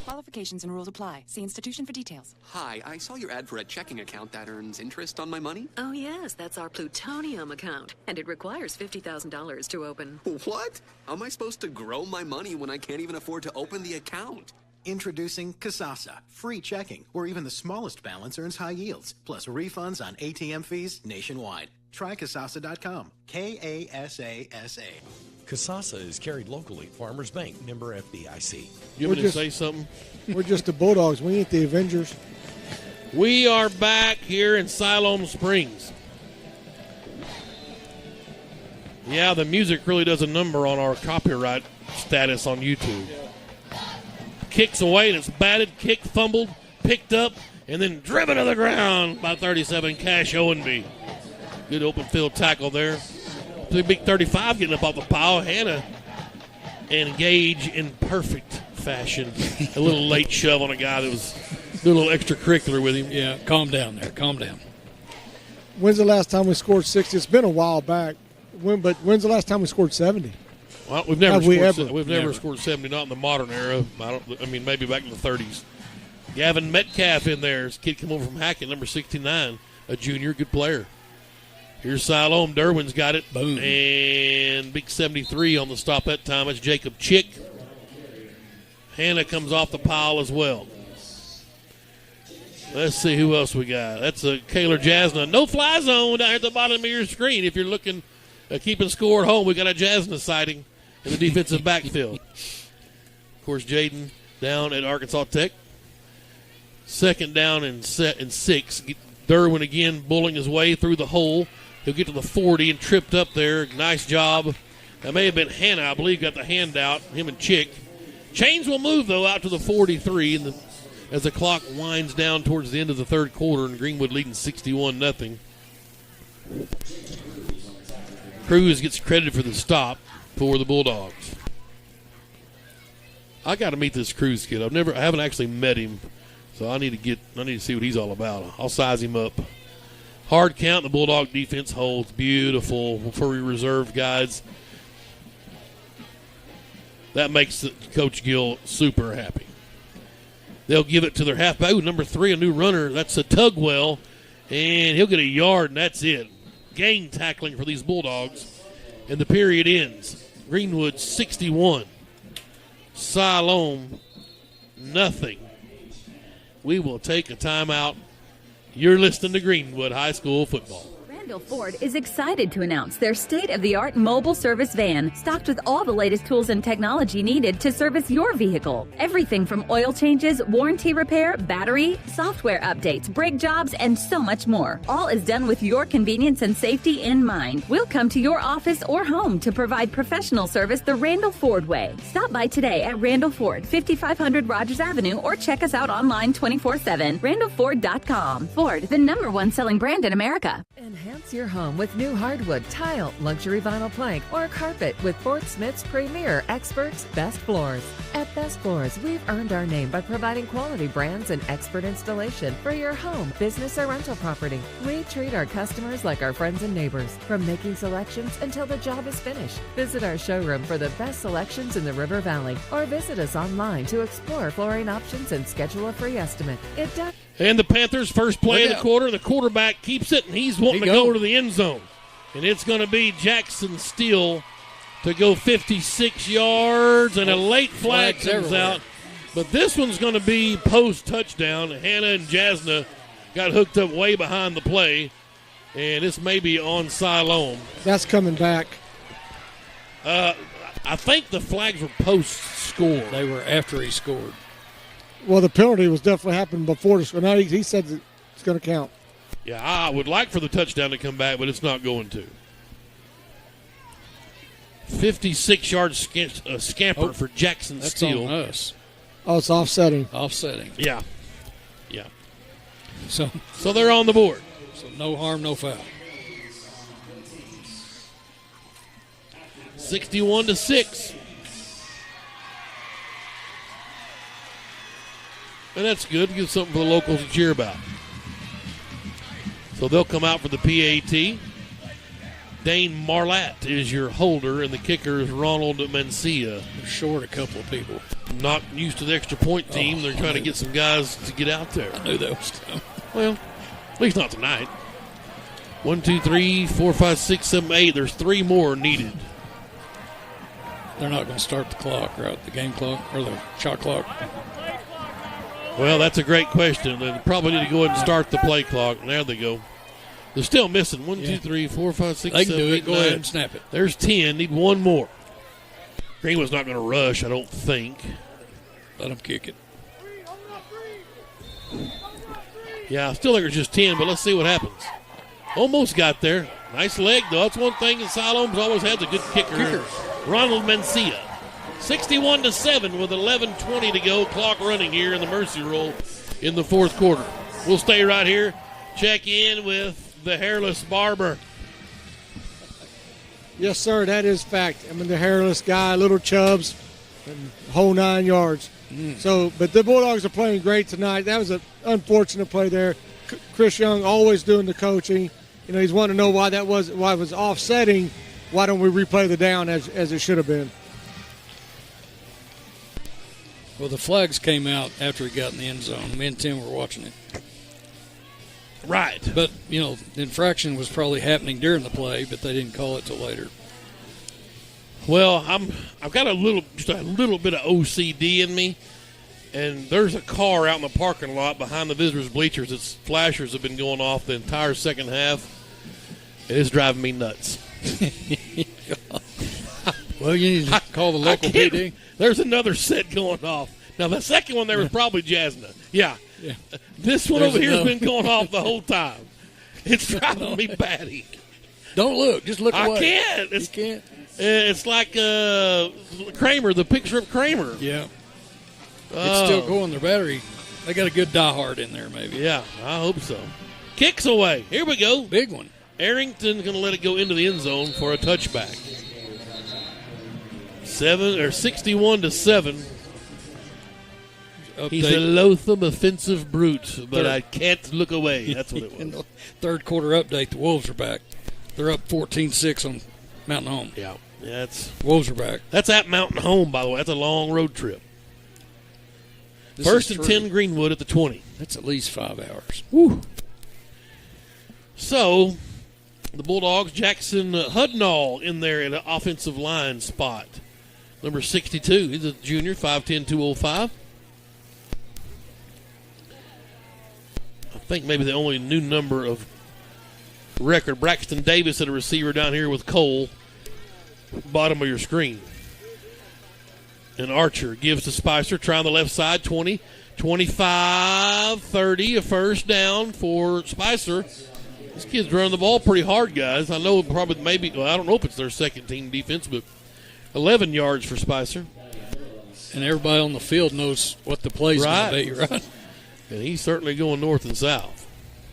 Qualifications and rules apply. See institution for details. Hi, I saw your ad for a checking account that earns interest on my money. Oh, yes, that's our plutonium account, and it requires $50,000 to open. What? How am I supposed to grow my money when I can't even afford to open the account? Introducing Kasasa, free checking, where even the smallest balance earns high yields, plus refunds on ATM fees nationwide. Try Kasasa.com. Kasasa. Kasasa is carried locally. Farmers Bank, member FDIC. You want me to say something? We're just the Bulldogs. We ain't the Avengers. We are back here in Siloam Springs. Yeah, the music really does a number on our copyright status on YouTube. Kicks away, and it's batted, kicked, fumbled, picked up, and then driven to the ground by 37, Cash Owenby. Good open field tackle there. The big 35 getting up off the pile. Hannah and Gage in perfect fashion. A little late shove on a guy that was a little extracurricular with him. Yeah, calm down there. Calm down. When's the last time we scored 60? It's been a while back. But when's the last time we scored 70? Well, we've never Have never scored 70, not in the modern era. I mean, maybe back in the 30s. Gavin Metcalf in there. This kid come over from Hackett, number 69, a junior, good player. Here's Siloam. Derwin's got it. Boom. And big 73 on the stop that time. It's Jacob Chick. Hannah comes off the pile as well. Let's see who else we got. That's a Kaylor Jasna. No fly zone down here at the bottom of your screen. If you're looking at keeping score at home, we got a Jasna sighting in the defensive backfield. Of course, Jaden down at Arkansas Tech. Second down and 6. Derwin again bulling his way through the hole. He'll get to the 40 and tripped up there. Nice job. That may have been Hannah, I believe, got the handout, him and Chick. Chains will move, though, out to the 43 as the clock winds down towards the end of the third quarter, and Greenwood leading 61-0. Cruz gets credited for the stop for the Bulldogs. I got to meet this Cruz kid. I haven't actually met him, so I need to see what he's all about. I'll size him up. Hard count. The Bulldog defense holds. Beautiful for reserve guys. That makes Coach Gill super happy. They'll give it to their halfback. Ooh, number 3, a new runner. That's a Tugwell, and he'll get a yard, and that's it. Gang tackling for these Bulldogs, and the period ends. Greenwood 61, Siloam nothing. We will take a timeout. You're listening to Greenwood High School football. Randall Ford is excited to announce their state-of-the-art mobile service van stocked with all the latest tools and technology needed to service your vehicle. Everything from oil changes, warranty repair, battery, software updates, brake jobs, and so much more. All is done with your convenience and safety in mind. We'll come to your office or home to provide professional service the Randall Ford way. Stop by today at Randall Ford, 5500 Rogers Avenue, or check us out online 24/7. RandallFord.com. Ford, the #1 selling brand in America. Enhance your home with new hardwood, tile, luxury vinyl plank, or carpet with Fort Smith's premier experts, Best Floors. At Best Floors, we've earned our name by providing quality brands and expert installation for your home, business, or rental property. We treat our customers like our friends and neighbors, from making selections until the job is finished. Visit our showroom for the best selections in the River Valley, or visit us online to explore flooring options and schedule a free estimate. And the Panthers' first play of the quarter, the quarterback keeps it, and he's wanting to go to the end zone. And it's going to be Jackson Steele to go 56 yards, and a late flag comes out. But this one's going to be post-touchdown. Hannah and Jasna got hooked up way behind the play, and this may be on Siloam. That's coming back. I think the flags were post-score. They were after he scored. Well, the penalty was definitely happening before the score. Now he said that it's going to count. Yeah, I would like for the touchdown to come back, but it's not going to. 56-yard scamper for Jackson Steele. On us. Oh, it's offsetting. Offsetting. Yeah. So they're on the board. So no harm, no foul. 61-6. And that's good. Give something for the locals to cheer about. So they'll come out for the PAT. Dane Marlatt is your holder, and the kicker is Ronald Mencia. They're short a couple of people. Not used to the extra point team. They're trying to get some guys to get out there. I knew that was coming. Well, at least not tonight. 1, 2, 3, 4, 5, 6, 7, 8. There's 3 more needed. They're not going to start the clock, right? The game clock or the shot clock? Well, that's a great question. They probably need to go ahead and start the play clock. There they go. They're still missing 1, 2, 3, 4, 5, 6, 7, 8, 9. Go ahead and snap it. There's 10. Need 1 more. Greenwood's not going to rush, I don't think. Let them kick it. Yeah, I still think it's just 10, but let's see what happens. Almost got there. Nice leg, though. That's one thing that Siloam's always had, a good kicker. Ronald Mencia. 61-7 with 11:20 to go. Clock running here in the Mercy Roll in the fourth quarter. We'll stay right here. Check in with the hairless barber. Yes, sir, that is fact. I mean, the hairless guy, little chubs, and whole 9 yards. So, but the Bulldogs are playing great tonight. That was an unfortunate play there. Chris Young always doing the coaching. You know, he's wanting to know why it was offsetting. Why don't we replay the down as it should have been? Well, the flags came out after he got in the end zone. Me and Tim were watching it. Right. But, you know, the infraction was probably happening during the play, but they didn't call it till later. Well, I've got just a little bit of OCD in me, and there's a car out in the parking lot behind the visitors' bleachers. Its flashers have been going off the entire second half, and it's driving me nuts. Well, you need to call the local PD. There's another set going off. Now, the second one there was probably Jasna. Yeah. This one over here has been going off the whole time. It's driving me batty. Don't look. Just look away. I can't. You can't. It's like Kramer, the picture of Kramer. Yeah. It's still going. Their battery, they got a good diehard in there, maybe. Yeah, I hope so. Kicks away. Here we go. Big one. Arrington's going to let it go into the end zone for a touchback. 61-7. Update. He's a loathsome, offensive brute, but I can't look away. That's what it was. In the third quarter update, the Wolves are back. They're up 14-6 on Mountain Home. Yeah, Wolves are back. That's at Mountain Home, by the way. That's a long road trip. First and 10 Greenwood at the 20. That's at least 5 hours. Woo. So, the Bulldogs, Jackson Hudnall in there in an offensive line spot. Number 62. He's a junior, 5'10", 205. I think maybe the only new number of record. Braxton Davis at a receiver down here with Cole, bottom of your screen. And Archer gives to Spicer, try on the left side, 20, 25, 30, a first down for Spicer. This kid's running the ball pretty hard, guys. I know probably maybe, well, I don't know if it's their second team defense, but 11 yards for Spicer. And everybody on the field knows what the play's going to be, right? And he's certainly going north and south.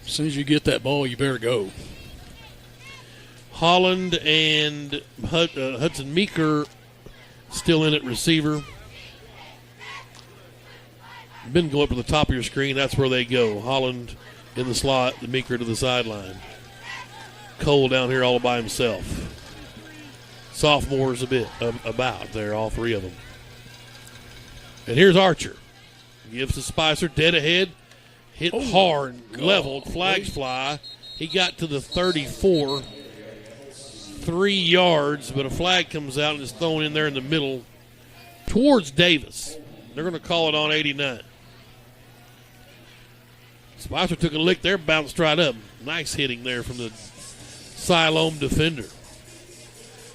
As soon as you get that ball, you better go. Holland and Hudson Meeker still in at receiver. Ben, go up to the top of your screen. That's where they go. Holland in the slot, the Meeker to the sideline. Cole down here all by himself. Sophomores a bit about there, all three of them. And here's Archer. Gives to Spicer, dead ahead. Hit hard, leveled, flags fly. He got to the 34, 3 yards, but a flag comes out and is thrown in there in the middle towards Davis. They're going to call it on 89. Spicer took a lick there, bounced right up. Nice hitting there from the Siloam defender.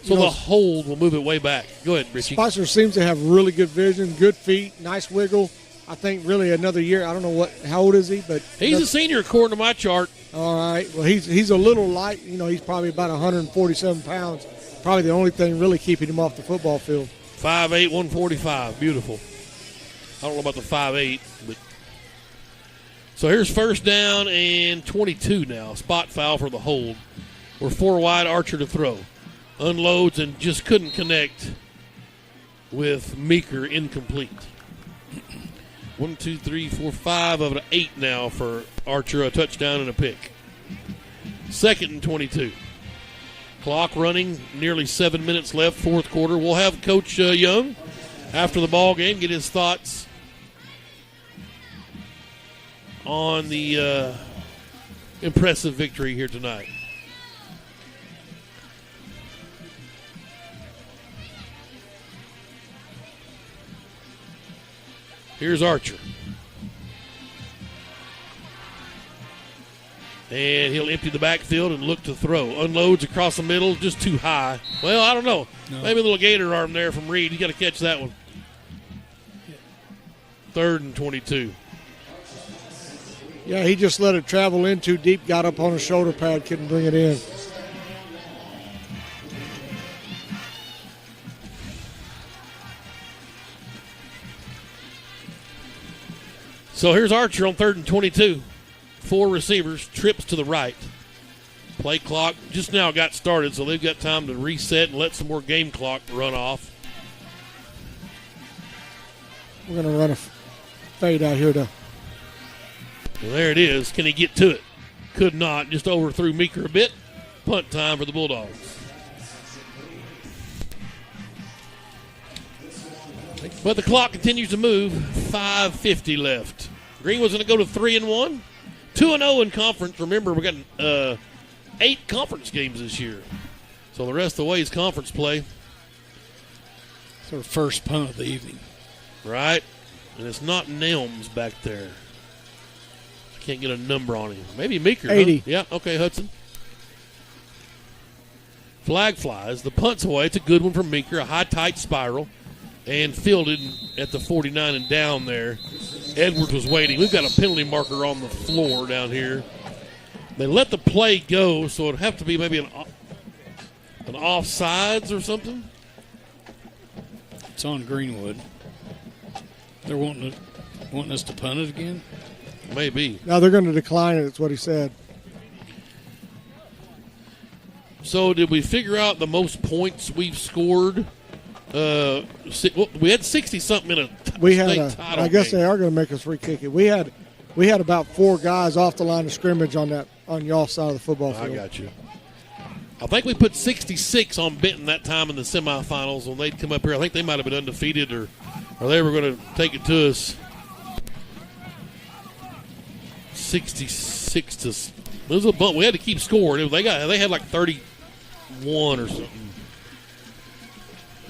So the hold will move it way back. Go ahead, Richie. Spicer seems to have really good vision, good feet, nice wiggle. I think really another year. I don't know how old is he, but he's a senior according to my chart. All right. Well, he's a little light. He's probably about 147 pounds. Probably the only thing really keeping him off the football field. 5'8", 145. Beautiful. I don't know about the 5'8", but so here's first down and 22 now. Spot foul for the hold. We're 4 wide, Archer to throw. Unloads and just couldn't connect with Meeker, incomplete. 1, 2, 3, 4, 5 of an 8 now for Archer, a touchdown and a pick. 2nd and 22. Clock running, nearly 7 minutes left, fourth quarter. We'll have Coach Young after the ball game get his thoughts on the impressive victory here tonight. Here's Archer. And he'll empty the backfield and look to throw. Unloads across the middle, just too high. Well, I don't know. No. Maybe a little gator arm there from Reed. You got to catch that one. 3rd and 22. Yeah, he just let it travel in too deep, got up on his shoulder pad, couldn't bring it in. So here's Archer on 3rd and 22. 4 receivers, trips to the right. Play clock just now got started, so they've got time to reset and let some more game clock run off. We're going to run a fade out here to. Well, there it is. Can he get to it? Could not. Just overthrew Meeker a bit. Punt time for the Bulldogs. But the clock continues to move. 5:50 left. Greenwood's going to go to 3-1. 2-0 in conference. Remember, we got 8 conference games this year. So the rest of the way is conference play. It's our first punt of the evening. Right. And it's not Nelms back there. I can't get a number on him. Maybe Meeker. 80. Huh? Yeah, okay, Hudson. Flag flies. The punt's away. It's a good one from Meeker. A high, tight spiral. And fielded at the 49 and down there. Edwards was waiting. We've got a penalty marker on the floor down here. They let the play go, so it'd have to be maybe an offsides or something. It's on Greenwood. They're wanting us to punt it again? Maybe. No, they're going to decline it. That's what he said. So did we figure out the most points we've scored? We had 60-something in a state title I guess game. they are going to make us re-kick it. We had about 4 guys off the line of scrimmage on y'all side of the football field. I got you. I think we put 66 on Benton that time in the semifinals when they'd come up here. I think they might have been undefeated or they were going to take it to us. 66 to. It was a bump. We had to keep scoring. They had like 31 or something.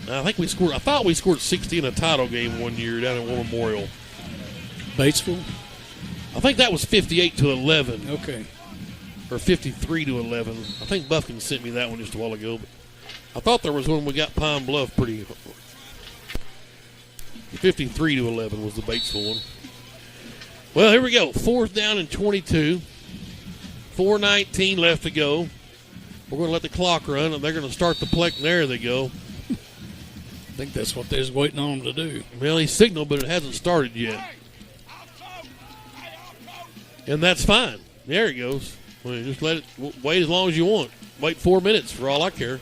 I think we scored. I thought we scored 60 in a title game one year down at War Memorial. Batesville? I think that was 58-11. Okay. or 53-11. I think Buffkin sent me that one just a while ago. But I thought there was one we got Pine Bluff pretty. 53-11 was the Batesville one. Well, here we go. 4th down and 22. 4:19 left to go. We're going to let the clock run, and they're going to start the play. There they go. I think that's what they was waiting on them to do. Well, he signaled, but it hasn't started yet. And that's fine. There he goes. Well, just let it wait as long as you want. Wait 4 minutes for all I care.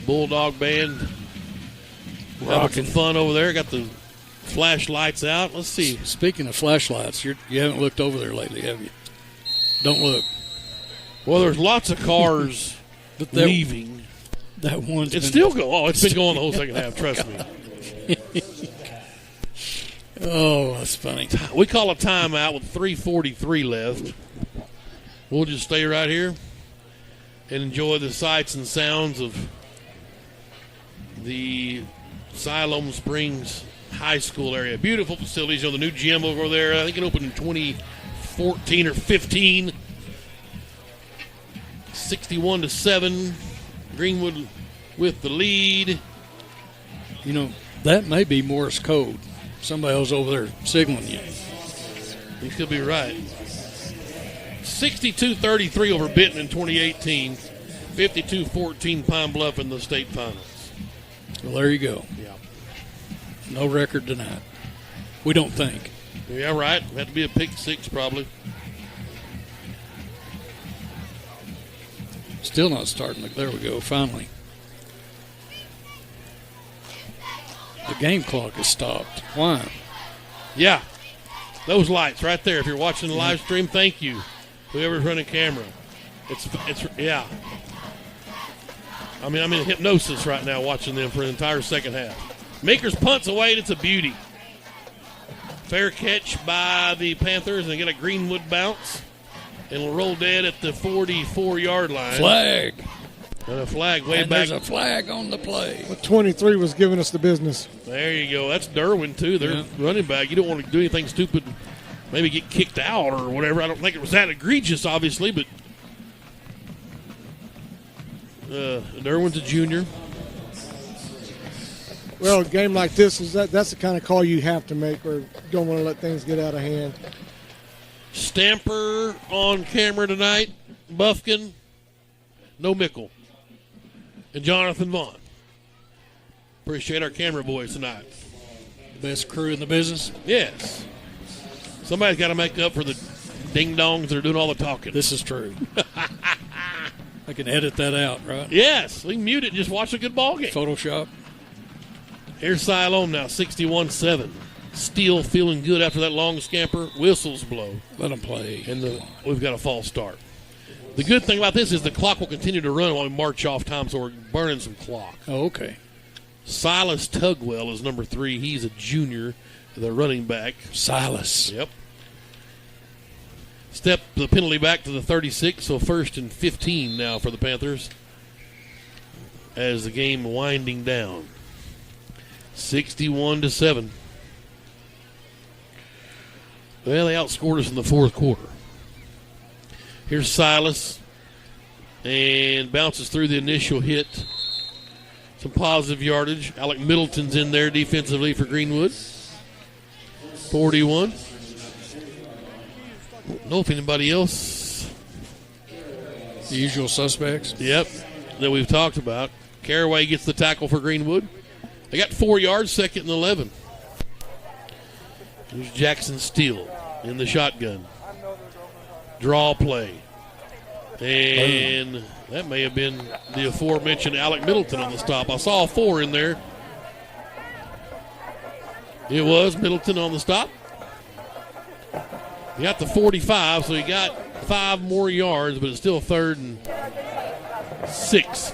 Bulldog band having some fun over there. Got the flashlights out. Let's see. Speaking of flashlights, you haven't looked over there lately, have you? Don't look. Well, there's lots of cars leaving. That one's it's still going. Oh, it's been going the whole second half. Trust me. Oh, that's funny. We call a timeout with 3:43 left. We'll just stay right here and enjoy the sights and sounds of the Siloam Springs High School area. Beautiful facilities. You know, the new gym over there. I think it opened in 2014 or 15. 61-7. Greenwood with the lead. You know, that may be Morse code. Somebody else over there signaling you. You could be right. 62-33 over Benton in 2018. 52-14 Pine Bluff in the state finals. Well, there you go. Yeah. No record tonight. We don't think. Yeah, right. Had to be a pick six probably. Still not starting. There we go, finally. The game clock is stopped. Why? Yeah. Those lights right there. If you're watching the live stream, thank you. Whoever's running camera. It's yeah. I mean, I'm in hypnosis right now watching them for an entire second half. Makers punts away, and it's a beauty. Fair catch by the Panthers, and they get a Greenwood bounce. And it'll roll dead at the 44-yard line. Flag. And a flag way and back. There's a flag on the play. But 23 was giving us the business. There you go. That's Derwin, too. They're running back. You don't want to do anything stupid, maybe get kicked out or whatever. I don't think it was that egregious, obviously, but Derwin's a junior. Well, a game like this, that's the kind of call you have to make or don't want to let things get out of hand. Stamper on camera tonight. Buffkin. No Mickle. And Jonathan Vaughn. Appreciate our camera boys tonight. Best crew in the business? Yes. Somebody's got to make up for the ding-dongs that are doing all the talking. This is true. I can edit that out, right? Yes. We can mute it and just watch a good ball game. Photoshop. Here's Siloam now, 61-7. Steele feeling good after that long scamper. Whistles blow. Let them play. And we've got a false start. The good thing about this is the clock will continue to run while we march off time, so we're burning some clock. Oh, okay. Silas Tugwell is number 3. He's a junior, the running back. Silas. Yep. Step the penalty back to the 36, so 1st and 15 now for the Panthers as the game winding down. 61-7. Well, they outscored us in the fourth quarter. Here's Silas, and bounces through the initial hit. Some positive yardage. Alec Middleton's in there defensively for Greenwood. 41. Don't know if anybody else. The usual suspects. Yep, that we've talked about. Caraway gets the tackle for Greenwood. They got 4 yards, 2nd and 11. Here's Jackson Steele in the shotgun. Draw play. And that may have been the aforementioned Alec Middleton on the stop. I saw a 4 in there. It was Middleton on the stop. He got the 45, so he got 5 more yards, but it's still 3rd and 6.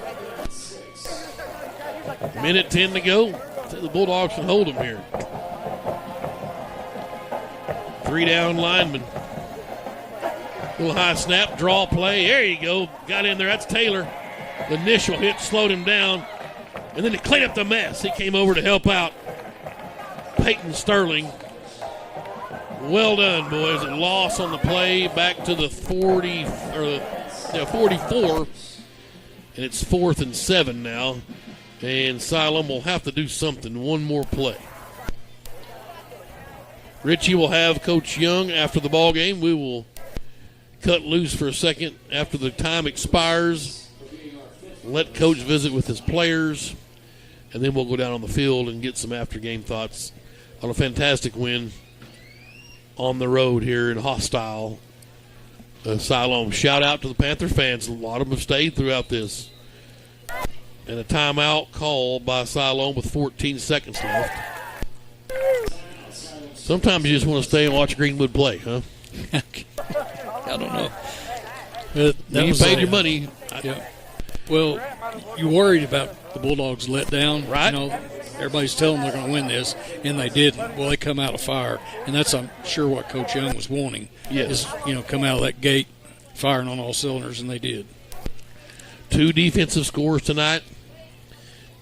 Minute 10 to go. The Bulldogs can hold them here. 3 down linemen. Little high snap, draw play. There you go. Got in there. That's Taylor. The initial hit slowed him down. And then to clean up the mess, he came over to help out Peyton Sterling. Well done, boys. A loss on the play, back to the 44, and it's 4th and 7 now. And Siloam will have to do something, one more play. Richie will have Coach Young after the ball game. We will cut loose for a second after the time expires. Let Coach visit with his players, and then we'll go down on the field and get some after-game thoughts on a fantastic win on the road here in hostile Siloam. Shout out to the Panther fans. A lot of them have stayed throughout this. And a timeout called by Siloam with 14 seconds left. Sometimes you just want to stay and watch Greenwood play, huh? I don't know. You paid your money. Yeah. Well, you worried about the Bulldogs let down. Right. You know, everybody's telling them they're going to win this, and they didn't. Well, they come out of fire, and that's, I'm sure, what Coach Young was wanting. Yes. Is, come out of that gate firing on all cylinders, and they did. 2 defensive scores tonight.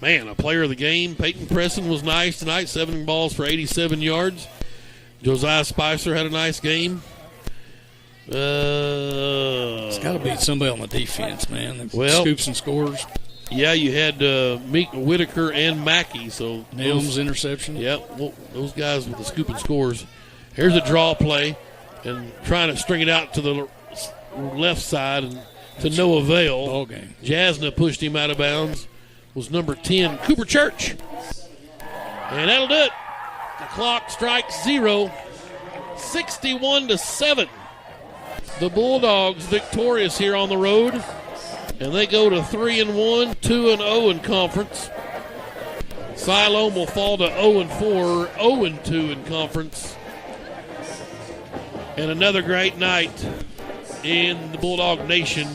Man, a player of the game. Peyton Preston was nice tonight, 7 balls for 87 yards. Josiah Spicer had a nice game. It's got to beat somebody on the defense, man. Scoops and scores. Yeah, you had Meek Whitaker and Mackey. So Nelms interception. Yeah, well, those guys with the scoop and scores. Here's a draw play, and trying to string it out to the left side and to no avail. Ball game. Jasna pushed him out of bounds. Was number 10, Cooper Church. And that'll do it. The clock strikes 0. 61-7. The Bulldogs victorious here on the road. And they go to 3-1, 2-0 in conference. Siloam will fall to 0-4, 0-2 in conference. And another great night in the Bulldog Nation.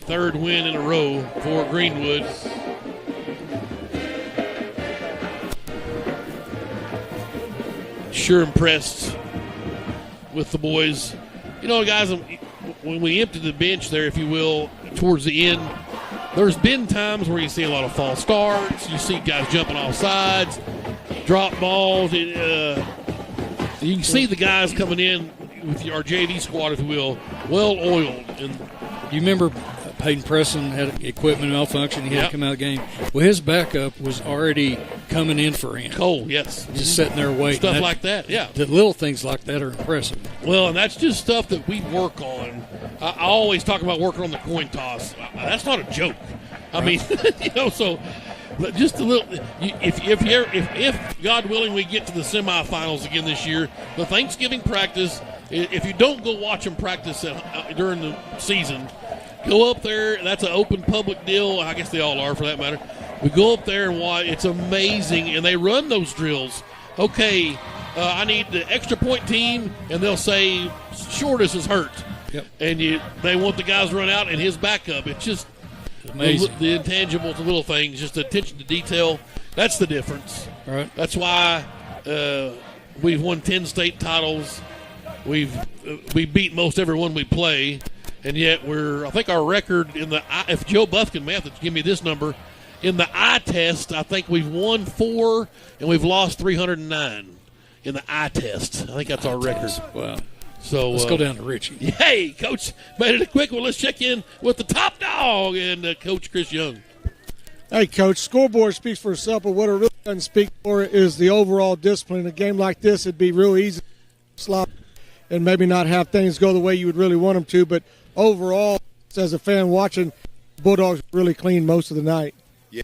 3rd win in a row for Greenwood. Sure impressed with the boys. You know, guys, when we emptied the bench there, if you will, towards the end, there's been times where you see a lot of false starts. You see guys jumping off sides, drop balls. You can see the guys coming in with our JV squad, if you will, well-oiled. And you remember Peyton Preston had equipment malfunction. He had to come out of the game. Well, his backup was already coming in for him. Cole, yes. Just sitting there waiting. Stuff like that, yeah. The little things like that are impressive. Well, and that's just stuff that we work on. I always talk about working on the coin toss. That's not a joke. I mean, so just a little. If God willing, we get to the semifinals again this year, the Thanksgiving practice, if you don't go watch them practice during the season, go up there. That's an open public deal. I guess they all are, for that matter. We go up there and watch. It's amazing, and they run those drills. Okay, I need the extra point team, and they'll say Shortest is hurt. Yep. And they want the guys to run out and his backup. It's just amazing. The intangibles, the little things, just the attention to detail. That's the difference. All right. That's why we've won 10 state titles. We beat most everyone we play. And yet I think our record if Joe Buff can math it, give me this number. In the eye test, I think we've won 4 and we've lost 309 in the eye test. I think that's our record. Wow. So let's go down to Richie. Hey, Coach, made it a quick one. Let's check in with the top dog and Coach Chris Young. Hey, Coach, scoreboard speaks for itself, but what it really doesn't speak for is the overall discipline. In a game like this, it'd be real easy to slop and maybe not have things go the way you would really want them to, but overall, as a fan watching, Bulldogs really clean most of the night. Yeah,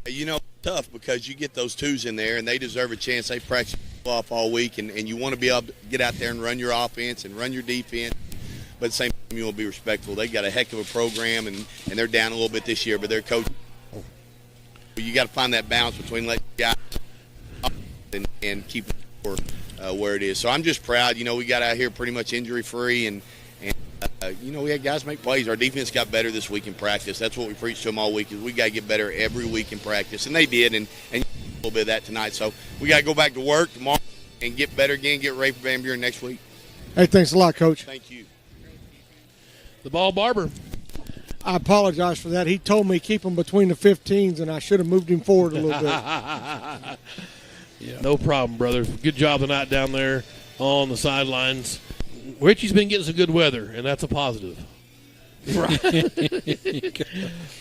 tough because you get those 2s in there, and they deserve a chance. They practice off all week, and you want to be able to get out there and run your offense and run your defense. But at the same time, you want to be respectful. They got a heck of a program, and they're down a little bit this year, but they're coaching. You got to find that balance between letting guys and keeping the score where it is. So I'm just proud. We got out here pretty much injury-free, and we had guys make plays. Our defense got better this week in practice. That's what we preached to them all week, is we got to get better every week in practice. And they did, and a little bit of that tonight. So we got to go back to work tomorrow and get better again, get ready for Van Buren next week. Hey, thanks a lot, Coach. Thank you. The ball barber. I apologize for that. He told me keep him between the 15s, and I should have moved him forward a little bit. Yeah. No problem, brother. Good job tonight down there. on the sidelines. Richie's been getting some good weather, and that's a positive. Right.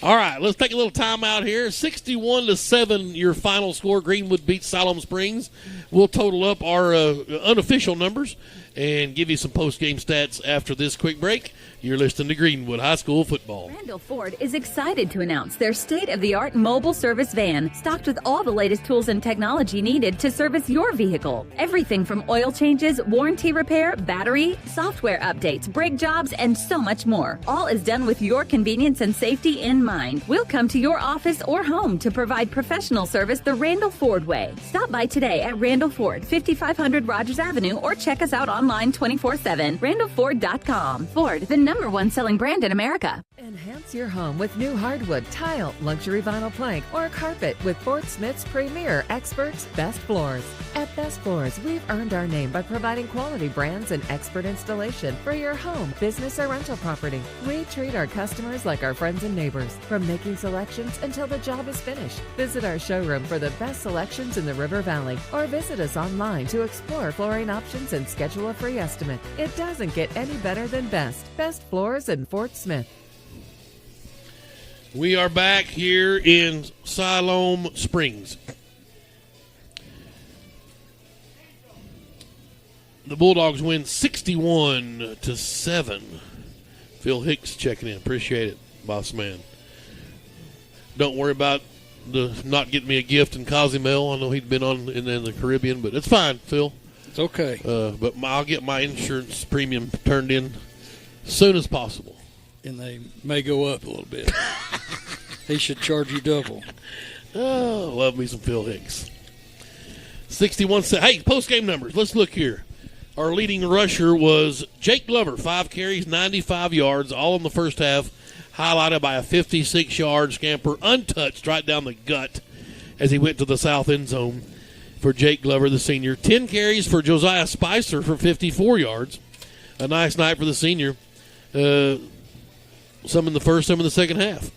All right, let's take a little time out here. 61-7, your final score. Greenwood beats Siloam Springs. We'll total up our unofficial numbers and give you some post-game stats after this quick break. You're listening to Greenwood High School football. Randall Ford is excited to announce their state-of-the-art mobile service van, stocked with all the latest tools and technology needed to service your vehicle. Everything from oil changes, warranty repair, battery, software updates, brake jobs, and so much more. All is done with your convenience and safety in mind. We'll come to your office or home to provide professional service the Randall Ford way. Stop by today at Randall Ford, 5500 Rogers Avenue, or check us out online 24/7, randallford.com. Ford, the #1 selling brand in America. Enhance your home with new hardwood, tile, luxury vinyl plank, or carpet with Fort Smith's premier experts, Best Floors. At Best Floors, we've earned our name by providing quality brands and expert installation for your home, business, or rental property. We treat our customers like our friends and neighbors, from making selections until the job is finished. Visit our showroom for the best selections in the River Valley, or visit us online to explore flooring options and schedule a free estimate. It doesn't get any better than Best Floors in Fort Smith. We are back here in Siloam Springs. The Bulldogs win 61-7. Phil Hicks checking in. Appreciate it, boss man. Don't worry about the not getting me a gift in Cozumel. I know he'd been on in the Caribbean, but it's fine, Phil. It's okay. But I'll get my insurance premium turned in as soon as possible. And they may go up a little bit. He should charge you double. Oh, love me some Phil Hicks. 61. Hey, post-game numbers. Let's look here. Our leading rusher was Jake Glover, 5 carries, 95 yards, all in the first half, highlighted by a 56-yard scamper, untouched right down the gut as he went to the south end zone for Jake Glover, the senior. 10 carries for Josiah Spicer for 54 yards. A nice night for the senior. Some in the first, some in the second half.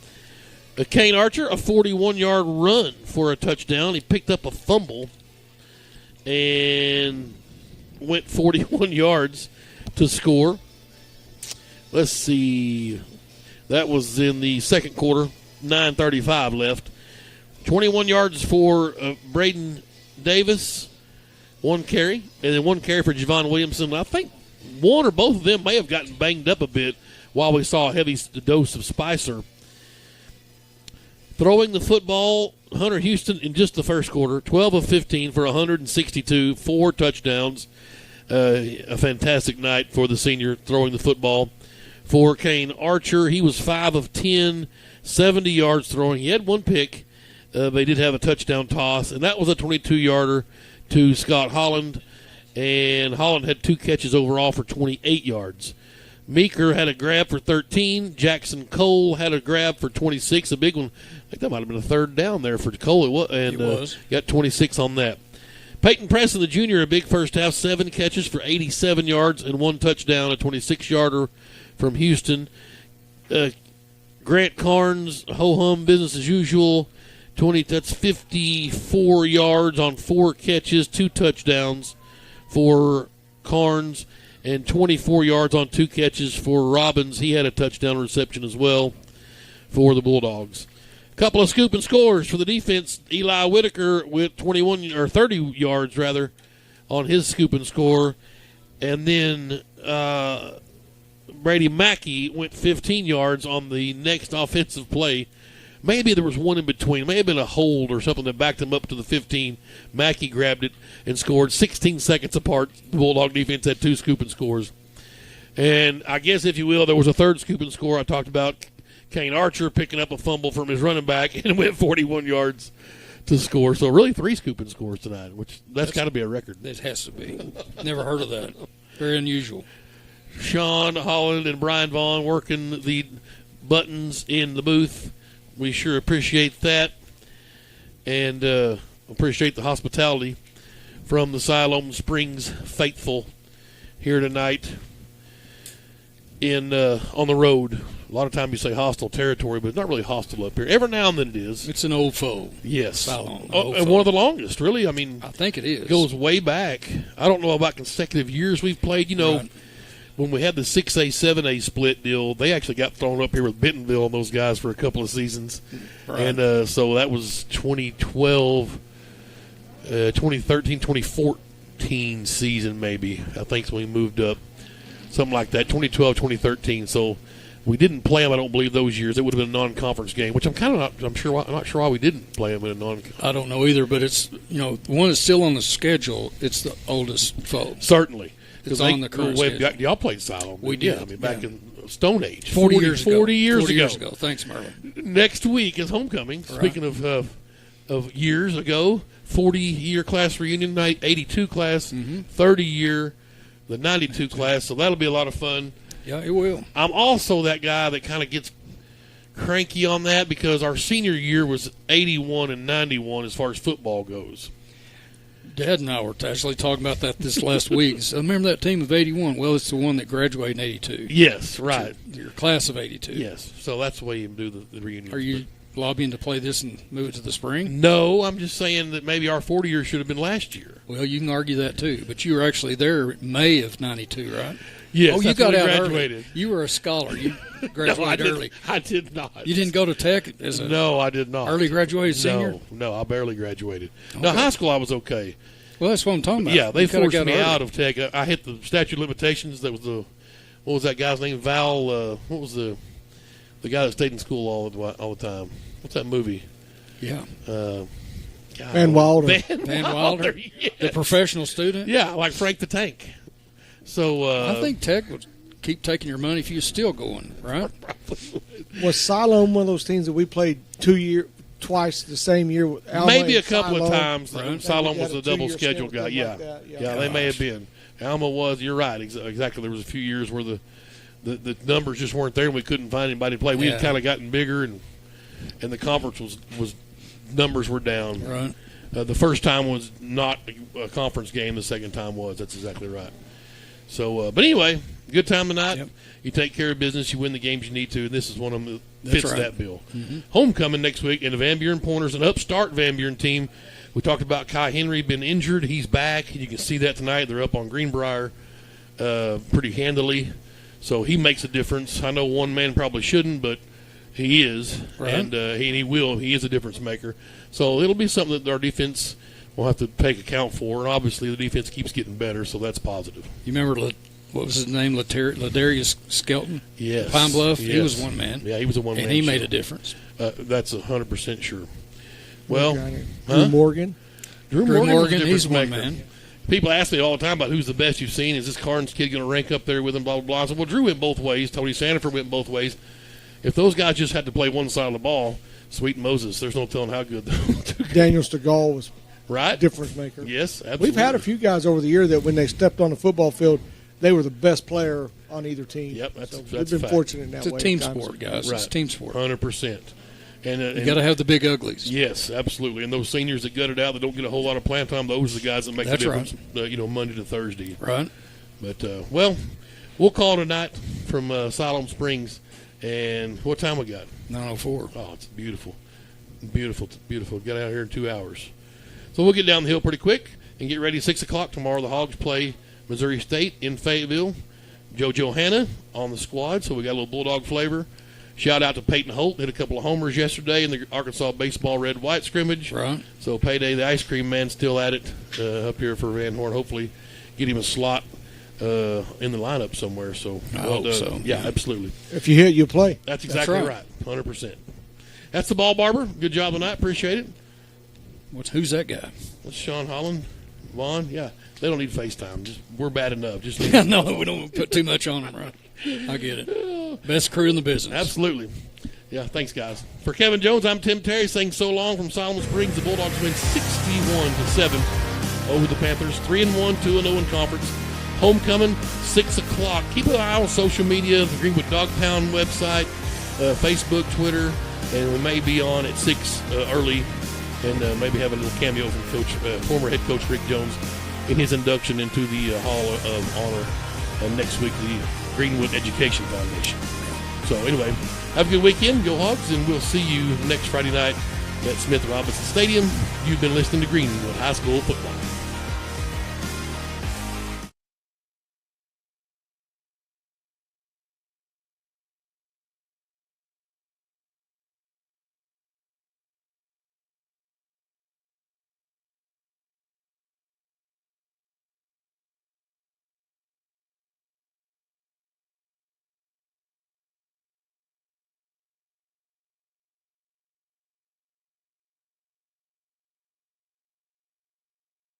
Kane Archer, a 41-yard run for a touchdown. He picked up a fumble and went 41 yards to score. Let's see. That was in the second quarter. 9:35 left. 21 yards for Braden Davis. 1 carry. And then 1 carry for Javon Williamson. I think one or both of them may have gotten banged up a bit while we saw a heavy dose of Spicer. Throwing the football, Hunter Houston in just the first quarter, 12 of 15 for 162, 4 touchdowns. A fantastic night for the senior throwing the football. For Kane Archer, he was 5 of 10, 70 yards throwing. He had 1 pick. They did have a touchdown toss, and that was a 22-yarder to Scott Holland. And Holland had 2 catches overall for 28 yards. Meeker had a grab for 13. Jackson Cole had a grab for 26, a big one. I think that might have been a third down there for Cole. It was. Got 26 on that. Peyton Preston, the junior, a big first half, 7 catches for 87 yards and 1 touchdown, a 26-yarder from Houston. Grant Carnes, ho-hum, business as usual. That's 54 yards on 4 catches, 2 touchdowns for Carnes, and 24 yards on 2 catches for Robbins. He had a touchdown reception as well for the Bulldogs. A couple of scoop and scores for the defense. Eli Whitaker with 30 yards rather on his scoop and score, and then Brady Mackey went 15 yards on the next offensive play. Maybe there was one in between. May have been a hold or something that backed him up to the 15. Mackey grabbed it and scored 16 seconds apart. The Bulldog defense had 2 scoop and scores. And I guess, if you will, there was a third scoop and score. I talked about Kane Archer picking up a fumble from his running back and went 41 yards to score. So really 3 scoop and scores tonight, which that's got to be a record. It has to be. Never heard of that. Very unusual. Sean Holland and Brian Vaughn working the buttons in the booth. We sure appreciate that, and appreciate the hospitality from the Siloam Springs faithful here tonight. on the road. A lot of times you say hostile territory, but it's not really hostile up here. Every now and then it is. It's an old foe. Yes. Siloam. And one of the longest, really. I mean, I think it is. Goes way back. I don't know about consecutive years we've played. You know, when we had the 6A, 7A split deal, they actually got thrown up here with Bentonville and those guys for a couple of seasons. Right. And so that was 2012, 2013, 2014 season maybe. I think so we moved up. Something like that, 2012, 2013. So we didn't play them, I don't believe, those years. It would have been a non-conference game, which I'm not sure why we didn't play them in a non-conference. I don't know either, but it's, the one that's still on the schedule, it's the oldest foe. Certainly. It's on the current schedule. Y'all played Siloam. We did. Yeah, I mean, back in Stone Age. 40 years ago. 40 years ago. Thanks, Merlin. Next week is homecoming. Right. Speaking of years ago, 40-year class reunion night, 82 class, 30-year, the 92 class. So that'll be a lot of fun. Yeah, it will. I'm also that guy that kind of gets cranky on that because our senior year was 81 and 91 as far as football goes. Dad and I were actually talking about that this last week. So remember that team of 81? Well, it's the one that graduated in 82. Yes, right. Your class of 82. Yes. So that's the way you do the reunion. Are you lobbying to play this and move it to the spring? No, I'm just saying that maybe our 40 year should have been last year. Well, you can argue that too, but you were actually there May of 92, right? Yes. Oh, you got out graduated. Early. You were a scholar. You graduated early. I did not. You didn't go to Tech as a No, I did not. Early graduated senior? No, I barely graduated. Okay. Now, high school I was okay. Well, that's what I'm talking about. Yeah, they forced me early. out of Tech. I hit the statute of limitations. That was what was that guy's name? Val. What was the guy that stayed in school all the time? What's that movie? Yeah. Van Wilder. Van Wilder. Yes. The professional student. Yeah, like Frank the Tank. So I think Tech would keep taking your money if you're still going, right? Was Siloam one of those teams that we played twice the same year with Alma? Maybe a and couple Siloam? of times. Right. Siloam was Had a double 2-year schedule stint guy. with them Yeah. like that. Yeah, they may have been. Alma was. You're right. Exactly. There was a few years where the numbers just weren't there, and we couldn't find anybody to play. We had kind of gotten bigger, and the conference was numbers were down. Right. The first time was not a conference game. The second time was. That's exactly right. So, but anyway, good time tonight. Yep. You take care of business. You win the games you need to, and this is one of them that fits that bill. Mm-hmm. Homecoming next week, and the Van Buren Pointers, an upstart Van Buren team. We talked about Kai Henry been injured. He's back. You can see that tonight. They're up on Greenbrier pretty handily. So he makes a difference. I know one man probably shouldn't, but he is. Right. And he will. He is a difference maker. So it'll be something that our defense will have to take account for. And obviously the defense keeps getting better, so that's positive. You remember what was his name? Ladarius Skelton? Yes. Pine Bluff? Yes. He was one man. Yeah, he was a one-man And he show. made a difference. That's 100% sure. Well, Drew Morgan. Drew Morgan, was a he's difference one maker. man. People ask me all the time about who's the best you've seen. Is this Carnes kid going to rank up there with him, blah, blah, blah. I said, well, Drew went both ways. Tony Sandifer went both ways. If those guys just had to play one side of the ball, sweet Moses, there's no telling how good Daniel Stegall was right difference maker. Yes, absolutely. We've had a few guys over the year that when they stepped on the football field, they were the best player on either team. Yep, that's we've been fortunate in that way. It's a team sport, guys. Right. It's a team sport. 100%. And you got to have the big uglies. Yes, absolutely. And those seniors that gut it out, that don't get a whole lot of playing time, those are the guys that make the difference. Right. Monday to Thursday. Right. But well, we'll call tonight from Siloam Springs. And what time we got? 9:04. Oh, it's beautiful, beautiful, beautiful. Get out here in 2 hours. So we'll get down the hill pretty quick and get ready. 6 o'clock tomorrow. The Hogs play Missouri State in Fayetteville. JoJo Hanna on the squad, so we got a little Bulldog flavor. Shout out to Peyton Holt, hit a couple of homers yesterday in the Arkansas baseball red-white scrimmage. Right. So payday, the ice cream man still at it up here for Van Horn. Hopefully get him a slot in the lineup somewhere. So I hope so. Yeah, absolutely. If you hit, you play. That's exactly right. 100%. That's the ball barber. Good job tonight. Appreciate it. Who's that guy? That's Sean Holland. Vaughn. Yeah. They don't need FaceTime. We're bad enough. Just no, we don't put too much on them, right? I get it. Best crew in the business. Absolutely. Yeah, thanks, guys. For Kevin Jones, I'm Tim Terry saying so long from Siloam Springs. The Bulldogs win 61-7 over the Panthers. 3-1, 2-0 in conference. Homecoming, 6 o'clock. Keep an eye on social media, the Greenwood Dog Pound website, Facebook, Twitter, and we may be on at 6 early and maybe have a little cameo from former head coach Rick Jones in his induction into the Hall of Honor next week. The Greenwood Education Foundation. So anyway, have a good weekend. Go Hogs, and we'll see you next Friday night at Smith Robinson Stadium. You've been listening to Greenwood High School Football.